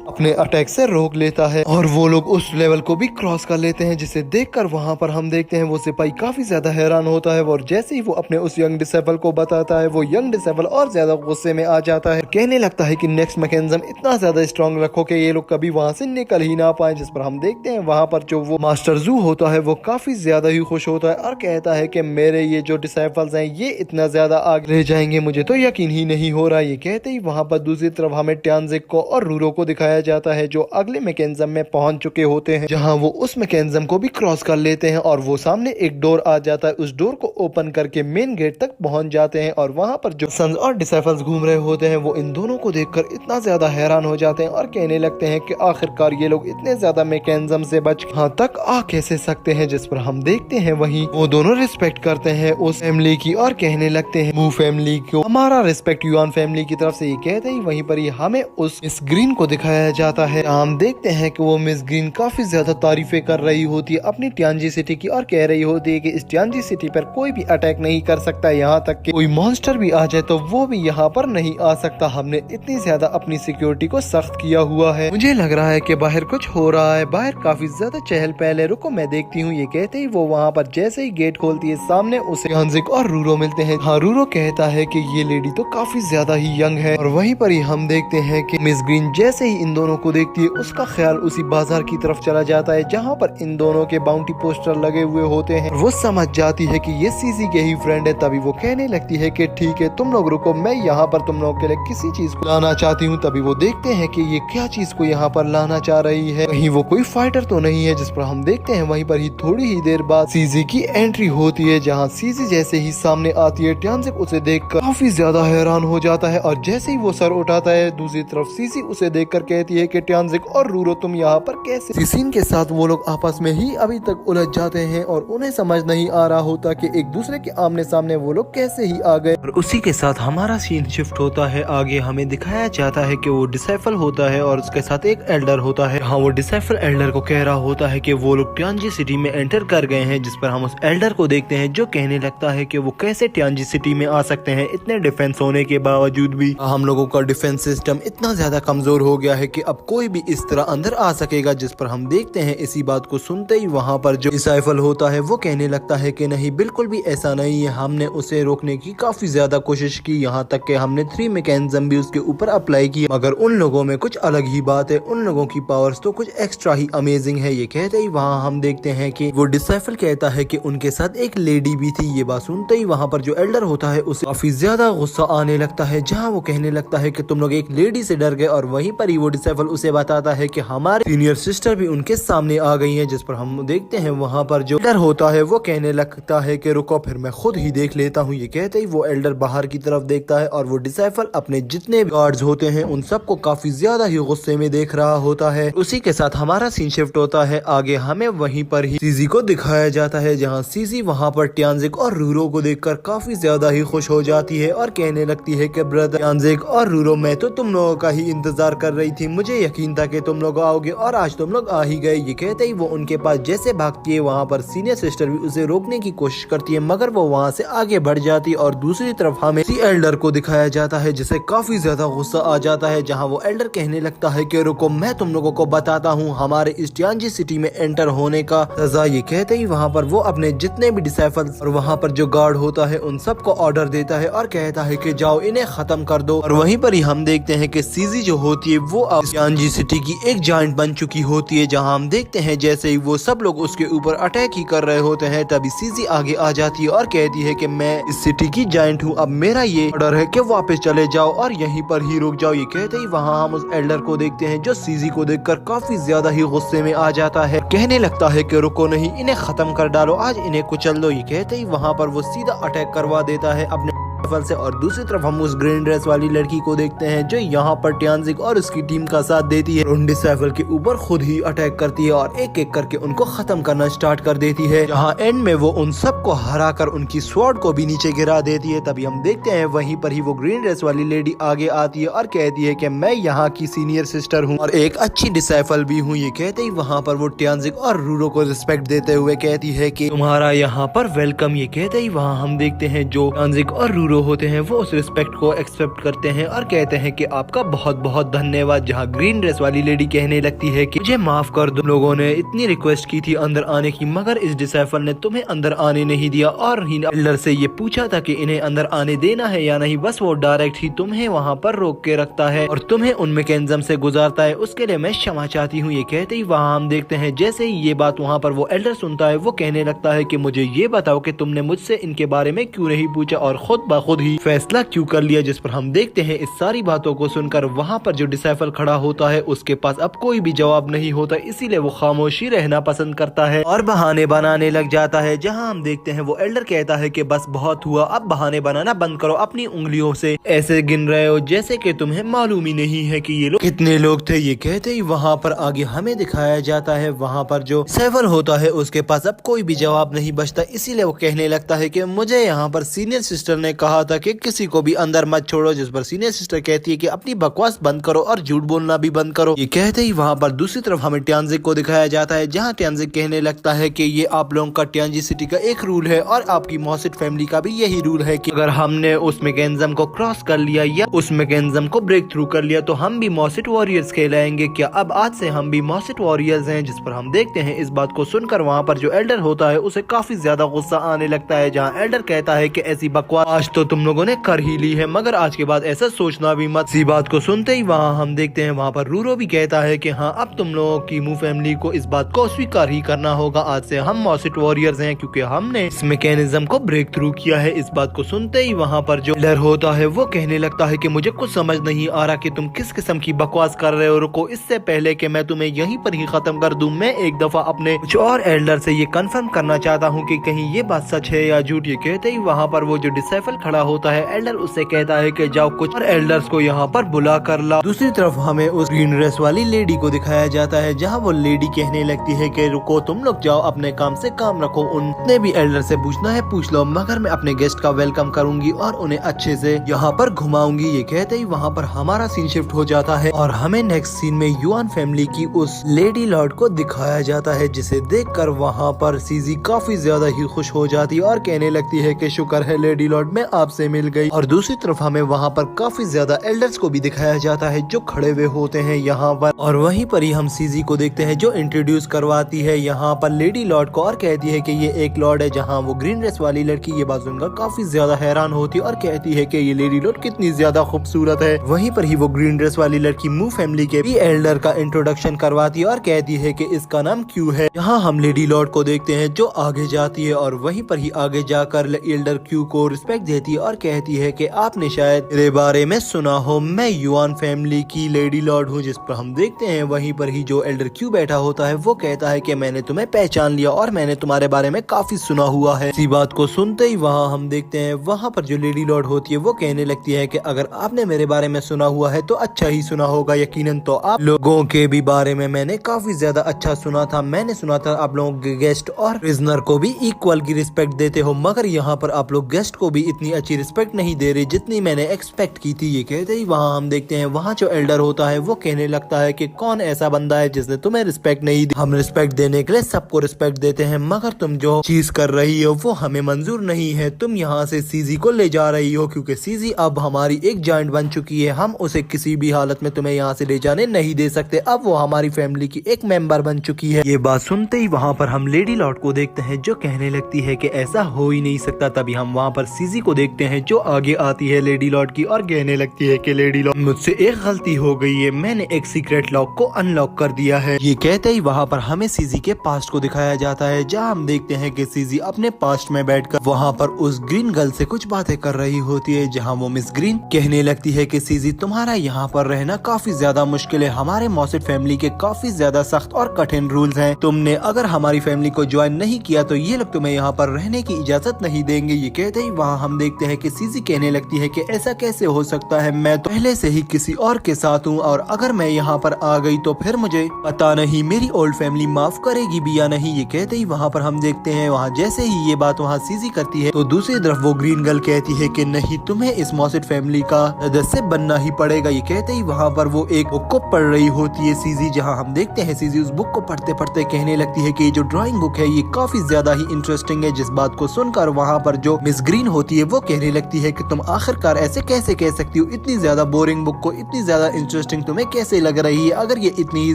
अपने अटैक से रोक लेता है और वो लोग उस लेवल को भी क्रॉस कर लेते हैं, जिसे देखकर वहाँ पर हम देखते हैं वो सिपाही काफी ज्यादा हैरान होता है और जैसे ही वो अपने उस यंग डिसेबल को बताता है वो यंग डिसेबल और ज्यादा गुस्से में आ जाता है, कहने लगता है कि नेक्स्ट मैकेनिज्म इतना ज्यादा स्ट्रॉन्ग रखो कि ये लोग कभी वहाँ से निकल ही ना पाए। जिस पर हम देखते हैं वहाँ पर जो वो मास्टर जू होता है वो काफी ज्यादा ही खुश होता है और कहता है कि मेरे ये जो डिसाइपल्स हैं ये इतना ज्यादा आगे ले जाएंगे, मुझे तो यकीन ही नहीं हो रहा। ये कहते ही वहां पर दूसरी तरफ हमें ट्यानजिक को और रूरो को दिखाया जाता है जो अगले मैकेनिज्म में पहुंच चुके होते हैं, जहां वो उस मैकेनिज्म को भी क्रॉस कर लेते हैं और वो सामने एक डोर आ जाता है। उस डोर को ओपन करके मेन गेट तक पहुंच जाते हैं और वहां पर जो सन्स और डिसाइपल्स घूम रहे होते हैं वो इन दोनों को देखकर इतना ज्यादा हैरान हो जाते हैं और कहने लगते हैं कि आखिरकार ये लोग इतने ज्यादा मैकेनिज्म से बच यहाँ तक आ कैसे सकते हैं। जिस पर हम देखते हैं वहीं वो दोनों रिस्पेक्ट करते हैं उस फैमिली की और कहने लगते हैं मू फैमिली को हमारा रिस्पेक्ट युआन फैमिली की तरफ से। ये कहते ही वहीं पर ही हमें उस मिस ग्रीन को दिखाया जाता है। हम देखते हैं कि वो मिस ग्रीन काफी ज्यादा तारीफें कर रही होती है अपनी ट्यानजी सिटी की और कह रही होती है कि इस ट्यानजी सिटी पर कोई भी अटैक नहीं कर सकता, यहाँ तक कि कोई मॉन्स्टर भी आ जाए तो वो भी यहाँ पर नहीं आ सकता। हमने इतनी ज्यादा अपनी सिक्योरिटी को सख्त किया हुआ है। मुझे लग रहा है कि बाहर कुछ हो रहा है, बाहर काफी ज्यादा चहल पहल है, रुको मैं देखती हूँ। ये कहते ही वो वहाँ पर जैसे ही गेट खोलती है सामने उसे ट्यानजिक और रूरो मिलते हैं। हाँ, रूरो कहता है कि ये लेडी तो काफी ज्यादा ही यंग है और वहीं पर ही हम देखते हैं कि मिस ग्रीन जैसे ही इन दोनों को देखती है उसका ख्याल उसी बाजार की तरफ चला जाता है जहाँ पर इन दोनों के बाउंटी पोस्टर लगे हुए होते हैं। वो समझ जाती है कि ये सीसी के ही फ्रेंड है। तभी वो कहने लगती है कि ठीक है तुम लोग रुको, मैं यहाँ पर तुम लोगों के लिए किसी चीज को लाना चाहती हूँ। तभी वो देखते हैं कि ये क्या चीज को यहाँ पर लाना चाह रही है, कहीं वो कोई फाइटर तो नहीं है। जिस पर हम देखते हैं वहीं पर ही थोड़ी ही देर बाद सीजी की एंट्री होती है, जहाँ सीजी जैसे ही सामने आती है ट्यानजिक उसे देखकर काफी ज्यादा हैरान हो जाता है और जैसे ही वो सर उठाता है दूसरी तरफ सीसी उसे देखकर कहती है कि ट्यानजिक और रूरो तुम यहाँ पर कैसे। सीसीन के साथ वो लोग आपस में ही अभी तक उलझ जाते हैं और उन्हें समझ नहीं आ रहा होता कि एक दूसरे के आमने सामने वो लोग कैसे ही आ गए। और उसी के साथ हमारा सीन शिफ्ट होता है आगे। हमें दिखाया जाता है कि वो डिसाइपल होता है और उसके साथ एक एल्डर होता है। हाँ, वो डिसाइपल एल्डर को कह रहा होता है कि वो लोग ट्यानजी सिटी में एंटर कर गए हैं। जिस पर हम उस एल्डर को देखते हैं जो कहने लगता है कि वो कैसे ट्यानजी सिटी में आ सकते हैं इतने डिफेंस होने के बावजूद भी। हम लोगों का डिफेंस सिस्टम इतना ज्यादा कमजोर हो गया है कि अब कोई भी इस तरह अंदर आ सकेगा। जिस पर हम देखते हैं इसी बात को सुनते ही वहाँ पर जो डिसाइपल होता है वो कहने लगता है कि नहीं, बिल्कुल भी ऐसा नहीं है, हमने उसे रोकने की काफी ज्यादा कोशिश की, यहाँ तक कि हमने 3 मैकेनिज्म भी उसके ऊपर अप्लाई किया, मगर उन लोगों में कुछ अलग ही बात है, उन लोगों की पावर्स तो कुछ एक्स्ट्रा ही अमेजिंग है। ये कहते ही वहाँ हम देखते हैं कि वो डिसाइपल कहता है कि उनके साथ एक लेडी भी थी। ये बात सुनते ही वहाँ पर जो एल्डर होता है उसे काफी ज्यादा गुस्सा आने लगता है, जहाँ वो कहने लगता है कि तुम लोग एक लेडी से डर गए और वहीं पर ही वो डिसाइपल उसे बताता है कि हमारे सीनियर सिस्टर भी उनके सामने आ गई है। जिस पर हम देखते हैं वहाँ पर जो एल्डर होता है वो कहने लगता है कि रुको फिर मैं खुद ही देख लेता हूँ। ये कहते ही वो एल्डर बाहर की तरफ देखता है और वो डिसाइपल अपने जितने गार्ड्स होते हैं उन सबको काफी ज्यादा ही गुस्से में देख रहा होता है। उसी के साथ हमारा सीन शिफ्ट होता है आगे। हमें वहीं पर ही सीजी को दिखाया जाता है, जहाँ सीजी वहाँ पर ट्यानजिक और रूरो को देखकर काफी ज्यादा ही खुश हो जाती है और कहने लगती है कि ब्रदर ट्यानजिक और रूरो, मैं तो तुम लोगों का ही इंतजार कर रही थी, मुझे यकीन था कि तुम लोग आओगे और आज तुम लोग आ ही गए। ये कहते ही वो उनके पास जैसे भागती है वहाँ पर सीनियर सिस्टर भी उसे रोकने की कोशिश करती है, मगर वो वहाँ से आगे बढ़ जाती है। और दूसरी तरफ हमें सी एल्डर को दिखाया जाता है जिसे काफी ज्यादा गुस्सा आ जाता है, जहाँ वो एल्डर कहने लगता है कि रुको मैं तुम लोगों को बताता हूँ हमारे इस ट्यानजी सिटी में एंटर होने का सजा। ये कहते ही वहाँ पर वो अपने जितने भी डिसाइपल्स और वहाँ पर जो गार्ड होता है उन सबको ऑर्डर देता है और कहता है कि जाओ इन्हें खत्म कर दो। और वहीं पर ही हम देखते हैं कि सीजी जो होती है वो अब ट्यानजी सिटी की एक जाइंट बन चुकी होती है, जहाँ हम देखते हैं जैसे ही वो सब लोग उसके ऊपर अटैक ही कर रहे होते हैं तभी सीजी आगे आ जाती है और कहती है कि मैं इस सिटी की जाइंट हूँ, अब मेरा ये ऑर्डर है कि वापस चले जाओ और यहीं पर ही रुक जाओ। ये कहते ही वहाँ हम उस एल्डर को देखते हैं जो सीजी को देखकर काफी ज्यादा ही गुस्से में आ जाता है, कहने लगता है कि रुको नहीं, इन्हें खत्म कर डालो, आज इन्हें कुचल दो। ये कहते ही वहाँ पर वो सीधा अटैक करवा देता है अपने से। और दूसरी तरफ हम उस ग्रीन ड्रेस वाली लड़की को देखते हैं जो यहाँ पर ट्यानजिक और उसकी टीम का साथ देती है, उन डिसाइपल के ऊपर खुद ही अटैक करती है और एक एक करके उनको खत्म करना स्टार्ट कर देती है, जहाँ एंड में वो उन सबको हरा कर उनकी स्वॉर्ड को भी नीचे गिरा देती है। तभी हम देखते हैं वहीं पर ही वो ग्रीन ड्रेस वाली लेडी आगे आती है और कहती है कि मैं यहाँ की सीनियर सिस्टर हूँ और एक अच्छी डिसाइपल भी हूँ। ये कहते ही वहाँ पर वो ट्यानजिक और रूरो को रिस्पेक्ट देते हुए कहती है कि तुम्हारा यहाँ पर वेलकम। ये कहते ही वहाँ हम देखते हैं जो ट्यानजिक और रूरो होते हैं वो उस रिस्पेक्ट को एक्सेप्ट करते हैं और कहते हैं कि आपका बहुत बहुत धन्यवाद। जहाँ ग्रीन ड्रेस वाली लेडी कहने लगती है कि मुझे माफ कर दो, लोगों ने इतनी रिक्वेस्ट की थी अंदर आने की मगर इस डिसाइफल ने तुम्हें अंदर आने नहीं दिया और एल्डर से ये पूछा था कि इन्हें अंदर आने देना है या नहीं, बस वो डायरेक्ट ही तुम्हें वहाँ पर रोक के रखता है और तुम्हें उन मैकेनिज्म से गुजारता है। उसके लिए मैं क्षमा चाहती हूँ। ये कहते ही वहाँ हम देखते हैं जैसे ही ये बात वहाँ पर वो एल्डर सुनता है वो कहने लगता है कि मुझे ये बताओ कि तुमने मुझसे इनके बारे में क्यों नहीं पूछा और खुद ब खुद ही फैसला क्यों कर लिया। जिस पर हम देखते हैं इस सारी बातों को सुनकर वहाँ पर जो डिसाइफल खड़ा होता है उसके पास अब कोई भी जवाब नहीं होता, इसीलिए वो खामोशी रहना पसंद करता है और बहाने बनाने लग जाता है। जहाँ हम देखते हैं वो एल्डर कहता है कि बस बहुत हुआ, अब बहाने बनाना बंद करो, अपनी उंगलियों से ऐसे गिन रहे हो जैसे कि तुम्हें मालूम ही नहीं है कि ये लोग कितने लोग थे। ये कहते ही वहाँ पर आगे हमें दिखाया जाता है वहाँ पर जो सेवल होता है उसके पास अब कोई भी जवाब नहीं बचता, इसीलिए वो कहने लगता है कि मुझे यहाँ पर सीनियर सिस्टर ने कहा था कि किसी को भी अंदर मत छोड़ो। जिस पर सीनियर सिस्टर कहती है कि अपनी बकवास बंद करो और झूठ बोलना भी बंद करो। ये कहते ही वहाँ पर दूसरी तरफ हमें ट्यांजिक को दिखाया जाता है जहाँ ट्यांजिक कहने लगता है कि ये आप लोगों का ट्यांजी सिटी का एक रूल है और आपकी मॉसिट फैमिली का भी यही रूल है कि अगर हमने उस मैकेनिज्म को क्रॉस कर लिया या उस मैकेनिज्म को ब्रेक थ्रू कर लिया तो हम भी मॉसिट वॉरियर्स कहलाएंगे। क्या अब आज से हम भी मॉसिट वॉरियर्स हैं? जिस पर हम देखते हैं इस बात को सुनकर वहाँ पर जो एल्डर होता है उसे काफी ज्यादा गुस्सा आने लगता है। जहाँ एल्डर कहता है कि ऐसी बकवास आज तो तुम लोगों ने कर ही ली है मगर आज के बाद ऐसा सोचना भी मत। इसी बात को सुनते ही वहाँ हम देखते हैं वहाँ पर रूरो भी कहता है कि हाँ अब तुम लोगों की मू फैमिली को इस बात को स्वीकार ही करना होगा, आज से हम मॉसिट वॉरियर्स हैं क्योंकि हमने इस मैकेनिज्म को ब्रेक थ्रू किया है। इस बात को सुनते ही वहाँ पर जो एल्डर होता है वो कहने लगता है कि मुझे कुछ समझ नहीं आ रहा कि तुम किस किस्म की बकवास कर रहे हो। रुको, इससे पहले कि मैं तुम्हें यहीं पर ही खत्म कर दूं, मैं एक दफा अपने कुछ और एल्डर से ये कंफर्म करना चाहता हूँ कि कहीं ये बात सच है या झूठ। ये कहते ही वहाँ पर वो जो डिसाइफल खड़ा होता है एल्डर उससे कहता है कि जाओ कुछ और एल्डर्स को यहाँ पर बुला कर ला। दूसरी तरफ हमें उस ग्रीन ड्रेस वाली लेडी को दिखाया जाता है जहाँ वो लेडी कहने लगती है कि रुको, तुम लोग जाओ अपने काम से काम रखो, उनने भी एल्डर से पूछना है पूछ लो मगर मैं अपने गेस्ट का वेलकम करूंगी और उन्हें अच्छे से यहाँ पर घुमाऊंगी। ये कहते ही वहाँ पर हमारा सीन शिफ्ट हो जाता है और हमें नेक्स्ट सीन में युआन फैमिली की उस लेडी लॉर्ड को दिखाया जाता है जिसे देखकर वहाँ पर सीजी काफी ज्यादा ही खुश हो जाती है और कहने लगती है कि शुक्र है लेडी लॉर्ड मैं आपसे मिल गई। और दूसरी तरफ हमें वहाँ पर काफी ज्यादा एल्डर्स को भी दिखाया जाता है जो खड़े हुए होते हैं यहाँ पर और वहीं पर ही हम सीजी को देखते हैं जो इंट्रोड्यूस करवाती है यहाँ पर लेडी लॉर्ड को और कहती है कि ये एक लॉर्ड है। जहाँ वो ग्रीन ड्रेस वाली लड़की ये बात सुनकर काफी ज्यादा हैरान होती है और कहती है कि ये लेडी लॉर्ड कितनी ज्यादा खूबसूरत है। वहीं पर ही वो ग्रीन ड्रेस वाली लड़की मू फैमिली के भी एल्डर का इंट्रोडक्शन करवाती है और कहती है कि इसका नाम क्यू है। यहाँ हम लेडी लॉर्ड को देखते हैं जो आगे जाती है और वहीं पर ही आगे जाकर एल्डर क्यू को रिस्पेक्ट देती है और कहती है कि आपने शायद मेरे बारे में सुना हो, मैं युआन फैमिली की लेडी लॉर्ड हूँ। जिस पर हम देखते हैं वहीं पर ही जो एल्डर क्यू बैठा होता है वो कहता है कि मैंने तुम्हें पहचान लिया और मैंने तुम्हारे बारे में काफी सुना हुआ है। इसी बात को सुनते ही वहाँ हम देखते हैं वहाँ पर जो लेडी लॉर्ड होती है वो कहने लगती है कि अगर आपने मेरे बारे में सुना हुआ है तो अच्छा ही सुना होगा, यकीनन तो आप लोगों के भी बारे में मैंने काफी ज्यादा अच्छा सुना था। मैंने सुना था आप लोग गेस्ट और प्रिजनर को भी इक्वल की रिस्पेक्ट देते हो मगर यहाँ पर आप लोग गेस्ट को भी इतनी अच्छी रिस्पेक्ट नहीं दे रहे जितनी मैंने एक्सपेक्ट की थी। ये कहते ही वहाँ हम देखते हैं वहाँ जो एल्डर होता है वो कहने लगता है कि कौन ऐसा बंदा है जिसने तुम्हें रिस्पेक्ट नहीं दी। हम रिस्पेक्ट देने के लिए सबको रिस्पेक्ट देते हैं मगर तुम जो चीज कर रही हो वो हमें मंजूर नहीं है। तुम यहाँ से सीजी को ले जा रही हो क्योंकि सीजी अब हमारी एक जॉइंट बन चुकी है, हम उसे किसी भी हालत में तुम्हें यहाँ से ले जाने नहीं दे सकते, अब वो हमारी फैमिली की एक मेंबर बन चुकी है। ये बात सुनते ही वहाँ पर हम लेडी लॉर्ड को देखते हैं जो कहने लगती है कि ऐसा हो ही नहीं सकता। तभी हम वहाँ पर सीजी को देखते हैं जो आगे आती है लेडी लॉर्ड की और कहने लगती है कि लेडी लॉर्ड मुझसे एक गलती हो गई है, मैंने एक सीक्रेट लॉक को अनलॉक कर दिया है। ये कहते ही वहाँ पर हमें सीजी के पास्ट को दिखाया जाता है जहाँ हम देखते हैं कि सीजी अपने पास्ट में बैठकर वहाँ पर उस ग्रीन गर्ल से कुछ बातें कर रही होती है। जहाँ वो मिस ग्रीन कहने लगती है कि सीजी तुम्हारा यहाँ पर रहना काफी ज्यादा मुश्किल है, हमारे मॉसिट फैमिली के काफी ज्यादा सख्त और कठिन रूल्स हैं, तुमने अगर हमारी फैमिली को ज्वाइन नहीं किया तो ये लोग तुम्हें यहाँ पर रहने की इजाजत नहीं देंगे। ये कहते ही वहाँ हम देखते हैं कि सीजी कहने लगती है कि ऐसा कैसे हो सकता है, मैं तो पहले से ही किसी और के साथ हूँ और अगर मैं यहाँ पर आ गई तो फिर मुझे पता नहीं मेरी ओल्ड फैमिली माफ करेगी भी या नहीं। ये कहते ही वहाँ पर हम देखते हैं वहाँ जैसे ही ये बात वहाँ सीजी करती है तो दूसरी तरफ वो ग्रीन गर्ल कहती है कि नहीं, तुम्हें इस मॉसिट फैमिली का सदस्य बनना ही पड़ेगा। ये कहते ही वहाँ पर वो एक बुक को पढ़ रही होती है सीजी, जहाँ हम देखते हैं सीजी उस बुक को पढ़ते पढ़ते कहने लगती है कि ये जो ड्राइंग बुक है ये काफी ज्यादा ही इंटरेस्टिंग है। जिस बात को सुनकर वहाँ पर जो मिस ग्रीन होती है वो वो कहने लगती है कि तुम आखिरकार ऐसे कैसे कह सकती हो, इतनी ज्यादा बोरिंग बुक को इतनी ज्यादा इंटरेस्टिंग तुम्हें कैसे लग रही है? अगर ये इतनी ही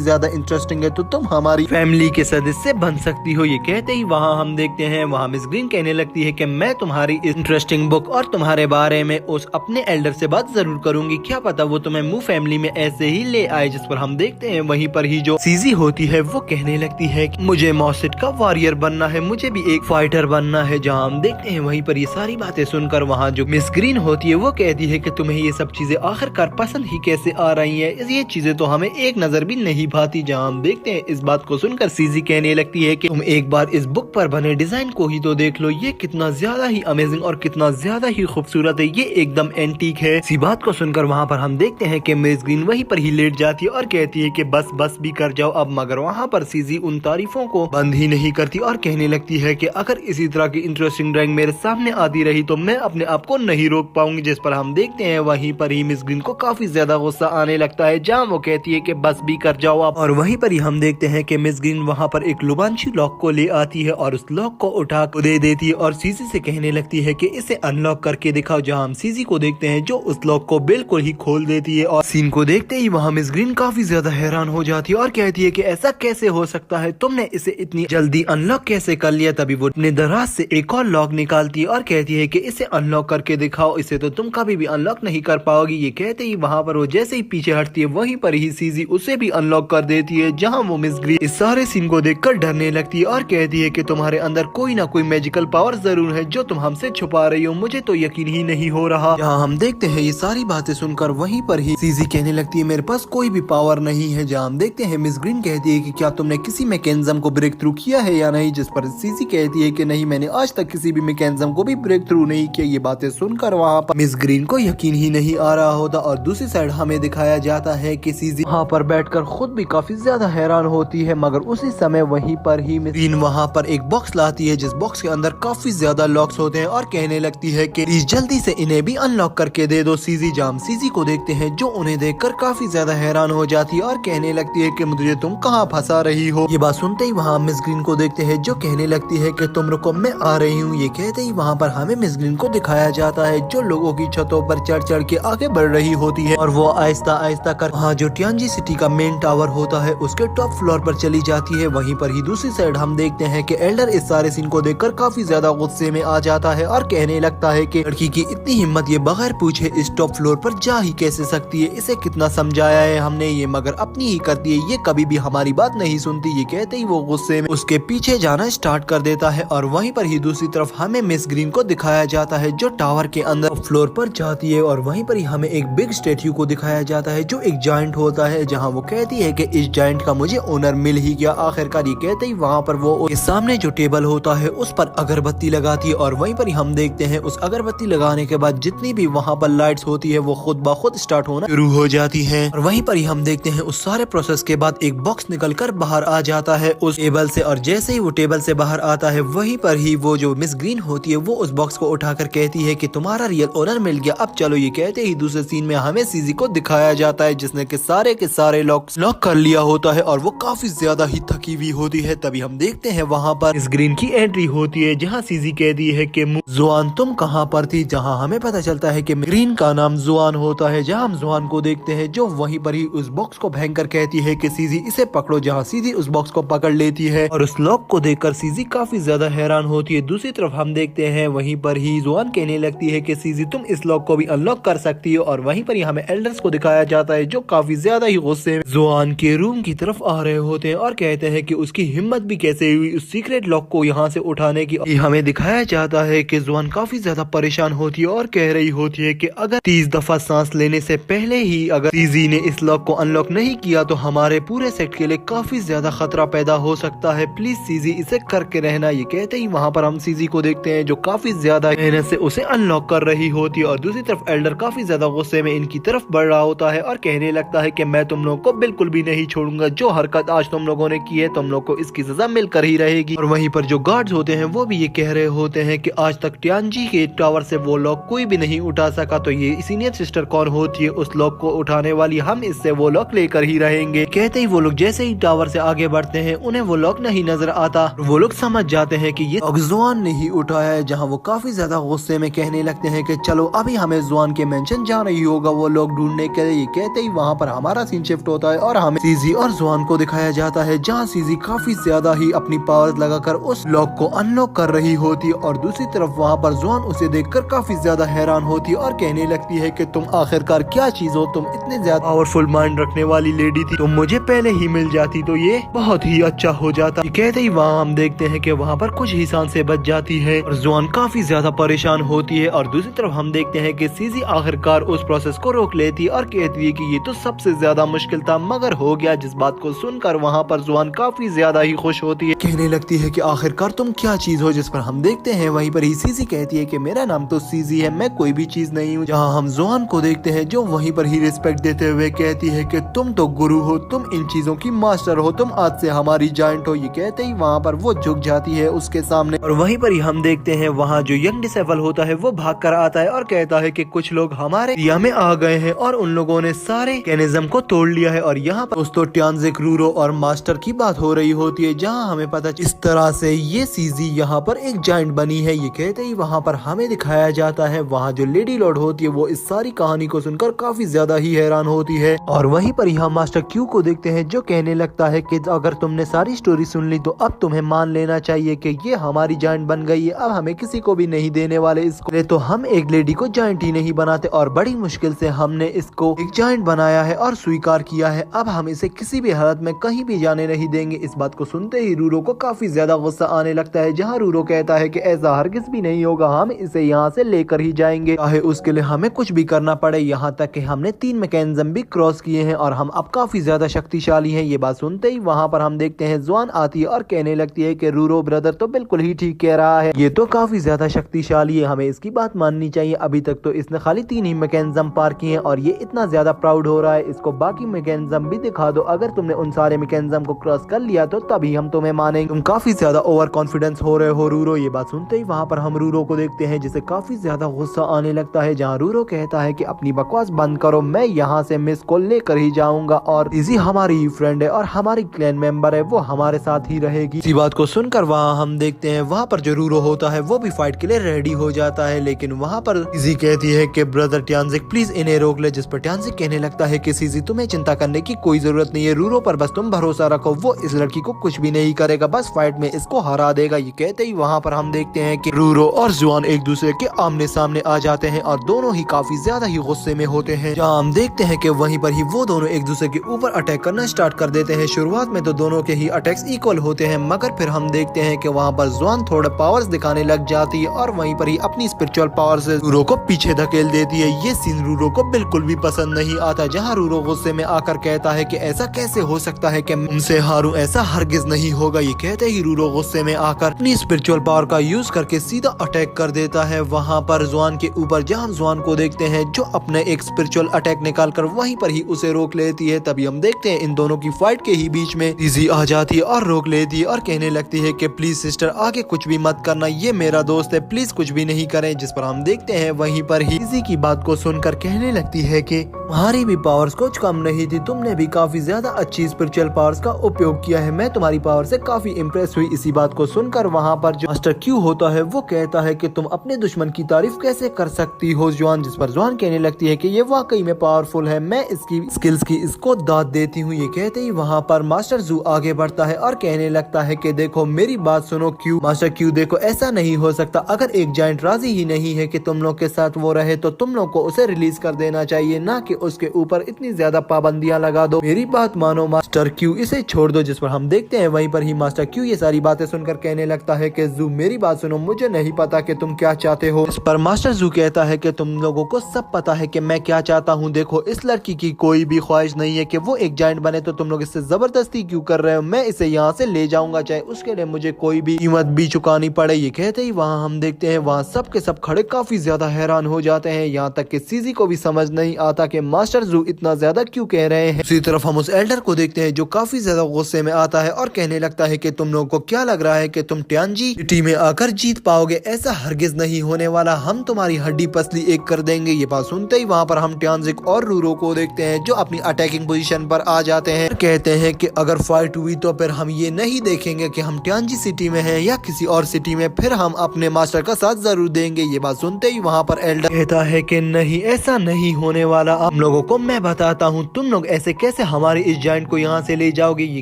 ज्यादा इंटरेस्टिंग है तो तुम हमारी फैमिली के सदस्य बन सकती हो। ये कहते ही वहाँ हम देखते हैं वहाँ मिस ग्रीन कहने लगती है कि मैं तुम्हारी इंटरेस्टिंग बुक और तुम्हारे बारे में उस अपने एल्डर से बात जरूर करूंगी, क्या पता वो तुम्हें मू फैमिली में ऐसे ही ले आए। जिस पर हम देखते हैं वहीं पर ही जो सीजी होती है वो कहने लगती है कि मुझे मॉसिट का वॉरियर बनना है, मुझे भी एक फाइटर बनना है। जहाँ हम देखते हैं वहीं पर ये सारी बातें सुनकर वहाँ जो मिस ग्रीन होती है वो कहती है कि तुम्हें ये सब चीजें आखिरकार पसंद ही कैसे आ रही है, ये चीजें तो हमें एक नजर भी नहीं भाती। जहाँ हम देखते हैं इस बात को सुनकर सीजी कहने लगती है कि तुम एक बार इस बुक पर बने डिजाइन को ही तो देख लो, ये कितना ज्यादा ही अमेजिंग और कितना ज्यादा ही खूबसूरत है, ये एकदम एंटीक है। इसी बात को सुनकर वहाँ पर हम देखते हैं कि मिस ग्रीन वहीं पर ही लेट जाती है और कहती है कि बस बस भी कर जाओ अब। मगर वहाँ पर सीजी उन तारीफों को बंद ही नहीं करती और कहने लगती है कि अगर इसी तरह की इंटरेस्टिंग ड्राइंग मेरे सामने आती रही तो मैं अपने आप को नहीं रोक पाऊंगी। जिस पर हम देखते हैं वहीं पर ही मिस ग्रीन को काफी ज्यादा गुस्सा आने लगता है, जहाँ वो कहती है कि बस भी कर जाओ आप। और वहीं पर ही हम देखते हैं कि मिस ग्रीन वहाँ पर एक लुबांशी लॉक को ले आती है और उस लॉक को उठा दे देती है और सीजी से कहने लगती है कि इसे अनलॉक करके दिखाओ। जहाँ हम सीजी को देखते हैं जो उस लॉक को बिल्कुल ही खोल देती है और सीन को देखते ही वहाँ मिस ग्रीन काफी ज्यादा हैरान हो जाती है और कहती है कि ऐसा कैसे हो सकता है, तुमने इसे इतनी जल्दी अनलॉक कैसे कर लिया? तभी वो अपने दराज से एक और लॉक निकालती है और कहती है कि इसे अनलॉक करके दिखाओ, इसे तो तुम कभी भी अनलॉक नहीं कर पाओगी। ये कहते ही वहाँ पर वो जैसे ही पीछे हटती है वहीं पर ही सीजी उसे भी अनलॉक कर देती है। जहाँ वो मिस ग्रीन इस सारे सीन को देखकर डरने लगती है और कहती है कि तुम्हारे अंदर कोई ना कोई मैजिकल पावर जरूर है जो तुम हमसे छुपा रही हो, मुझे तो यकीन ही नहीं हो रहा। जहाँ हम देखते हैं ये सारी बातें सुनकर वहीं पर ही सीजी कहने लगती है मेरे पास कोई भी पावर नहीं है। जहाँ हम देखते हैं मिस ग्रीन कहती है कि क्या तुमने किसी मैकेनिज्म को ब्रेक थ्रू किया है या नहीं? जिस पर सीजी कहती है कि नहीं, मैंने आज तक किसी भी मैकेनिज्म को भी ब्रेक थ्रू नहीं किया। ये बातें सुनकर वहाँ पर मिस ग्रीन को यकीन ही नहीं आ रहा होता और दूसरी साइड हमें दिखाया जाता है कि सीजी वहाँ पर बैठकर खुद भी काफी ज्यादा हैरान होती है। मगर उसी समय वहीं पर ही मिस ग्रीन वहाँ पर एक बॉक्स लाती है जिस बॉक्स के अंदर काफी ज्यादा लॉक्स होते हैं और कहने लगती है कि प्लीज जल्दी से इन्हें भी अनलॉक करके दे दो सीजी। जाम सीजी को देखते हैं जो उन्हें देखकर काफी ज्यादा हैरान हो जाती है और कहने लगती है कि मुझे तुम कहाँ फंसा रही हो। ये बात सुनते ही वहाँ मिस ग्रीन को देखते हैं जो कहने लगती है कि तुम रुको मैं आ रही हूँ। ये कहते ही वहाँ पर हमें मिस ग्रीन को दिखाया जाता है जो लोगों की छतों पर चढ़ चढ़ के आगे बढ़ रही होती है और वो आहिस्ता आहिस्ता कर वहाँ जो टियांजी सिटी का मेन टावर होता है उसके टॉप फ्लोर पर चली जाती है। वहीं पर ही दूसरी साइड हम देखते हैं कि एल्डर इस सारे सीन को देखकर काफी ज्यादा गुस्से में आ जाता है और कहने लगता है कि लड़की की इतनी हिम्मत, ये बगैर पूछे इस टॉप फ्लोर पर जा ही कैसे सकती है? इसे कितना समझाया है हमने, ये मगर अपनी ही करती है, ये कभी भी हमारी बात नहीं सुनती। ये कहते ही वो गुस्से में उसके पीछे जाना स्टार्ट कर देता है और वहीं पर ही दूसरी तरफ हमें मिस ग्रीन को दिखाया जाता है जो टावर के अंदर फ्लोर पर जाती है और वहीं पर ही हमें एक बिग स्टेच्यू को दिखाया जाता है जो एक जायंट होता है। जहाँ वो कहती है कि इस जायंट का मुझे ओनर मिल ही गया आखिरकार। ये कहते ही वहाँ पर वो उसके सामने जो टेबल होता है उस पर अगरबत्ती लगाती है और वहीं पर ही हम देखते हैं उस अगरबत्ती लगाने के बाद जितनी भी वहाँ पर लाइट्स होती है वो खुद ब खुद स्टार्ट होना शुरू हो जाती है। और वहीं पर ही हम देखते हैं उस सारे प्रोसेस के बाद एक बॉक्स निकल कर बाहर आ जाता है उस टेबल से और जैसे ही वो टेबल से बाहर आता है वहीं पर ही वो जो मिस ग्रीन होती है वो उस बॉक्स को उठाकर कहती है कि तुम्हारा रियल ओनर मिल गया, अब चलो। ये कहते ही दूसरे सीन में हमें सीजी को दिखाया जाता है जिसने के सारे लॉक कर लिया होता है और वो काफी ज्यादा ही थकी हुई होती है। तभी हम देखते हैं वहाँ पर मिस ग्रीन की एंट्री होती है जहाँ सीजी कहती है कि जुआन तुम कहाँ पर थी? जहाँ हमें पता चलता है कि ग्रीन का नाम जुआन होता है। जहाँ हम जुआन को देखते हैं जो वहीं पर ही उस बॉक्स को भयंकर कहती है कि सीजी इसे पकड़ो। जहाँ सीजी उस बॉक्स को पकड़ लेती है और उस लॉक को देखकर सीजी काफी ज्यादा हैरान होती है। दूसरी तरफ हम देखते हैं वहीं पर ही जुआन कहने लगती है कि सीजी तुम इस लॉक को भी अनलॉक कर सकती हो और वहीं पर ही हमें एल्डर्स को दिखाया जाता है जो काफी ज्यादा ही गुस्से में जुआन के रूम की तरफ आ रहे होते हैं और कहते हैं कि उसकी हिम्मत भी कैसे हुई उस सीक्रेट लॉक को यहाँ से उठाने की। हमें दिखाया जाता है कि जुआन काफी ज्यादा परेशान होती है और कह रही होती है कि अगर 30 दफा सांस लेने से पहले ही अगर सीजी ने इस लॉक को अनलॉक नहीं किया तो हमारे पूरे सेट के लिए काफी ज्यादा खतरा पैदा हो सकता है, प्लीज सीजी इसे करके रहना। ये कहते ही वहाँ पर हम सीजी को देखते हैं जो काफी ज्यादा मेहनत से उसे अनलॉक कर रही होती है और दूसरी तरफ एल्डर काफी ज्यादा गुस्से में इनकी तरफ बढ़ रहा होता है और कहने लगता है कि मैं तुम लोगों को बिल्कुल भी नहीं छोड़ूंगा, जो हरकत आज तुम लोगों ने की है तुम लोग को इसकी सजा मिलकर ही रहेगी। और वहीं पर जो गार्ड्स होते हैं वो भी ये कह रहे होते हैं कि आज तक टियांजी के टावर से वो लॉक कोई भी नहीं उठा सका, तो ये सीनियर सिस्टर कौन होती है उस लॉक को उठाने वाली, हम इससे वो लॉक लेकर ही रहेंगे। कहते ही वो लोग जैसे ही टावर से आगे बढ़ते हैं उन्हें वो लॉक नहीं नजर आता, वो लोग समझ जाते हैं कि ये जुआन ने ही उठाया है। जहाँ वो काफी ज्यादा गुस्से में कहने लगते हैं कि चलो अभी हमें जुआन के मेंशन जा रही होगा वो लोग ढूंढने के लिए। कहते ही वहाँ पर हमारा सीन शिफ्ट होता है और हमें सीजी और जुआन को दिखाया जाता है, जहाँ सीजी काफी ज्यादा ही अपनी पावर्स लगाकर उस लॉक को अनलॉक कर रही होती है और दूसरी तरफ वहाँ पर जुआन उसे देखकर काफी ज्यादा हैरान होती है और कहने लगती है कि तुम आखिरकार क्या चीज हो, तुम इतने ज्यादा पावरफुल माइंड रखने वाली लेडी थी, तुम मुझे पहले ही मिल जाती तो ये बहुत ही अच्छा हो जाता। कहते ही वहाँ हम देखते हैं कि वहाँ पर कुछ ही सांसें बच जाती है और जुआन काफी ज्यादा परेशान होती है और दूसरी तरफ हम देखते हैं कि सीजी आखिरकार उस प्रोसेस को रोक लेती है और कहती है कि ये तो सबसे ज्यादा मुश्किल था मगर हो गया। जिस बात को सुनकर वहाँ पर जुआन काफी ज्यादा ही खुश होती है, कहने लगती है कि आखिरकार तुम क्या चीज हो। जिस पर हम देखते हैं वहीं पर ही सीजी कहती है कि मेरा नाम तो सीजी है, मैं कोई भी चीज नहीं हूँ। जहाँ हम जुआन को देखते हैं जो वहीं पर ही रिस्पेक्ट देते हुए कहती है कि तुम तो गुरु हो, तुम इन चीजों की मास्टर हो, तुम आज से हमारी जाइंट हो। ये कहते ही वहाँ पर वो झुक जाती है उसके सामने और वहीं पर ही हम देखते हैं वहाँ जो यंग डिसेबल होता है वो भाग कर आता है और कहता है कि कुछ लोग हमारे एरिया में आ गए हैं और उन लोगों ने सारे मैकेनिज्म को तोड़ लिया है। और यहाँ पर दोस्तों ट्यान्जिक, रूरो और मास्टर की बात हो रही होती है, जहाँ हमें पता इस तरह से ये सीजी यहाँ पर एक जाइंट बनी है। ये कहते ही वहाँ पर हमें दिखाया जाता है वहाँ जो लेडी लॉर्ड होती है वो इस सारी कहानी को सुनकर काफी ज्यादा ही हैरान होती है और वहीं पर ही हम मास्टर क्यू को देखते हैं जो कहने लगता है कि अगर तुमने सारी स्टोरी सुन ली तो अब तुम्हें मान लेना चाहिए कि ये हमारी जाइंट बन गई है, अब हमें किसी को भी नहीं देने वाले इसको। तो हम एक लेडी को जाइंट ही नहीं बनाते और बड़ी मुश्किल से हमने इसको एक जाइंट बनाया है और स्वीकार किया है, अब हम इसे किसी भी हालत में कहीं भी जाने नहीं देंगे। इस बात को सुनते ही रूरो को काफी ज्यादा गुस्सा आने लगता है, जहाँ रूरो कहता है कि ऐसा हरगिज भी नहीं होगा, हम इसे यहाँ से लेकर ही जाएंगे, चाहे उसके लिए हमें कुछ भी करना पड़े। यहाँ तक कि हमने 3 मैकेनिज्म भी क्रॉस किए हैं और हम अब काफी ज्यादा शक्तिशाली हैं। ये बात सुनते ही वहाँ पर हम देखते हैं जुआन आती है और कहने लगती है कि रूरो ब्रदर तो बिल्कुल ही ठीक कह रहा है, ये तो काफी ज्यादा शक्तिशाली है, हमें इसकी बात माननी चाहिए। अभी तक तो इसने खाली 3 ही मैकेनिज्म पार किए हैं और ये इतना ज्यादा प्राउड हो रहा है, इसको बाकी मैकेनिज्म भी दिखा दो। अगर तुमने उन सारे मैकेनिज्म को क्रॉस कर लिया तो तभी हम तुम्हें मानेंगे, तुम काफी ज्यादा ओवर कॉन्फिडेंस हो रहे हो रूरो। ये बात सुनते ही वहाँ पर हम रूरो को देखते हैं जिसे काफी ज्यादा गुस्सा आने लगता है, जहाँ रूरो कहता है कि अपनी बकवास बंद करो, मैं यहाँ से मिस को लेकर ही जाऊंगा और इजी हमारी ही फ्रेंड है और हमारी क्लैन मेंबर है, वो हमारे साथ ही रहेगी। इसी बात को सुनकर वहाँ हम देखते हैं वहाँ पर जो रूरो होता है वो भी फाइट के लिए रेडी हो जाता है, लेकिन वहाँ पर इजी कहती है कि ब्रदर ट्यान्जिक प्लीज इन्हें रोक ले। जिस पर ट्यान्जिक कहने लगता है कि सीजी तुम्हें चिंता करने की कोई जरूरत नहीं है, रूरो पर बस तुम भरोसा रखो, वो इस लड़की को कुछ भी नहीं करेगा, बस फाइट में इसको हरा देगा। ये कहते ही वहाँ पर हम देखते हैं कि रूरो और जुआन एक दूसरे के आमने सामने आ जाते हैं और दोनों ही काफी ज्यादा ही गुस्से में होते हैं, जहाँ हम देखते हैं कि वहीं पर ही वो दोनों एक दूसरे के ऊपर अटैक करना स्टार्ट कर देते हैं। शुरुआत में तो दोनों के ही अटैक्स इक्वल होते हैं मगर फिर हम देखते हैं कि वहाँ पर जुआन थोड़े पावर्स दिखाने लग जाती है और वहीं पर ही अपनी स्पिरिचुअल पावर से रूरो को पीछे धकेल देती है। ये सीन रूरो को बिल्कुल भी पसंद नहीं आता, जहाँ रूरो गुस्से में आकर कहता है कि ऐसा कैसे हो सकता है कि उनसे हारूं, ऐसा हरगिज नहीं होगा। ये कहते ही रूरो गुस्से में आकर अपनी स्पिरिचुअल पावर का यूज करके सीधा अटैक कर देता है वहाँ पर जुआन के ऊपर, जहाँ हम जुआन को देखते हैं जो अपने एक स्पिरिचुअल अटैक निकाल कर वहीं पर ही उसे रोक लेती है। तभी हम देखते हैं इन दोनों की फाइट के ही बीच में इजी आ जाती है और रोक लेती है और कहने लगती है कि प्लीज सिस्टर आगे कुछ भी मत करना, ये मेरा दोस्त है, प्लीज कुछ भी नहीं करें। जिस पर हम देखते हैं वहीं पर ही इजी की बात को सुनकर कहने लगती है कि तुम्हारी भी पावर्स कुछ कम नहीं थी, तुमने भी काफी ज्यादा अच्छी स्पिरिचुअल पावर्स का उपयोग किया है, मैं तुम्हारी पावर से काफी इम्प्रेस हुई। इसी बात को सुनकर वहाँ पर जो मास्टर क्यू होता है वो कहता है कि तुम अपने दुश्मन की तारीफ कैसे कर सकती हो जुआन। जिस पर जुआन कहने लगती है कि ये वाकई में पावरफुल है, मैं इसकी स्किल्स की इसको दाद देती हूँ। ये कहते ही वहाँ पर मास्टर जू आगे बढ़ता है और कहने लगता है कि देखो मेरी बात सुनो क्यू, मास्टर क्यू देखो ऐसा नहीं हो सकता, अगर एक जाइंट राजी ही नहीं है कि तुम लोग के साथ वो रहे तो तुम लोग को उसे रिलीज कर देना चाहिए, ना कि उसके ऊपर इतनी ज्यादा पाबंदियां लगा दो। मेरी बात मानो मास्टर क्यू, इसे छोड़ दो। जिस पर हम देखते हैं वहीं पर ही मास्टर क्यू ये सारी बातें सुनकर कहने लगता है कि जू मेरी बात सुनो, मुझे नहीं पता कि तुम क्या चाहते हो। इस पर मास्टर जू कहता है कि तुम लोगों को सब पता है कि मैं क्या चाहता हूँ, देखो इस लड़की की कोई भी ख्वाहिश नहीं है कि वो एक जाइंट बने, तो तुम लोग इससे जबरदस्ती क्यों कर रहे हो, मैं इसे यहाँ से ले जाऊंगा, चाहे उसके लिए मुझे कोई भी कीमत भी चुकानी पड़े। ये कहते ही वहाँ हम देखते हैं वहाँ सब के सब खड़े काफी ज्यादा हैरान हो जाते हैं, यहाँ तक कि सीजी को भी समझ नहीं आता कि मास्टर जू इतना ज्यादा क्यों कह रहे हैं। दूसरी तरफ हम उस एल्डर को देखते हैं जो काफी ज्यादा गुस्से में आता है और कहने लगता है कि तुम लोगों को क्या लग रहा है कि तुम ट्यान्जी सिटी में आकर जीत पाओगे, ऐसा हरगिज नहीं होने वाला, हम तुम्हारी हड्डी पसली एक कर देंगे। ये बात सुनते ही वहाँ पर हम ट्यान्जिक और रूरो को देखते हैं जो अपनी अटैकिंग पोजीशन पर आ जाते हैं, कहते हैं कि अगर फाइट हुई तो फिर हम ये नहीं देखेंगे कि हम ट्यान्जी सिटी में हैं या किसी और सिटी में, फिर हम अपने मास्टर का साथ जरूर देंगे। ये बात सुनते ही वहाँ पर एल्डर कहता है कि नहीं, ऐसा नहीं होने वाला, आप लोगों को मैं बताता हूँ, तुम लोग ऐसे कैसे हमारे इस जायंट को यहाँ से ले जाओगे। ये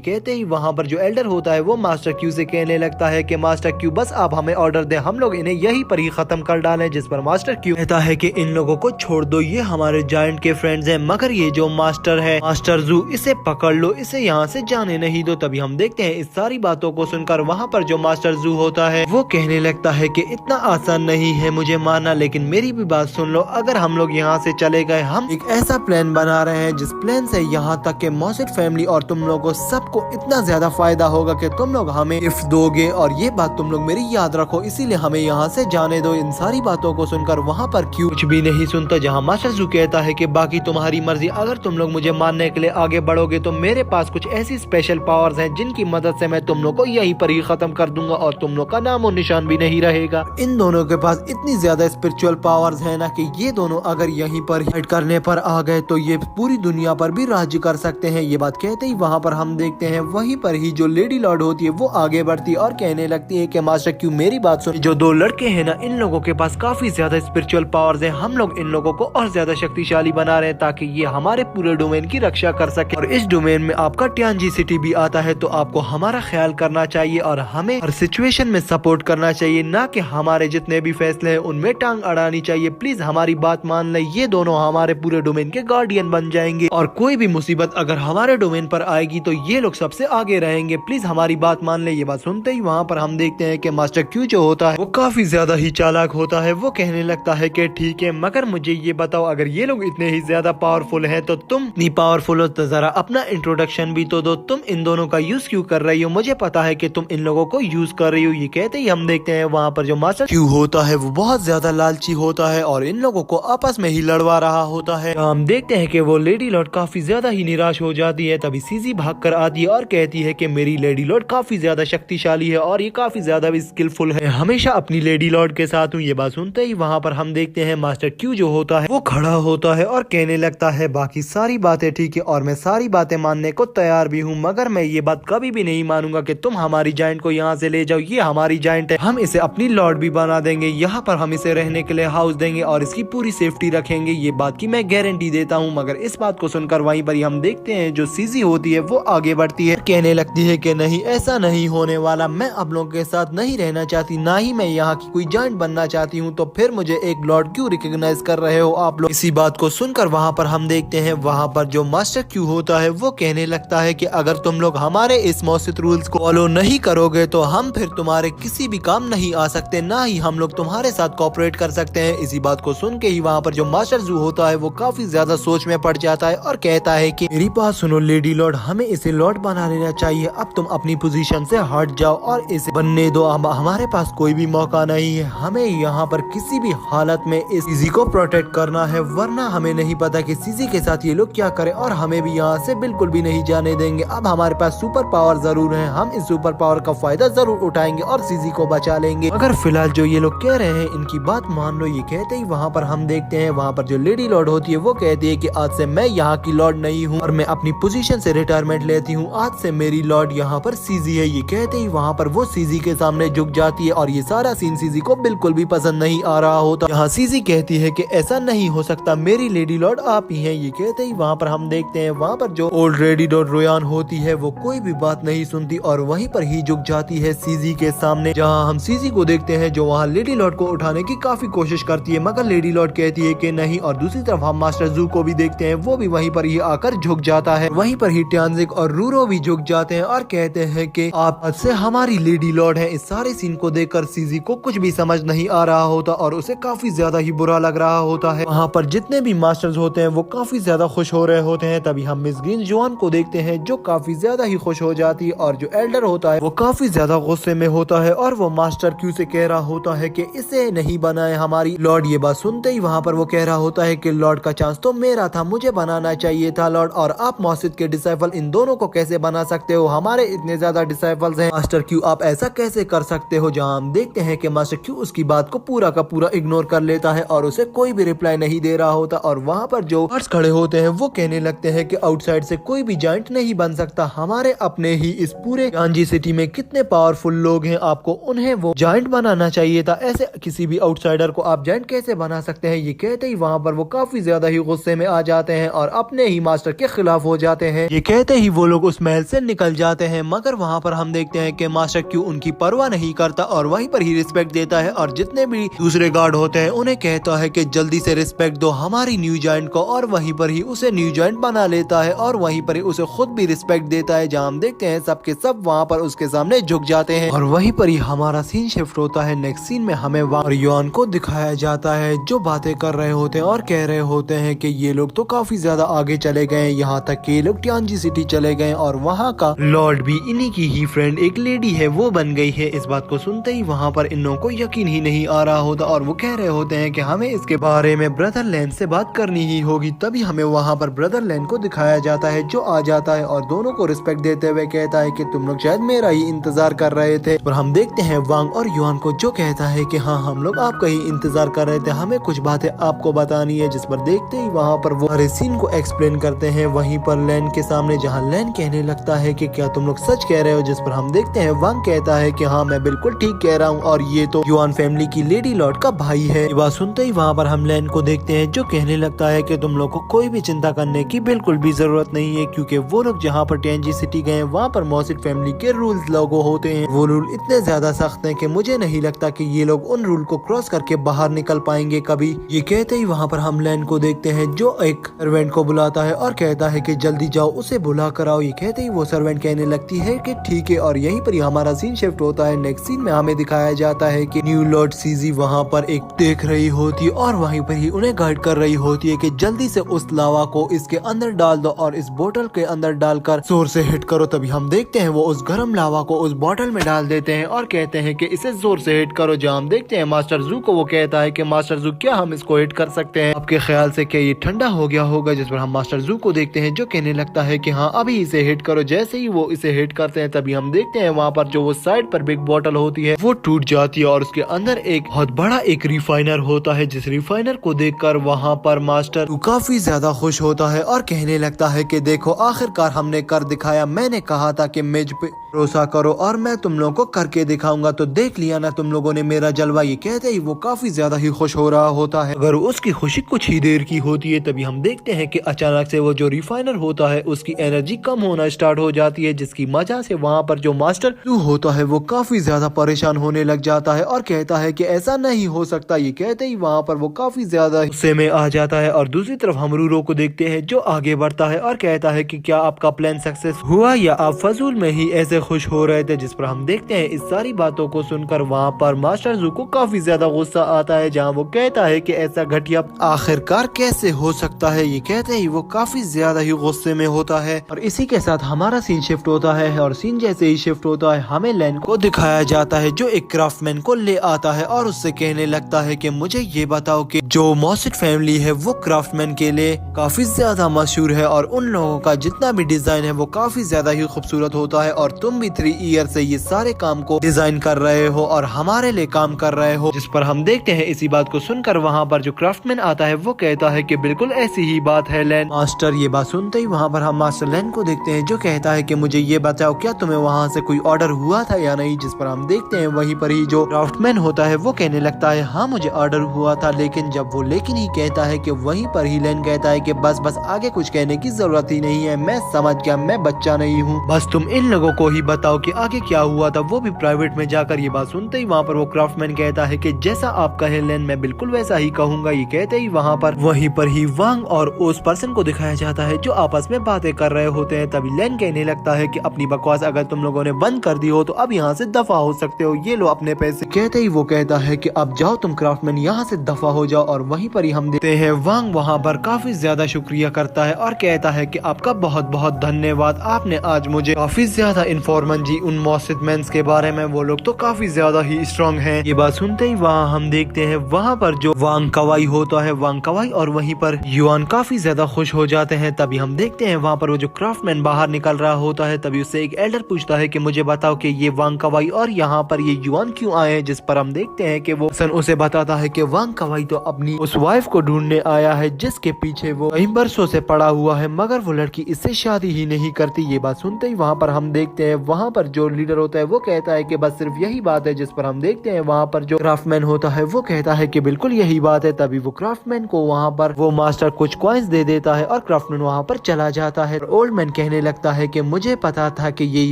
कहते ही वहाँ पर जो एल्डर होता है वो मास्टर क्यू से कहने लगता है कि मास्टर क्यू बस आप हमें ऑर्डर दे, हम लोग इन्हें यही पर ही खत्म कर डालें। जिस पर मास्टर क्यू कहता है कि इन लोगों को छोड़ दो, ये हमारे जायंट के फ्रेंड्स हैं, मगर ये जो मास्टर है मास्टर जू, इसे पकड़ लो, इसे यहाँ से जाने नहीं दो। तभी हम देखते हैं इस सारी बातों को सुनकर वहाँ पर जो मास्टर जू होता है वो कहने लगता है कि इतना आसान नहीं है मुझे मानना, लेकिन मेरी भी बात सुन लो, अगर हम लोग यहाँ से चले गए, हम एक ऐसा प्लान बना रहे हैं जिस प्लान से यहाँ तक के मॉसिड फैमिली और तुम लोगों सबको इतना ज्यादा फायदा होगा कि तुम लोग हमें गिफ्ट दोगे, और ये बात तुम लोग मेरी याद रखो, इसीलिए हमें यहाँ से जाने दो। इन सारी बातों को सुनकर वहाँ पर क्यू कुछ भी नहीं सुनता, जहाँ मास्टर जू कहता है कि बाकी तुम्हारी मर्जी, अगर तुम लोग मुझे मारने के लिए आगे बढ़ोगे तो मेरे पास कुछ ऐसी स्पेशल पावर्स हैं जिनकी मदद से मैं तुम लोग को यहीं पर ही खत्म कर दूंगा और तुम लोग का नामो निशान भी नहीं रहेगा। इन दोनों के पास इतनी ज्यादा स्पिरिचुअल पावर्स है ना कि ये दोनों अगर यहीं पर फाइट करने पर आ गए तो ये पूरी दुनिया पर भी राज्य कर सकते हैं। ये बात कहते ही वहाँ पर हम देखते हैं वहीं पर ही जो लेडी लॉर्ड होती है वो आगे बढ़ती है और कहने लगती है कि मास्टर क्यों मेरी बात सुन, जो दो लड़के हैं ना इन लोगों के पास काफी ज्यादा स्पिरिचुअल पावर्स हैं, हम लोग इन लोगों को और ज्यादा शक्तिशाली बना रहे हैं ताकि ये हमारे पूरे डोमेन की रक्षा कर सके। और इस डोमेन में आपका टियानजी सिटी भी आता है, तो आपको हमारा ख्याल करना चाहिए और हमें हर सिचुएशन में सपोर्ट करना चाहिए, ना कि हमारे जितने भी फैसले हैं उनमें टांग अड़ानी चाहिए। प्लीज हमारी बात मान ले, ये दोनों हमारे पूरे डोमेन के गार्डियन बन जाएंगे और कोई भी मुसीबत अगर हमारे डोमेन पर आएगी तो ये लोग सबसे आगे रहेंगे, प्लीज हमारी बात मान ले। ये बात सुनते ही वहाँ पर हम देखते हैं कि मास्टर क्यू जो होता है वो काफी ज्यादा ही चालाक होता है। वो कहने लगता है कि ठीक है, मगर मुझे ये बताओ अगर ये लोग इतने ही ज्यादा पावरफुल हैं तो तुम इतनी पावरफुल हो तो जरा अपना इंट्रोडक्शन भी तो दो, तुम इन दोनों का यूज क्यों कर रही हो, मुझे पता है कि तुम इन लोगों को यूज कर रही हो। ये कहते ही हम देखते हैं वहाँ पर जो मास्टर क्यू होता है वो बहुत ज्यादा लालची होता है और इन लोगों को आपस में ही लड़वा रहा होता है। हम देखते हैं कि वो लेडी लॉर्ड काफी ज्यादा ही निराश हो जाती है। तभी सीजी भाग कर आती है और कहती है कि मेरी लेडी लॉर्ड काफी ज्यादा शक्तिशाली है और ये काफी ज्यादा भी स्किलफुल है, हमेशा अपनी लेडी लॉर्ड के साथ हूँ। ये बात सुनते ही वहाँ पर हम देखते हैं मास्टर क्यू जो होता है वो खड़ा होता है और कहने लगता है बाकी सारी बातें ठीक है और मैं सारी बातें मानने को तैयार भी हूँ, मगर मैं ये बात कभी भी नहीं मानूंगा कि तुम हमारी जायंट को यहाँ से ले जाओ। ये हमारी जायंट है, हम इसे अपनी लॉर्ड भी बना देंगे, यहाँ पर हम इसे रहने के लिए हाउस देंगे और इसकी पूरी सेफ्टी रखेंगे, ये बात की मैं गारंटी देता हूँ। मगर इस बात को सुनकर वहीं पर हम देखते हैं जो सीजी होती है वो आगे बढ़ती है, कहने लगती है कि नहीं, ऐसा नहीं होने वाला, मैं आप लोगों के साथ नहीं रहना चाहती, ना ही मैं यहाँ की कोई जायंट बनना चाहती हूँ, तो फिर मुझे एक लॉर्ड क्यों रिकॉग्नाइज कर रहे हो आप लोग। इसी बात को सुनकर वहाँ पर हम देखते हैं वहाँ पर जो मास्टर क्यू होता है वो कहने लगता है कि अगर तुम लोग हमारे इस मौसित रूल्स को फॉलो नहीं करोगे तो हम फिर तुम्हारे किसी भी काम नहीं आ सकते, ना ही हम लोग तुम्हारे साथ कोऑपरेट कर सकते हैं। इसी बात को सुन के ही वहाँ पर जो मास्टर जू होता है वो काफी ज्यादा सोच में पड़ जाता है और कहता है कि मेरी बात सुनो लेडी लॉर्ड, हमें इसे लॉर्ड बना लेना चाहिए, अब तुम अपनी पोजीशन से हट जाओ और इसे बनने दो, हमारे पास कोई भी मौका नहीं है, हमें यहाँ पर किसी भी हालत में इस सीजी को प्रोटेक्ट करना है, वरना हमें नहीं पता कि सीजी के साथ ये लोग क्या करें और हमें भी यहाँ से बिल्कुल भी नहीं जाने देंगे। अब हमारे पास सुपर पावर जरूर है, हम इस सुपर पावर का फायदा जरूर उठाएंगे और सीजी को बचा लेंगे, मगर फिलहाल जो ये लोग कह रहे हैं इनकी बात मान लो। ये कहते ही वहाँ पर हम देखते हैं वहाँ पर जो लेडी लॉर्ड होती है वो कहती है कि आज से मैं यहाँ की लॉर्ड नहीं हूँ और मैं अपनी पोजीशन से रिटायरमेंट लेती हूँ, आज से मेरी लॉर्ड यहाँ पर सीजी है। ये कहते ही वहाँ पर वो सीजी के सामने झुक जाती है और ये सारा सीन सीजी को बिल्कुल भी पसंद नहीं आ रहा होता। यहाँ सीजी कहती है कि ऐसा नहीं हो सकता, मेरी लेडी लॉर्ड आप ही हैं। ये कहते ही वहाँ पर हम देखते हैं वहाँ पर जो ओल्ड लेडी लॉर्ड रोयान होती है वो कोई भी बात नहीं सुनती और वहीं पर ही झुक जाती है सीजी के सामने, जहाँ हम सीजी को देखते हैं जो वहाँ लेडी लॉर्ड को उठाने की काफी कोशिश करती है, मगर लेडी लॉर्ड कहती है कि नहीं। और दूसरी तरफ हम मास्टर जू को भी देखते हैं, वो भी वहीं पर ही आकर झुक जाता है, वहीं पर ही ट्यानजिक और रूरो भी झुक जाते हैं और कहते हैं कि आप आज से हमारी लेडी लॉर्ड हैं। इस सारे सीन को देखकर सीजी को कुछ भी समझ नहीं आ रहा होता और उसे काफी ज्यादा ही बुरा लग रहा होता है। वहाँ पर जितने भी मास्टर्स होते हैं वो काफी ज्यादा खुश हो रहे होते हैं। तभी हम मिस ग्रीन जोन को देखते हैं जो काफी ज्यादा ही खुश हो जाती है और जो एल्डर होता है वो काफी ज्यादा गुस्से में होता है और वो मास्टर क्यू से कह रहा होता है कि इसे नहीं बनाए हमारी लॉर्ड। ये बात सुनते ही वहाँ पर वो कह रहा होता है कि लॉर्ड का चांस तो मेरा था, मुझे बनाना चाहिए था लॉर्ड, और आप मौसिद के डिसाइपल इन दोनों को कैसे बना सकते हो, हमारे इतने ज्यादा डिसाइपल्स हैं मास्टर क्यू, आप ऐसा कैसे कर सकते हो। जहाँ हम देखते हैं कि मास्टर क्यू उसकी बात को पूरा का पूरा इग्नोर कर लेता है और उसे कोई भी रिप्लाई नहीं दे रहा होता। और वहाँ पर जो गार्ड्स खड़े होते हैं वो कहने लगते हैं कि आउटसाइड से कोई भी जायंट नहीं बन सकता, हमारे अपने ही इस पूरे गांजी सिटी में कितने पावरफुल लोग हैं, आपको उन्हें वो जायंट बनाना चाहिए चाहिए था, ऐसे किसी भी आउटसाइडर को आप जॉइंट कैसे बना सकते हैं। ये कहते ही वहाँ पर वो काफी ज्यादा ही गुस्से में आ जाते हैं और अपने ही मास्टर के खिलाफ हो जाते हैं। ये कहते ही वो लोग उस महल से निकल जाते हैं, मगर वहाँ पर हम देखते हैं कि मास्टर क्यों उनकी परवाह नहीं करता और वहीं पर ही रिस्पेक्ट देता है और जितने भी दूसरे गार्ड होते हैं उन्हें कहता है कि जल्दी से रिस्पेक्ट दो हमारी न्यू जॉइंट को, और वहीं पर ही उसे न्यू जॉइंट बना लेता है और वहीं पर ही उसे खुद भी रिस्पेक्ट देता है। जहाँ हम देखते हैं सबके सब वहाँ पर उसके सामने झुक जाते हैं और वहीं पर ही हमारा सीन शिफ्ट होता है। नेक्स्ट सीन में हमें और युआन को दिखाया जाता है जो बातें कर रहे होते हैं और कह रहे होते हैं कि ये लोग तो काफी ज्यादा आगे चले गए, यहाँ तक कि ये लोग टियांजी सिटी चले गए और वहाँ का लॉर्ड भी इन्हीं की ही फ्रेंड एक लेडी है वो बन गई है। इस बात को सुनते ही वहाँ पर इन लोगों को यकीन ही नहीं आ रहा होता और वो कह रहे होते हैं कि हमें इसके बारे में ब्रदर लैंड से बात करनी ही होगी। तभी हमें वहाँ पर ब्रदर लैंड को दिखाया जाता है जो आ जाता है और दोनों को रिस्पेक्ट देते हुए कहता है कि तुम लोग शायद मेरा ही इंतजार कर रहे थे। और हम देखते हैं वांग और युआन को जो कहता है कि हाँ हम लोग आपका ही इंतजार कर रहे थे, हमें कुछ बातें आपको बतानी है। जिस पर देखते ही वहाँ पर वो हर सीन को एक्सप्लेन करते हैं वहीं पर लैन के सामने, जहाँ लैन कहने लगता है कि क्या तुम लोग सच कह रहे हो। जिस पर हम देखते हैं वांग कहता है कि हाँ मैं बिल्कुल ठीक कह रहा हूँ और ये तो युआन फैमिली की लेडी लॉर्ड का भाई है। ये बात सुनते ही वहाँ पर हम लैन को देखते हैं जो कहने लगता है कि तुम लोग को कोई भी चिंता करने की बिल्कुल भी जरूरत नहीं है, क्योंकि वो लोग जहाँ पर टियांजी सिटी गए वहाँ पर मॉसिड फैमिली के रूल्स लागू होते हैं। वो रूल इतने ज्यादा सख्त हैं कि मुझे नहीं लगता कि ये लोग उन रूल को क्रॉस करके बाहर निकल पाएंगे कभी। ये कहते ही वहाँ पर हम लैन को देखते हैं जो एक सर्वेंट को बुलाता है और कहता है कि जल्दी जाओ उसे बुला कर आओ। ये कहते ही वो सर्वेंट कहने लगती है कि ठीक है और यहीं पर ही हमारा सीन शिफ्ट होता है। नेक्स्ट सीन में हमें दिखाया जाता है कि न्यू लॉर्ड सीजी वहाँ पर एक देख रही होती है और वहीं पर ही उन्हें गाइड कर रही होती है कि जल्दी से उस लावा को इसके अंदर डाल दो और इस बोतल के अंदर डालकर जोर से हिट करो। तभी हम देखते हैं वो उस गर्म लावा को उस बोतल में डाल देते हैं और कहते हैं कि इसे जोर से हिट करो। जहाँ हम देखते हैं मास्टर जू को, वो कहता है कि मास्टर जू क्या हम इसको हिट कर सकते हैं, आपके ख्याल से क्या ये ठंडा हो गया होगा। जिस पर हम मास्टर जू को देखते हैं जो कहने लगता है कि हाँ अभी इसे हिट करो। जैसे ही वो इसे हिट करते हैं तभी हम देखते हैं वहाँ पर जो वो साइड पर बिग बोतल होती है वो टूट जाती है और उसके अंदर एक बहुत बड़ा एक रिफाइनर होता है। जिस रिफाइनर को देखकर वहाँ पर मास्टर काफी ज्यादा खुश होता है और कहने लगता है कि देखो आखिरकार हमने कर दिखाया, मैंने कहा था कि मुझ पे भरोसा करो और मैं तुम लोगों को करके दिखाऊंगा, तो देख लिया ना तुम लोगों ने मेरा जलवा। ये कहते ही वो काफी ज्यादा ही खुश हो रहा होता है। अगर उसकी खुशी कुछ ही देर की होती है तभी हम देखते हैं कि अचानक से वो जो रिफाइनर होता है उसकी एनर्जी कम होना स्टार्ट हो जाती है, जिसकी वजह से वहाँ पर जो मास्टर जू होता है वो काफी ज्यादा परेशान होने लग जाता है और कहता है कि ऐसा नहीं हो सकता। ये कहते ही वहाँ पर वो काफी ज्यादा गुस्से में आ जाता है और दूसरी तरफ हम रूरो को देखते हैं जो आगे बढ़ता है और कहता है कि क्या आपका प्लान सक्सेस हुआ या आप फजूल में ही ऐसे खुश हो रहे थे। जिस पर हम देखते हैं इस सारी बातों को सुनकर वहाँ पर मास्टर जू को काफी ज्यादा गुस्सा आता है, जहाँ वो कहता है कि ऐसा घटिया आखिरकार कैसे हो सकता है। ये कहते ही वो काफी ज्यादा ही गुस्से में होता है और इसी के साथ हमारा सीन शिफ्ट होता है और सीन जैसे ही शिफ्ट होता है हमें लैन को दिखाया जाता है जो एक क्राफ्टमैन को ले आता है और उससे कहने लगता है कि मुझे ये बताओ कि जो मॉसिड फैमिली है वो क्राफ्टमैन के लिए काफी ज्यादा मशहूर है और उन लोगों का जितना भी डिजाइन है वो काफी ज्यादा ही खूबसूरत होता है और तुम भी 3 ईयर से ये सारे काम को डिजाइन कर रहे हो और हमारे लिए काम कर रहे हो। जिस पर हम देखते हैं इसी बात को सुनकर वहाँ पर जो क्राफ्टमैन आता है वो कहता है कि बिल्कुल ऐसी ही बात है लैन मास्टर। ये बात सुनते ही वहाँ पर हम मास्टर लैन को देखते हैं जो कहता है कि मुझे ये बताओ क्या तुम्हें वहाँ से कोई ऑर्डर हुआ था या नहीं। जिस पर हम देखते हैं वहीं पर ही जो क्राफ्टमैन होता है वो कहने लगता है हाँ मुझे ऑर्डर हुआ था, लेकिन जब वो लेकिन ही कहता है कि वहीं पर ही लैन कहता है कि बस आगे कुछ कहने की जरूरत ही नहीं है, मैं समझ गया, मैं बच्चा नहीं हूँ, बस तुम इन लोगों को ही बताओ कि आगे क्या हुआ था, वो भी प्राइवेट में जाकर। ये बात सुनते ही वहाँ पर वो क्राफ्टमैन कहता है कि जैसा आप कहे लैन मैं बिल्कुल वैसा ही कहूँगा। ये कहते ही वहाँ पर वहीं पर ही वांग और उस पर्सन को दिखाया जाता है जो आपस में बातें कर रहे होते हैं। तभी लैन कहने लगता है कि अपनी बकवास अगर तुम लोगों ने बंद कर दी हो तो अब यहाँ से दफा हो सकते हो, ये लो अपने पैसे। कहते ही वो कहता है कि अब जाओ तुम क्राफ्टमैन यहाँ से दफा हो जाओ और वहीं पर ही हम देखते हैं वांग वहाँ पर काफी ज्यादा शुक्रिया करता है और कहता है कि आपका बहुत बहुत धन्यवाद, आपने आज मुझे काफी ज्यादा इन्फॉर्मेशन जी उन मॉसिड मैंस के बारे में, वो लोग तो काफी ज्यादा ही स्ट्रॉन्ग हैं। ये बात सुनते ही वहाँ हम देखते हैं वहाँ पर जो वांग कवाई होता है, वांग कवाई और वहीं पर युआन काफी ज्यादा खुश हो जाते हैं। तभी हम देखते हैं वहाँ पर वो जो क्राफ्टमैन बाहर निकल रहा होता है, तभी उससे एक एल्डर पूछता है कि मुझे बताओ कि ये वांग कवाई और यहाँ पर ये युआन क्यों आए हैं। जिस पर हम देखते हैं कि वो सन उसे बताता है कि वांग कवाई तो अपनी उस वाइफ को ढूंढने आया है जिसके पीछे वो कई बरसों से पड़ा हुआ है, मगर वो लड़की इससे शादी ही नहीं करती। ये बात सुनते ही वहाँ पर हम देखते हैं वहाँ पर जो लीडर होता है वो कहता है कि बस सिर्फ यही बात है। जिस पर हम देखते देखते हैं वहाँ पर जो क्राफ्टमैन होता है वो कहता है कि बिल्कुल यही बात है। तभी वो क्राफ्टमैन को वहाँ पर वो मास्टर कुछ कॉइन्स दे देता है और क्राफ्टमैन वहाँ पर चला जाता है। ओल्ड मैन कहने लगता है कि मुझे पता था कि ये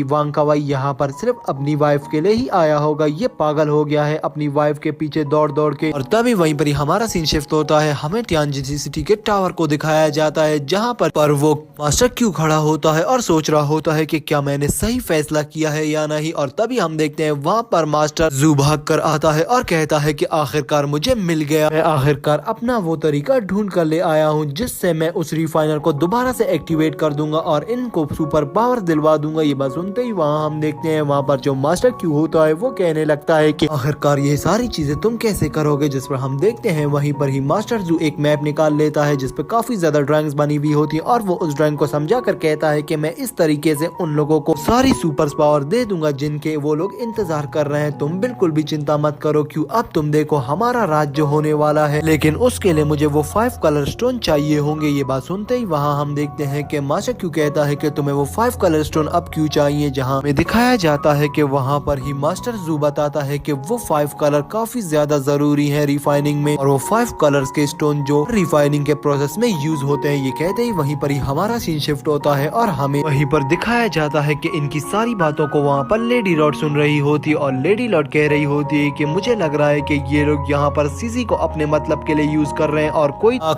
वांग कावाई यहाँ पर सिर्फ अपनी वाइफ के लिए ही आया होगा, ये पागल हो गया है अपनी वाइफ के पीछे दौड़ दौड़ के। और तभी वहीं पर ही हमारा सीन शिफ्ट होता है, हमें टियानजिन सिटी के टावर को दिखाया जाता है जहाँ पर वो मास्टर क्यों खड़ा होता है और सोच रहा होता है कि क्या मैंने सही फैसला किया है या नहीं। और तभी हम देखते हैं वहाँ पर मास्टर जू भाग कर आता है और कहता है कि आखिरकार मुझे मिल गया, मैं आखिरकार अपना वो तरीका ढूंढ कर ले आया हूँ जिससे मैं उस रिफाइनर को दोबारा से एक्टिवेट कर दूंगा और इनको सुपर पावर दिलवा दूंगा। ये बात सुनते ही वहाँ हम देखते हैं वहाँ पर जो मास्टर क्यों होता है वो कहने लगता है कि आखिरकार ये सारी चीजें तुम कैसे करोगे। जिस पर हम देखते हैं वहीं पर ही मास्टर जू एक मैप निकाल लेता है जिसपे काफी ज्यादा ड्राइंग्स बनी हुई होती है और वो उस ड्राइंग को समझा कर कहता है कि मैं इस तरीके से उन लोगों को सारी सुपर पावर दे दूंगा जिनके वो लोग इंतजार कर रहे हैं। तुम बिल्कुल भी चिंता मत करो, क्यों अब तुम देखो हमारा राज्य होने वाला है, लेकिन उसके लिए मुझे वो 5 कलर स्टोन चाहिए होंगे। ये बात सुनते ही वहाँ हम देखते हैं कि मास्टर क्यों कहता है कि तुम्हें वो 5 कलर स्टोन अब क्यों चाहिए, जहाँ में दिखाया जाता है कि वहाँ पर ही मास्टर जू बताता है कि वो 5 कलर काफी ज्यादा जरूरी है रिफाइनिंग में और वो 5 कलर्स के स्टोन जो रिफाइनिंग के प्रोसेस में यूज होते हैं। ये कहते ही वहीं पर ही हमारा सीन शिफ्ट होता है और हमें वहीं पर दिखाया जाता है कि इनकी सारी बातों को वहाँ पर लेडी लॉर्ड सुन रही होती है और लेडी लॉर्ड कह रही होती है कि मुझे लग रहा है कि ये लोग यहाँ पर सीजी को अपने मतलब के लिए यूज कर रहे हैं और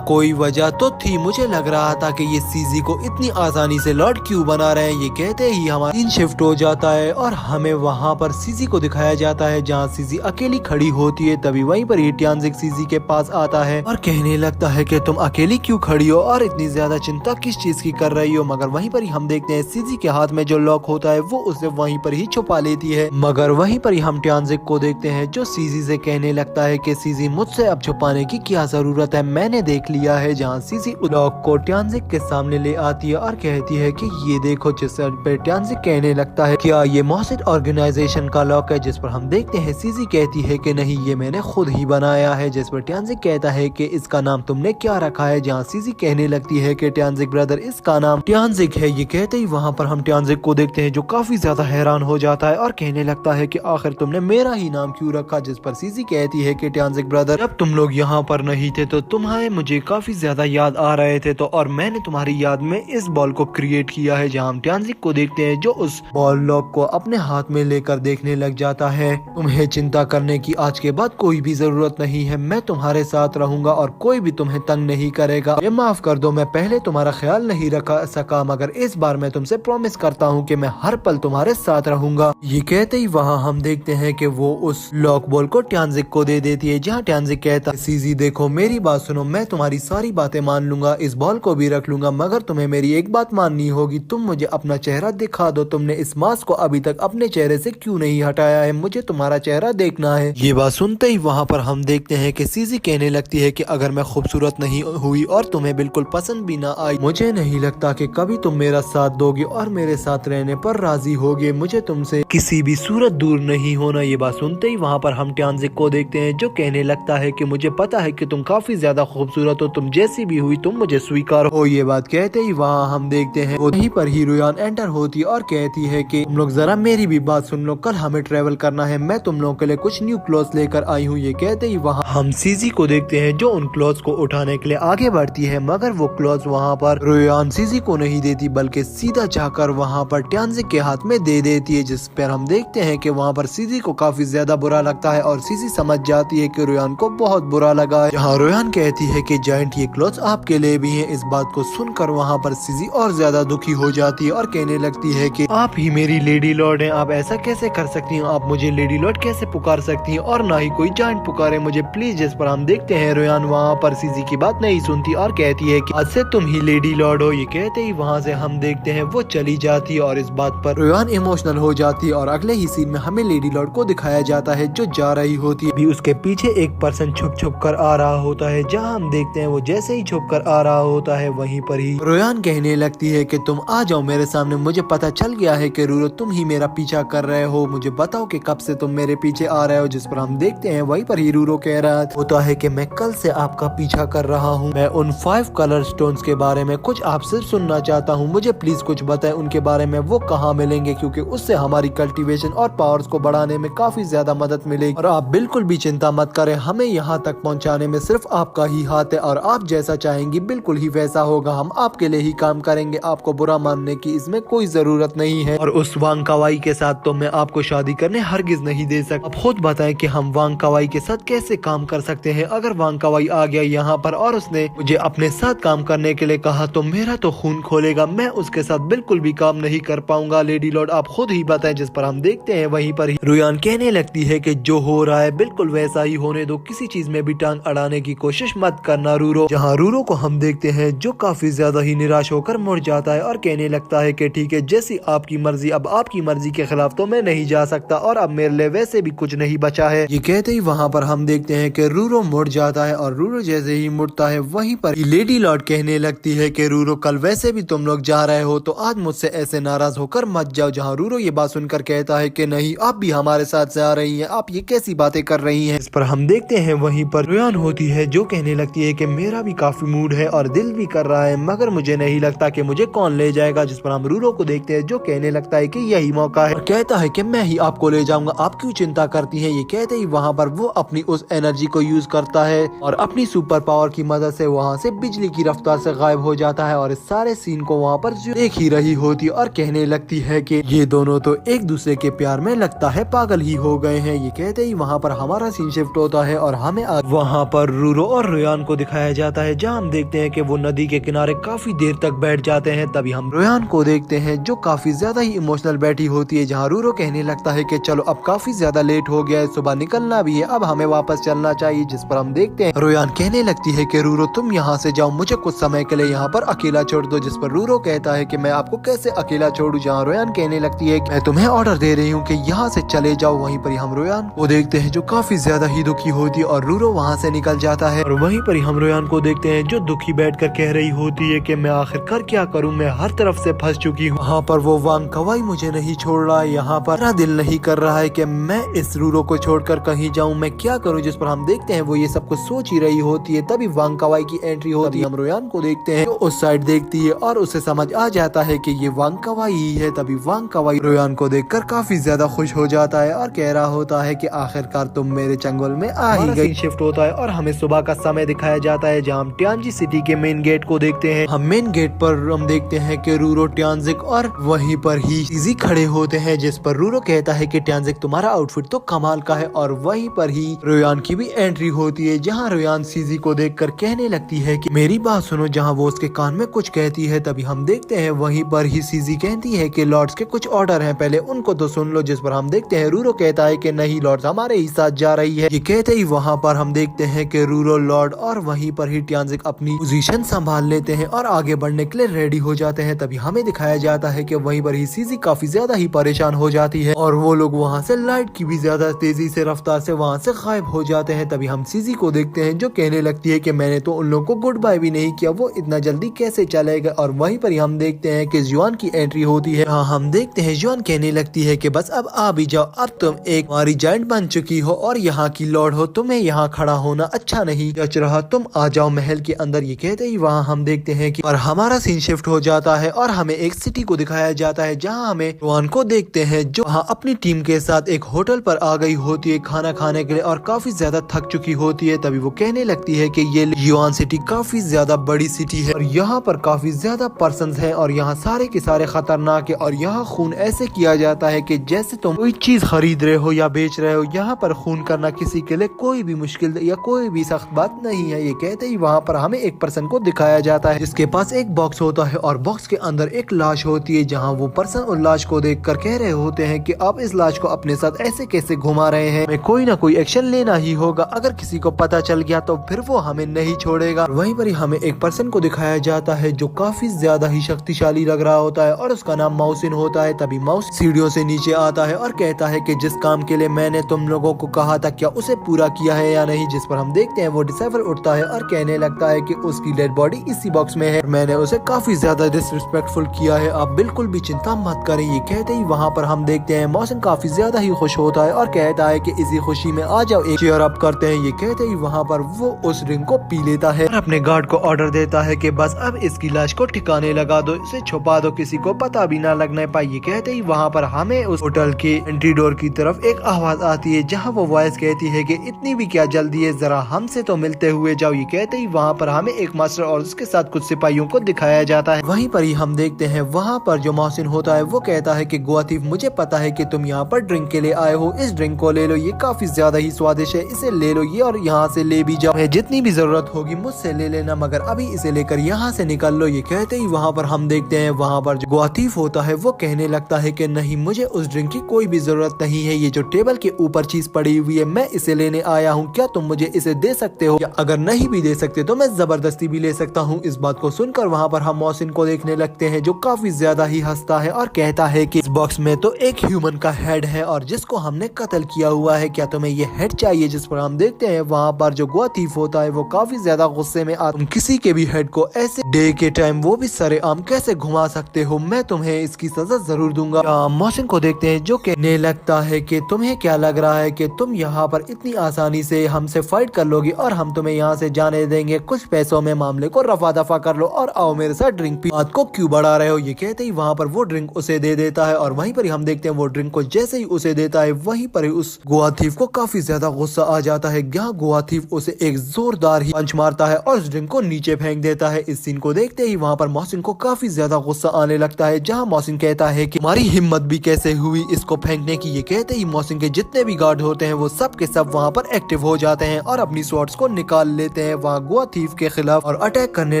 कोई वजह तो थी। मुझे लग रहा था कि ये सीजी को इतनी आसानी से लॉर्ड क्यों बना रहे हैं। ये कहते ही हमारा सीन शिफ्ट हो जाता है और हमें वहाँ पर सीजी को दिखाया जाता है जहाँ सीजी अकेली खड़ी होती है। तभी वहीं पर ही टियानजिन सीजी के पास आता है और कहने लगता है कि तुम अकेली क्यों खड़ी हो और इतनी ज्यादा चिंता किस चीज की कर रही हो। मगर वहीं पर ही हम देखते हैं सीजी के हाथ में जो लॉक होता है वो उसे वहीं पर ही छुपा लेती है। मगर वहीं पर ही हम टियानजिन को देखते हैं जो सीजी से कहने लगता है कि सीजी मुझसे अब छुपाने की क्या जरूरत है, मैंने देख लिया है। जहाँ सीजी लॉक को टियानजिन के सामने ले आती है और कहती है कि ये देखो, जिस पर टियानजिन कहने लगता है क्या ये मोहसिन ऑर्गेनाइजेशन का लॉक है। जिस पर हम देखते हैं सीजी कहती है कि नहीं, ये मैंने खुद ही बनाया है। जिस पर टियानजिन कहता है कि इसका नाम तुमने क्या रखा है। जहाँ सीजी कहने लगती है कि टियानजिन ब्रदर इसका नाम टियानजिन है। ये कहते ही वहाँ पर हम टियानजिन को देखते हैं जो काफी ज्यादा हैरान हो जाता है और कहने लगता है कि आखिर तुमने मेरा ही नाम क्यों रखा। जिस पर सीजी कहती है कि टियानजिन ब्रदर जब तुम लोग यहाँ पर नहीं थे तो तुम्हारे मुझे काफी ज्यादा याद आ रहे थे तो और मैंने तुम्हारी याद में इस बॉल को क्रिएट किया है। जहाँ हम टियानजिन को देखते हैं जो उस बॉल लॉक को अपने हाथ में लेकर देखने लग जाता है। तुम्हें चिंता करने की आज के बाद कोई भी जरूरत नहीं है, मैं तुम्हारे साथ रहूंगा और कोई भी तुम्हें तंग नहीं करेगा। ये माफ कर दो, मैं पहले तुम्हारा ख्याल नहीं रखा सका, मगर इस बार मैं तुमसे प्रॉमिस करता हूँ कि मैं हर पल तुम्हारे साथ रहूंगा। ये कहते ही वहाँ हम देखते हैं कि वो उस लॉक बॉल को टियानजिन को दे देती है। जहाँ टियानजिन कहता है सीजी देखो मेरी बात सुनो, मैं तुम्हारी सारी बातें मान लूंगा, इस बॉल को भी रख लूंगा, मगर तुम्हें मेरी एक बात माननी होगी, तुम मुझे अपना चेहरा दिखा दो। तुमने इस मास्क को अभी तक अपने चेहरे से क्यों नहीं हटाया है, मुझे तुम्हारा चेहरा देखना है। ये बात सुनते ही वहाँ पर हम देखते हैं कि सीजी कहने लगती है कि अगर मैं खूबसूरत नहीं हुई और तुम्हें बिल्कुल पसंद भी ना आई, मुझे नहीं लगता कि कभी तुम मेरा साथ दोगे और मेरे साथ रहने पर राजी होगे। मुझे तुमसे किसी भी सूरत दूर नहीं होना। ये बात सुनते ही वहाँ पर हम टियानजिन को देखते हैं जो कहने लगता है कि मुझे पता है कि तुम काफी ज्यादा खूबसूरत हो, तुम जैसी भी हुई तुम मुझे स्वीकार हो। ये बात कहते ही वहाँ हम देखते हैं वहीं पर ही रुयान एंटर होती है और कहती है कि तुम लोग जरा मेरी भी बात सुन लो, कल हमें ट्रेवल करना है, मैं तुम लोगों के लिए कुछ न्यू क्लोथ्स लेकर आई हूँ। ये कहते ही वहाँ हम सीजी को देखते हैं जो उन क्लोथ्स को उठाने के लिए आगे बढ़ती है, मगर वो क्लोथ्स वहाँ पर रुयान सीजी को नहीं देती बल्कि सीधा जाकर वहाँ पर टियानजिन के हाथ में दे देती है। जिस पर हम देखते हैं कि वहाँ पर सीजी को काफी ज्यादा बुरा लगता है और सीजी समझ जाती है कि रुयान को बहुत बुरा लगा है। जहाँ रुयान कहती है कि जायंट ये क्लोथ्स आपके लिए भी हैं। इस बात को सुनकर वहाँ पर सीजी और ज्यादा दुखी हो जाती है और कहने लगती है कि आप ही मेरी लेडी लॉर्ड हैं, आप ऐसा कैसे कर सकती हैं, आप मुझे लेडी लॉर्ड कैसे पुकार सकती हैं और ना ही कोई जायंट पुकारे मुझे प्लीज। जिस पर हम देखते हैं रुयान वहाँ पर सीजी की बात नहीं सुनती और कहती है कि आज से तुम ही लेडी लॉर्ड हो। ये कहते ही वहाँ से हम देखते हैं वो चली जाती है और इस बात पर रुयान इमोशनल हो जाती है और अगले ही सीन में हमें लेडी लॉर्ड को दिखाया जाता है जो जा रही होती है। भी उसके पीछे एक पर्सन छुप छुप कर आ रहा होता है। जहाँ हम देखते हैं वो जैसे ही छुप कर आ रहा होता है वहीं पर ही रुयान कहने लगती है कि तुम आ जाओ मेरे सामने, मुझे पता चल गया है कि रूरो तुम ही मेरा पीछा कर रहे हो, मुझे बताओ कि कब से तुम मेरे पीछे आ रहे हो। जिस पर हम देखते हैं वहीं पर ही रूरो कह रहा होता है कि मैं कल से आपका पीछा कर रहा हूँ, मैं उन 5 कलर स्टोन्स के बारे में कुछ आपसे सुनना चाहता हूँ, मुझे प्लीज कुछ बताएं उनके बारे में, वो कहाँ मिलेंगे, क्योंकि उससे हमारी कल्टीवेशन और पावर्स को बढ़ाने में काफी ज्यादा ज्यादा मदद मिलेगी। और आप बिल्कुल भी चिंता मत करें, हमें यहाँ तक पहुँचाने में सिर्फ आपका ही हाथ है और आप जैसा चाहेंगी बिल्कुल ही वैसा होगा। हम आपके लिए ही काम करेंगे, आपको बुरा मानने की इसमें कोई जरूरत नहीं है। और उस वांग कावाई के साथ तो मैं आपको शादी करने हरगिज नहीं दे सकता। आप खुद बताएं कि हम वांग कावाई के साथ कैसे काम कर सकते हैं। अगर वांग कावाई आ गया यहाँ पर और उसने मुझे अपने साथ काम करने के लिए कहा तो मेरा तो खून खोलेगा, मैं उसके साथ बिल्कुल भी काम नहीं कर पाऊंगा। लेडी लॉर्ड आप खुद ही बताएं। जिस पर हम देखते हैं वहीं पर ही रुयान कहने लगती है कि जो हो रहा है बिल्कुल वैसा ही होने दो, किसी चीज में भी टांग अड़ाने की कोशिश मत करना रूरो। जहाँ रूरो को हम देखते हैं जो काफी ज्यादा ही निराश होकर मुड़ जाता है और कहने लगता है कि ठीक है जैसी आपकी मर्जी, अब आपकी मर्जी के खिलाफ तो मैं नहीं जा सकता और अब मेरे लिए वैसे भी कुछ नहीं बचा है। ये कहते ही वहाँ पर हम देखते हैं कि रूरो मुड़ जाता है और रूरो जैसे ही मुड़ता है वहीं पर लेडी लॉर्ड कहने लगती है कि रूरो कल वैसे भी तुम लोग जा रहे हो तो आज मुझसे ऐसे नाराज होकर मत जाओ। जहाँ रूरो ये बात सुनकर कहता है कि नहीं आप भी हमारे साथ से आ रही हैं, आप ये कैसी बातें कर रही हैं। इस पर हम देखते हैं वहीं पर रुयान होती है जो कहने लगती है कि मेरा भी काफी मूड है और दिल भी कर रहा है मगर मुझे नहीं लगता कि मुझे कौन ले जाएगा। जिस पर हम रूरो को देखते हैं जो कहने लगता है कि यही मौका है और कहता है कि मैं ही आपको ले जाऊंगा, आप क्यों चिंता करती हैं। ये कहते ही वहाँ पर वो अपनी उस एनर्जी को यूज करता है और अपनी सुपर पावर की मदद से वहाँ से बिजली की रफ्तार से गायब हो जाता है और इस सारे सीन को वहाँ पर देख ही रही होती और कहने लगती है कि ये दोनों तो एक दूसरे के प्यार में लगता है पागल ही हो गए हैं। ये कहते ही वहाँ पर हमारा सीन शिफ्ट होता है और हमें वहाँ पर रूरो और रुयान को दिखाया जाता है जहाँ हम देखते हैं कि वो नदी के किनारे काफी देर तक बैठ जाते हैं। तभी हम रुयान को देखते हैं जो काफी ज्यादा ही इमोशनल बैठी होती है। जहाँ रूरो कहने लगता है कि चलो अब काफी ज्यादा लेट हो गया है, सुबह निकलना भी है, अब हमें वापस चलना चाहिए। जिस पर हम देखते हैं रुयान कहने लगती है कि रूरो तुम यहाँ से जाओ, मुझे कुछ समय के लिए यहाँ पर अकेला छोड़ दो। जिस पर रूरो कहता है कि मैं आपको कैसे अकेला छोड़ू। जहाँ रुयान कहने लगती है कि मैं तुम्हें ऑर्डर दे रही हूँ कि यहाँ से चले जाओ। वहीं पर हम रुयान को देखते हैं जो काफी ज्यादा ही दुखी होती है और रूरो वहाँ से निकल जाता है। और वहीं पर हम रुयान को देखते हैं जो दुखी बैठकर कह रही होती है कि मैं आखिरकार क्या करूँ, मैं हर तरफ से फंस चुकी हूँ। वहाँ पर वो वांग कावाई मुझे नहीं छोड़ रहा है, यहाँ पर मेरा दिल नहीं कर रहा है कि मैं इस रूरो को छोड़कर कहीं जाऊँ, मैं क्या करूँ। जिस पर हम देखते हैं वो ये सब कुछ सोच ही रही होती है। तभी वांग कावाई की एंट्री होती है। हम रुयान को देखते हैं उस साइड देखती है और उसे समझ आ जाता है कि ये वांग कावाई ही है। तभी वांग कावाई रुयान को देखकर काफी ज्यादा खुश हो जाता है और कह रहा होता है कि आखिरकार तुम मेरे चंगुल में आ ही गई। शिफ्ट होता है और हमें सुबह का समय दिखाया जाता है जहाँ हम ट्यानजी सिटी के मेन गेट को देखते हैं। हम मेन गेट पर हम देखते हैं कि रूरो, ट्यानजिक और वहीं पर ही सीजी खड़े होते हैं। जिस पर रूरो कहता है कि ट्यानजिक तुम्हारा आउटफिट तो कमाल का है और वहीं पर ही रुयान की भी एंट्री होती है जहाँ रुयान सीजी को देखकर कहने लगती है कि मेरी बात सुनो। जहाँ वो उसके कान में कुछ कहती है तभी हम देखते हैं वहीं पर ही सीजी कहती है कि लॉर्ड्स के कुछ ऑर्डर हैं, पहले उनको तो सुन लो। जिस पर हम देखते हैं रूरो कहता है कि नहीं लॉर्ड्स हमारे ही साथ जा रही है। ये कहते ही वहाँ पर हम देखते हैं कि रूरो, लॉर्ड और वहीं पर ही ट्यानजिक अपनी पोजीशन संभाल लेते हैं और आगे बढ़ने के लिए रेडी हो जाते हैं। तभी हमें दिखाया जाता है कि वहीं पर ही सीजी काफी ज्यादा ही परेशान हो जाती है और वो लोग वहाँ से लाइट की भी ज्यादा तेजी से रफ्तार से वहाँ से गायब हो जाते हैं। तभी हम सीजी को देखते हैं जो कहने लगती है कि मैंने तो उन लोगों को गुड बाय भी नहीं किया, वो इतना जल्दी कैसे चलेगा। और वहीं पर हम देखते हैं कि जुआन की एंट्री होती है। हाँ हम देखते हैं जुआन कहने लगती है कि बस अब आ भी जाओ, अब तुम एक हमारी जाइंट बन चुकी हो और यहाँ की लॉर्ड हो, तुम्हें यहाँ खड़ा होना अच्छा नहीं जच रहा, तुम आ जाओ महल के अंदर। ये कहते ही वहाँ हम देखते हैं कि और हमारा सीन शिफ्ट हो जाता है और हमें एक सिटी को दिखाया जाता है जहाँ हमें जुआन को देखते हैं जो वहाँ अपनी टीम के साथ एक होटल पर आ गई होती है खाना खाने के लिए और काफी ज्यादा थक चुकी होती है। तभी वो कहने लगती है कि ये जुआन सिटी काफी ज्यादा बड़ी सिटी है और यहाँ पर काफी ज्यादा पर्सन्स हैं और यहाँ सारे के सारे खतरनाक है और यहाँ खून ऐसे किया जाता है कि जैसे तुम कोई चीज खरीद रहे हो या बेच रहे हो। यहाँ पर खून करना किसी के लिए कोई भी मुश्किल या कोई भी सख्त बात नहीं है। ये कहते ही वहाँ पर हमें एक पर्सन को दिखाया जाता है जिसके पास एक बॉक्स होता है और बॉक्स के अंदर एक लाश होती है जहाँ वो पर्सन उस लाश को देखकर कह रहे होते हैं कि आप इस लाश को अपने साथ ऐसे कैसे घुमा रहे हैं, हमें कोई ना कोई एक्शन लेना ही होगा, अगर किसी को पता चल गया तो फिर वो हमें नहीं छोड़ेगा। वहीं पर ही हमें एक पर्सन को दिखाया जाता है जो काफी ज्यादा ही शक्तिशाली लग रहा होता है और उसका नाम माउसिन होता है। तभी माउस सीढ़ियों से नीचे आता है और कहता है कि जिस काम के लिए मैंने तुम लोगों को कहा था क्या उसे पूरा किया है या नहीं। जिस पर हम देखते हैं वो डिसाइफर उठता है और कहने लगता है कि उसकी डेड बॉडी इसी बॉक्स में है, मैंने उसे काफी ज्यादा डिसरिस्पेक्टफुल किया है, आप बिल्कुल भी चिंता मत करें। ये कहते ही वहाँ पर हम देखते हैं मौसम काफी ज्यादा ही खुश होता है और कहता है कि इसी खुशी में आ जाओ एक चीयर अप करते हैं। ये कहते ही वहाँ पर वो उस ड्रिंक को पी लेता है और अपने गार्ड को ऑर्डर देता है कि बस अब इसकी लाश को ठिकाने लगा दो, इसे छुपा दो, किसी को पता भी ना लगने पाए। ये कहते ही वहाँ पर हमें उस होटल के एंट्री डोर की तरफ एक आवाज आती है जहाँ वो वॉइस कहती है कि इतनी भी क्या जल्दी है, जरा हमसे तो मिलते हुए जाओ। ये कहते ही वहाँ पर हमें एक मास्टर और उसके साथ कुछ सिपाहियों को दिखाया जाता है। वहीं पर ही हम देखते हैं वहाँ पर जो मोहसिन होता है वो कहता है कि गुआतीफ, मुझे पता है कि तुम यहाँ पर ड्रिंक के लिए आए हो, इस ड्रिंक को ले लो, ये काफी ज्यादा ही स्वादिष्ट है, इसे ले लो ये और यहाँ से ले भी जाओ, जितनी भी जरूरत होगी मुझसे ले लेना, मगर अभी इसे लेकर यहाँ से निकल लो। ये कहते ही वहाँ पर हम देखते हैं वहाँ पर जो गुआतीफ होता है वो कहने लगता है कि नहीं, मुझे उस ड्रिंक की कोई भी जरूरत नहीं है, ये जो टेबल के ऊपर चीज पड़ी हुई है मैं इसे लेने आया हूँ, क्या तुम मुझे इसे दे सकते हो, या अगर नहीं भी दे सकते तो मैं जबरदस्ती भी ले सकता हूँ। इस बात को सुनकर वहाँ पर हम मोहसिन को देखने लगते हैं जो काफी ज्यादा ही हंसता है और कहता है कि इस बॉक्स में तो एक ह्यूमन का हेड है और जिसको हमने कत्ल किया हुआ है, क्या तुम्हें ये हेड चाहिए। जिस पर हम देखते हैं वहाँ पर जो गुआतीफ होता है वो काफी ज्यादा गुस्से में तुम किसी के भी हेड को ऐसे डे के टाइम वो भी सरेआम कैसे घुमा सकते हो, मैं तुम्हें इसकी सजा जरूर दूंगा। मोहसिन को देखते हैं जो कहने लगता है कि तुम्हें क्या लग रहा है कि तुम यहाँ पर इतनी आसानी से हमसे फाइट कर लोगे और हम तुम्हें यहाँ से जाने देंगे, कुछ पैसों में मामले को रफा दफा कर लो और आओ मेरे साथ ड्रिंक पी, बात को क्यों बढ़ा रहे हो। ये कहते ही वहाँ पर वो ड्रिंक उसे दे देता है और वहीं पर हम देखते हैं वो ड्रिंक को जैसे ही उसे देता है वहीं पर ही उस गुआतीफ को काफी ज्यादा गुस्सा आ जाता है। यहाँ गुआतीफ उसे एक जोरदार ही पंच मारता है और उस ड्रिंक को नीचे फेंक देता है। इस सीन को देखते ही वहाँ पर मोहसिन को काफी ज्यादा गुस्सा आने लगता है, जहाँ मोहसिन कहता है कि हमारी हिम्मत भी कैसे हुई इसको फेंकने की। ये कहते ही मोहसिन के जितने भी गार्ड होते हैं वो सब के सब वहाँ पर एक्टिव हो जाते हैं और अपनी स्वॉर्ड्स को निकाल लेते हैं वहाँ गुआतीफ के खिलाफ और अटैक करने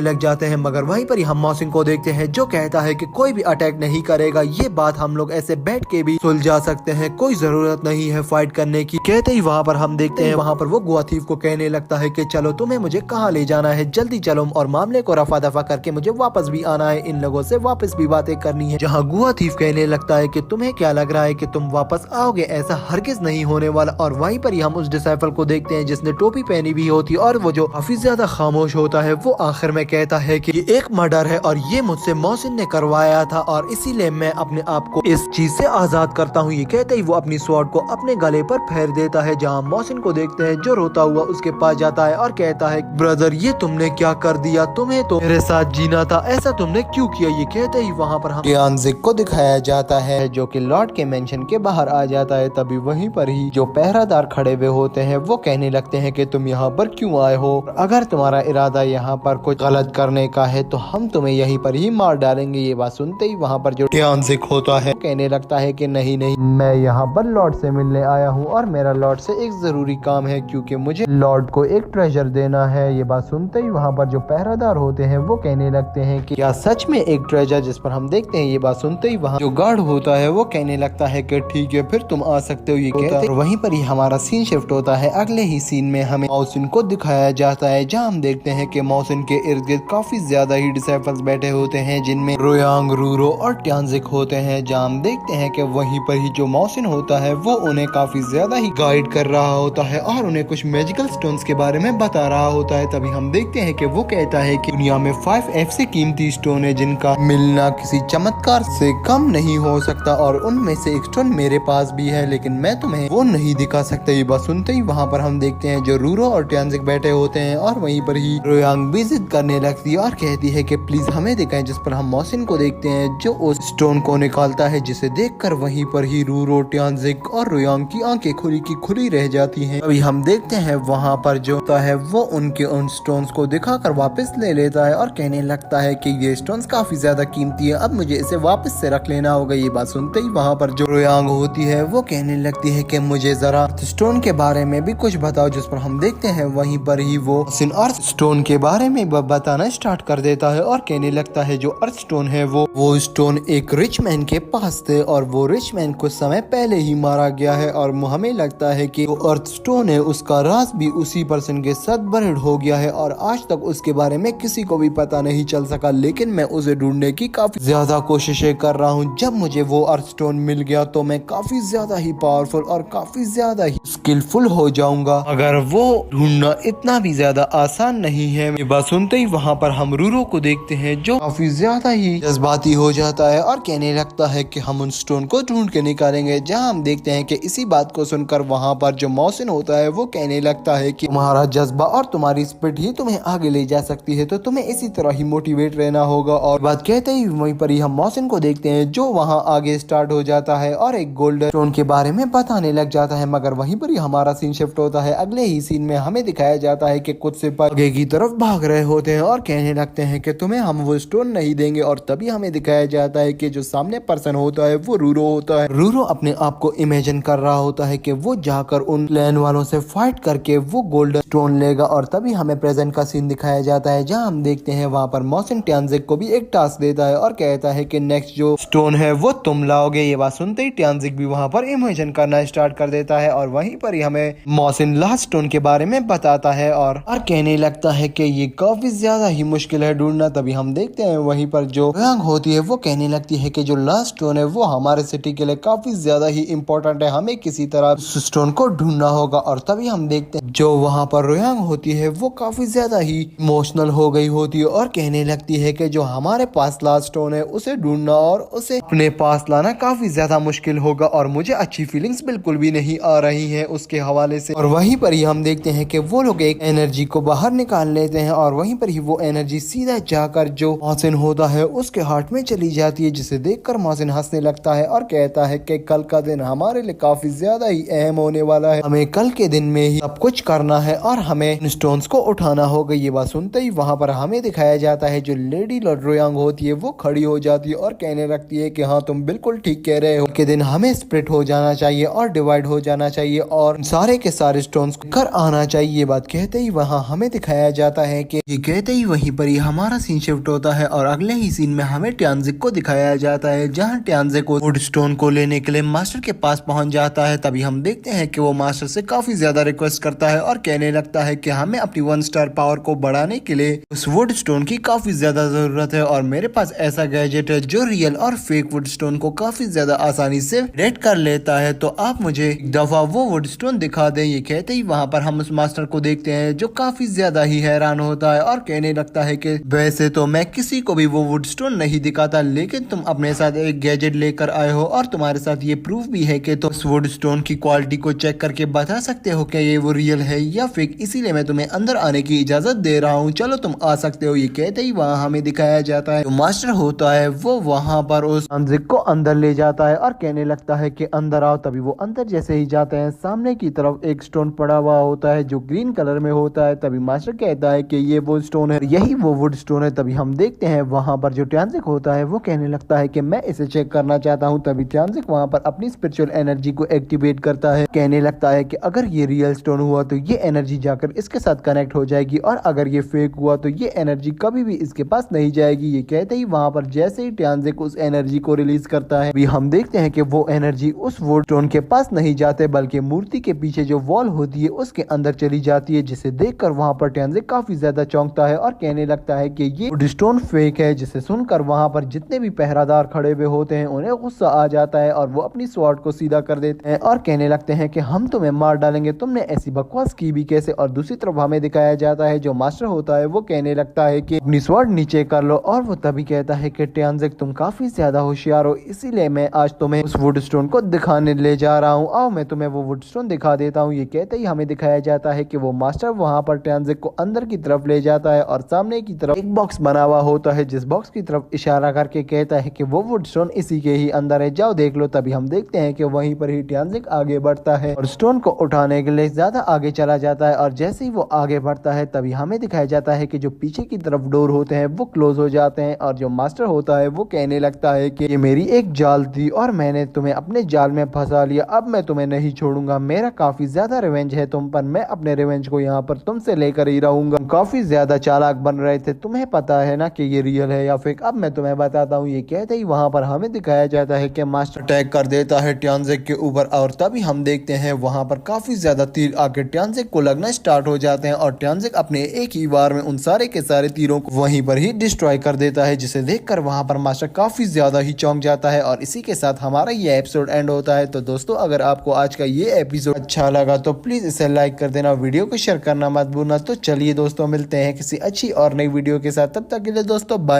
लग जाते हैं। मगर वहीं पर ही हम मोहसिन को देखते हैं जो कहता है कि कोई भी अटैक नहीं करेगा, ये बात हम लोग ऐसे बैठ के भी सुलझा सकते हैं, कोई जरूरत नहीं है फाइट करने की। कहते ही वहाँ पर हम देखते हैं वहाँ पर वो गुआतीफ को कहने लगता है कि चलो तुम्हें मुझे कहाँ ले जाना है, जल्दी चलो और मामले को रफा दफा करके मुझे वापस भी आना है, इन लोगों से वापस भी बातें करनी है। जहाँ गुआतीफ कहने लगता है कि तुम्हें क्या लग रहा है कि तुम वापस आओगे, ऐसा हरगिज नहीं होने वाला। और वहीं पर ही हम उस डिसाइपल को देखते हैं जिसने टोपी पहनी भी होती और वो जो काफी ज्यादा खामोश होता है वो आखिर में कहता है कि ये एक मर्डर है और ये मुझसे मोहसिन ने करवाया था और इसीलिए मैं अपने आप को इस चीज से आजाद करता हूँ। ये कहते ही वो अपनी स्वॉर्ड को अपने गले पर फेर देता है। जहाँ मोहसिन को देखते हैं जो रोता हुआ उसके पास जाता है और कहता है ब्रदर ये तुमने क्या कर दिया, तुम्हें तो मेरे साथ जीना था, ऐसा तुमने क्यों किया। ये कहते ही वहाँ पर हम टियानजिक को दिखाया जाता है जो कि लॉर्ड के मेंशन के बाहर आ जाता है। तभी वहीं पर ही जो पहरादार खड़े हुए होते हैं वो कहने लगते हैं कि तुम यहाँ पर क्यों आए हो, अगर तुम्हारा इरादा यहाँ पर कुछ गलत करने का है तो हम तुम्हें यहीं पर ही मार डालेंगे। ये बात सुनते ही वहाँ पर जो टियानजिक होता है कहने लगता है कि नहीं नहीं, मैं यहाँ पर लॉर्ड से मिलने आया हूँ और मेरा लॉर्ड से एक जरूरी काम है क्योंकि मुझे लॉर्ड को एक ट्रेजर देना है। ये बात सुनते ही वहाँ पर जो पहरादार होते हैं वो कहने लगते हैं कि क्या सच में एक ट्रेजर, जिस पर हम देखते हैं ये बात सुनते ही वहाँ जो गार्ड होता है वो कहने लगता है कि ठीक है फिर तुम आ सकते हो। ये कहते हैं वहीं पर ही हमारा सीन शिफ्ट होता है। अगले ही सीन में हमें मोहसिन को दिखाया जाता है जहाँ हम देखते हैं कि मोहसिन के इर्द गिर्द काफी ज्यादा ही डिसाइपल्स बैठे होते हैं जिनमें रोयांग, रूरो और टियानजिक होते हैं। जहाँ हम देखते हैं कि वहीं पर ही जो मोहसिन होता है वो उन्हें काफी ज्यादा ही गाइड कर रहा होता है और उन्हें कुछ मैजिकल स्टोन्स के बारे में बता रहा होता है। तभी हम देखते हैं कि वो कहता है कि दुनिया में 5F से कीमती स्टोन है जिनका मिलना किसी चमत्कार से कम नहीं हो सकता और उनमें से एक स्टोन मेरे पास भी है, लेकिन मैं तुम्हें वो नहीं दिखा सकता। ये बात सुनते ही वहाँ पर हम देखते हैं जो रूरो और टियानजिक बैठे होते हैं और वहीं पर ही रोयांग भी जिद करने लगती है और कहती है कि प्लीज हमें दिखाएं। जिस पर हम मोहसिन को देखते हैं जो उस स्टोन को निकालता है, जिसे देखकर वहीं पर ही रूरो, टियानजिक और रोयांग की आंखें खुली की खुली रह जाती हैं। अभी हम देखते हैं वहाँ पर जो होता है वो उनके उन स्टोन्स को दिखाकर वापस ले लेता है और कहने लगता है कि ये स्टोन्स काफी ज्यादा कीमती है, अब मुझे इसे वापस से रख लेना होगा। ये बात सुनते ही वहाँ पर जो रोयांग होती है वो कहने लगती है कि मुझे जरा स्टोन के बारे में भी कुछ बताओ। जिस पर हम देखते हैं वहीं पर ही वो अर्थ स्टोन के बारे में बताना स्टार्ट कर देता है और कहने लगता है जो अर्थ स्टोन है वो स्टोन एक रिच मैन के पास थे और वो रिच मैन कुछ समय पहले ही मारा गया है और हमें लगता है कि वो अर्थ स्टोन है उसका राज भी उसी पर्सन के साथ बर्ड हो गया है और आज तक उसके बारे में किसी को भी पता नहीं चल सका, लेकिन मैं उसे ढूंढने की काफी ज्यादा कोशिशें कर रहा हूँ। जब मुझे वो अर्थ स्टोन मिल गया तो मैं काफी ज्यादा ही पावरफुल और काफी ज्यादा ही स्किलफुल हो जाऊंगा, मगर वो ढूंढना इतना भी ज्यादा आसान नहीं है। ये बात सुनते ही वहाँ पर हम रूरो को देखते हैं जो काफी ज्यादा ही जज्बाती हो जाता है और कहने लगता है कि हम उन स्टोन को ढूंढ के निकालेंगे। जहाँ हम देखते हैं कि इसी बात को सुनकर वहाँ पर जो मोहसिन होता है वो कहने लगता है कि तुम्हारा जज्बा और तुम्हारी स्पिरिट ही तुम्हें आगे ले जा सकती है, तो तुम्हें इसी तरह ही मोटिवेट रहना होगा। और बात कहते ही वहीं पर ही हम मोहसिन को देखते हैं जो वहाँ आगे स्टार्ट हो जाता है और एक गोल्डन स्टोन के बारे में बताने लग जाता है। मगर वहीं पर ही हमारा सीन शिफ्ट होता है। अगले ही सीन में हमें दिखाया जाता है कि कुछ सिपाही आगे की तरफ भाग रहे होते हैं और कहने लगते हैं कि तुम्हें हम वो स्टोन नहीं देंगे। और तभी हमें दिखाया जाता है कि जो सामने पर्सन होता है वो रूरो होता है। रूरो अपने आप को इमेजिन कर रहा होता है कि वो जाकर उन प्लेन वालों से फाइट करके वो गोल्डन स्टोन लेगा। और तभी हमें प्रेजेंट का सीन दिखाया जाता है जहाँ हम देखते हैं वहाँ पर मोहसिन ट्यानजिक को भी एक टास्क देता है और कहता है कि नेक्स्ट जो स्टोन है वो तुम लाओगे। ये बात सुनते ही ट्यानजिक भी वहाँ पर इमेजिन करना स्टार्ट कर देता है और वहीं पर ही हमें मोहसिन लास्ट स्टोन के बारे में बताता है और कहने लगता है कि ये काफी ज्यादा ही मुश्किल है ढूंढना। तभी हम देखते हैं वहीं पर जो रंग होती है वो कहने लगती है कि जो लास्ट स्टोन है वो हमारे सिटी के लिए काफी ज्यादा ही इम्पोर्टेंट है, हमें किसी तरह स्टोन को ढूंढना होगा। और तभी हम देखते हैं जो वहाँ पर रोयांग होती है वो काफी ज्यादा ही इमोशनल हो गई होती है और कहने लगती है कि जो हमारे पास लास्ट स्टोन है उसे ढूंढना और उसे अपने पास लाना काफी ज्यादा मुश्किल होगा और मुझे अच्छी फीलिंग्स बिल्कुल भी नहीं आ रही है उसके हवाले से। और वहीं पर ही हम देखते हैं कि वो लोग एक एनर्जी को बाहर निकाल लेते हैं और वहीं पर ही वो एनर्जी सीधा जाकर जो मोहसिन होता है उसके हार्ट में चली जाती है, जिसे देखकर मोहसिन हंसने लगता है और कहता है कि कल का दिन हमारे लिए काफी ज्यादा ही अहम होने वाला है, हमें कल के दिन में ही सब कुछ करना है और हमें स्टोन्स को उठाना होगा। ये बात सुनते ही वहाँ पर हमें दिखाया जाता है जो लेडी लॉर्ड रोयांग होती है वो खड़ी हो जाती है और कहने लगती है कि हाँ तुम बिल्कुल ठीक कह रहे हो, के दिन हमें स्प्लिट हो जाना चाहिए और डिवाइड हो जाना चाहिए और सारे के सारे स्टोन्स कर आना चाहिए। ये बात कहते ही वहाँ हमें दिखाया जाता है कि ये कहते ही वहीं पर ही हमारा सीन शिफ्ट होता है और अगले ही सीन में हमें ट्यानजिक को दिखाया जाता है जहाँ ट्यानजिक को वुड स्टोन को लेने के लिए मास्टर के पास पहुंच जाता है। तभी हम देखते हैं कि वो मास्टर से काफी ज्यादा रिक्वेस्ट करता है और कहने लगता है कि हमें अपनी 1 स्टार पावर को बढ़ाने के लिए उस वुड स्टोन की काफी ज्यादा जरूरत है और मेरे पास ऐसा गैजेट है जो रियल और फेक वुड स्टोन को काफी ज्यादा आसानी से रेड कर लेता है, तो आप मुझे एक दफा वो वुड स्टोन दिखा दें। ये कहते ही वहाँ पर हम उस मास्टर को देखते हैं जो काफी ज्यादा ही हैरान होता है और कहने लगता है कि वैसे तो मैं किसी को भी वो वुड स्टोन नहीं दिखाता, लेकिन तुम अपने साथ एक गैजेट लेकर आए हो और तुम्हारे साथ ये प्रूफ भी है कि तुम उस वुड स्टोन की क्वालिटी को चेक करके बता सकते हो कि ये वो रियल है या फेक, इसीलिए मैं तुम्हें अंदर आने की इजाजत दे रहा हूँ, चलो तुम आ सकते हो। ये कहते ही वहाँ हमें दिखाया जाता है जो मास्टर होता है वो वहाँ पर उस ट्यानजिक को अंदर ले जाता है और कहने लगता है कि अंदर आओ। तभी वो अंदर जैसे ही जाते हैं सामने की तरफ एक स्टोन पड़ा हुआ होता है जो ग्रीन कलर में होता है। तभी मास्टर कहता है कि ये वो स्टोन है, यही वो वुड स्टोन है। तभी हम देखते हैं वहाँ पर जो ट्यानजिक होता है वो कहने लगता है कि मैं इसे चेक करना चाहता हूँ। तभी ट्यानजिक वहाँ पर अपनी स्पिरिचुअल एनर्जी को एक्टिवेट करता है, कहने लगता है कि अगर ये रियल स्टोन हुआ तो ये एनर्जी जाकर इसके साथ कनेक्ट हो जाएगी और अगर ये फेक हुआ तो ये एनर्जी कभी भी इसके पास नहीं जाएगी। ये कहते ही वहाँ पर जैसे ही ट्यानजिक उस एनर्जी को रिलीज करता है हम देखते हैं कि वो एनर्जी उस वुड स्टोन के पास नहीं जाते बल्कि मूर्ति के पीछे जो वॉल होती है उसके अंदर चली जाती है, जिसे देखकर वहाँ पर ट्यानजिक काफी ज्यादा चौंकता है और कहने लगता है कि ये वुड स्टोन फेक है। जिसे सुनकर वहाँ पर जितने भी पहरादार खड़े हुए होते हैं उन्हें गुस्सा आ जाता है और वो अपनी स्वॉर्ड को सीधा कर देते हैं और कहने लगते हैं कि हम तुम्हें मार डालेंगे, तुमने ऐसी बकवास की भी कैसे। और दूसरी तरफ हमें दिखाया जाता है जो मास्टर होता है वो कहने लगता है कि अपनी स्वॉर्ड नीचे कर लो और वो तभी कहता है कि ट्यानजिक तुम काफी ज्यादा होशियार हो, इसीलिए मैं आज तुम्हें उस वुड स्टोन को दिखाने ले जा रहा हूँ, आओ मैं तुम्हें वो वुड स्टोन दिखा देता हूँ। ये कहते ही हमें दिखाया जाता है कि वो मास्टर वहाँ पर ट्यानजिक को अंदर की तरफ ले जाता है और सामने की तरफ एक बॉक्स बना हुआ होता है जिस बॉक्स की तरफ इशारा करके कहता है कि वो वुड स्टोन इसी के ही अंदर है, जाओ देख लो। तभी हम देखते हैं कि वहीं पर ही ट्यानजिक आगे बढ़ता है और स्टोन को उठाने के लिए ज्यादा आगे चला जाता है और जैसे ही वो आगे बढ़ता है तभी हमें दिखाया जाता है कि जो पीछे की तरफ डोर होते हैं वो क्लोज हो जाते हैं और जो मास्टर होता है वो कहने लगता है कि ये मेरी एक जाल थी और मैंने तुम्हें अपने जाल में फंसा लिया, अब मैं तुम्हें नहीं छोड़ूंगा, मेरा काफी ज्यादा रिवेंज है तुम पर, मैं अपने रिवेंज को यहाँ पर तुमसे लेकर ही रहूंगा। काफी ज्यादा चालाक बन रहे थे, तुम्हें पता है ना कि ये रियल है या फेक, अब मैं तुम्हें बताता हूँ। ये कहते ही वहाँ पर हमें दिखाया जाता है कि मास्टर अटैक कर देता है ट्यानजिक के ऊपर और तभी हम देखते हैं वहाँ पर काफी ज्यादा तीर आके ट्यानजिक को लगना स्टार्ट हो जाते हैं और ट्यानजिक अपने एक ही बार में उन सारे के सारे तीरों को वहीं पर ही डिस्ट्रॉय कर देता है, जिसे देखकर वहाँ पर मास्टर काफी ज्यादा ही चौंक जाता है। और इसी के साथ हमारा ये एपिसोड एंड होता है। तो दोस्तों अगर आपको आज का ये एपिसोड अच्छा लगा तो प्लीज इसे लाइक कर देना, वीडियो को शेयर करना मत भूलना। तो चलिए दोस्तों मिलते हैं किसी अच्छी और नई वीडियो के साथ, तब तक के लिए दोस्तों बाय।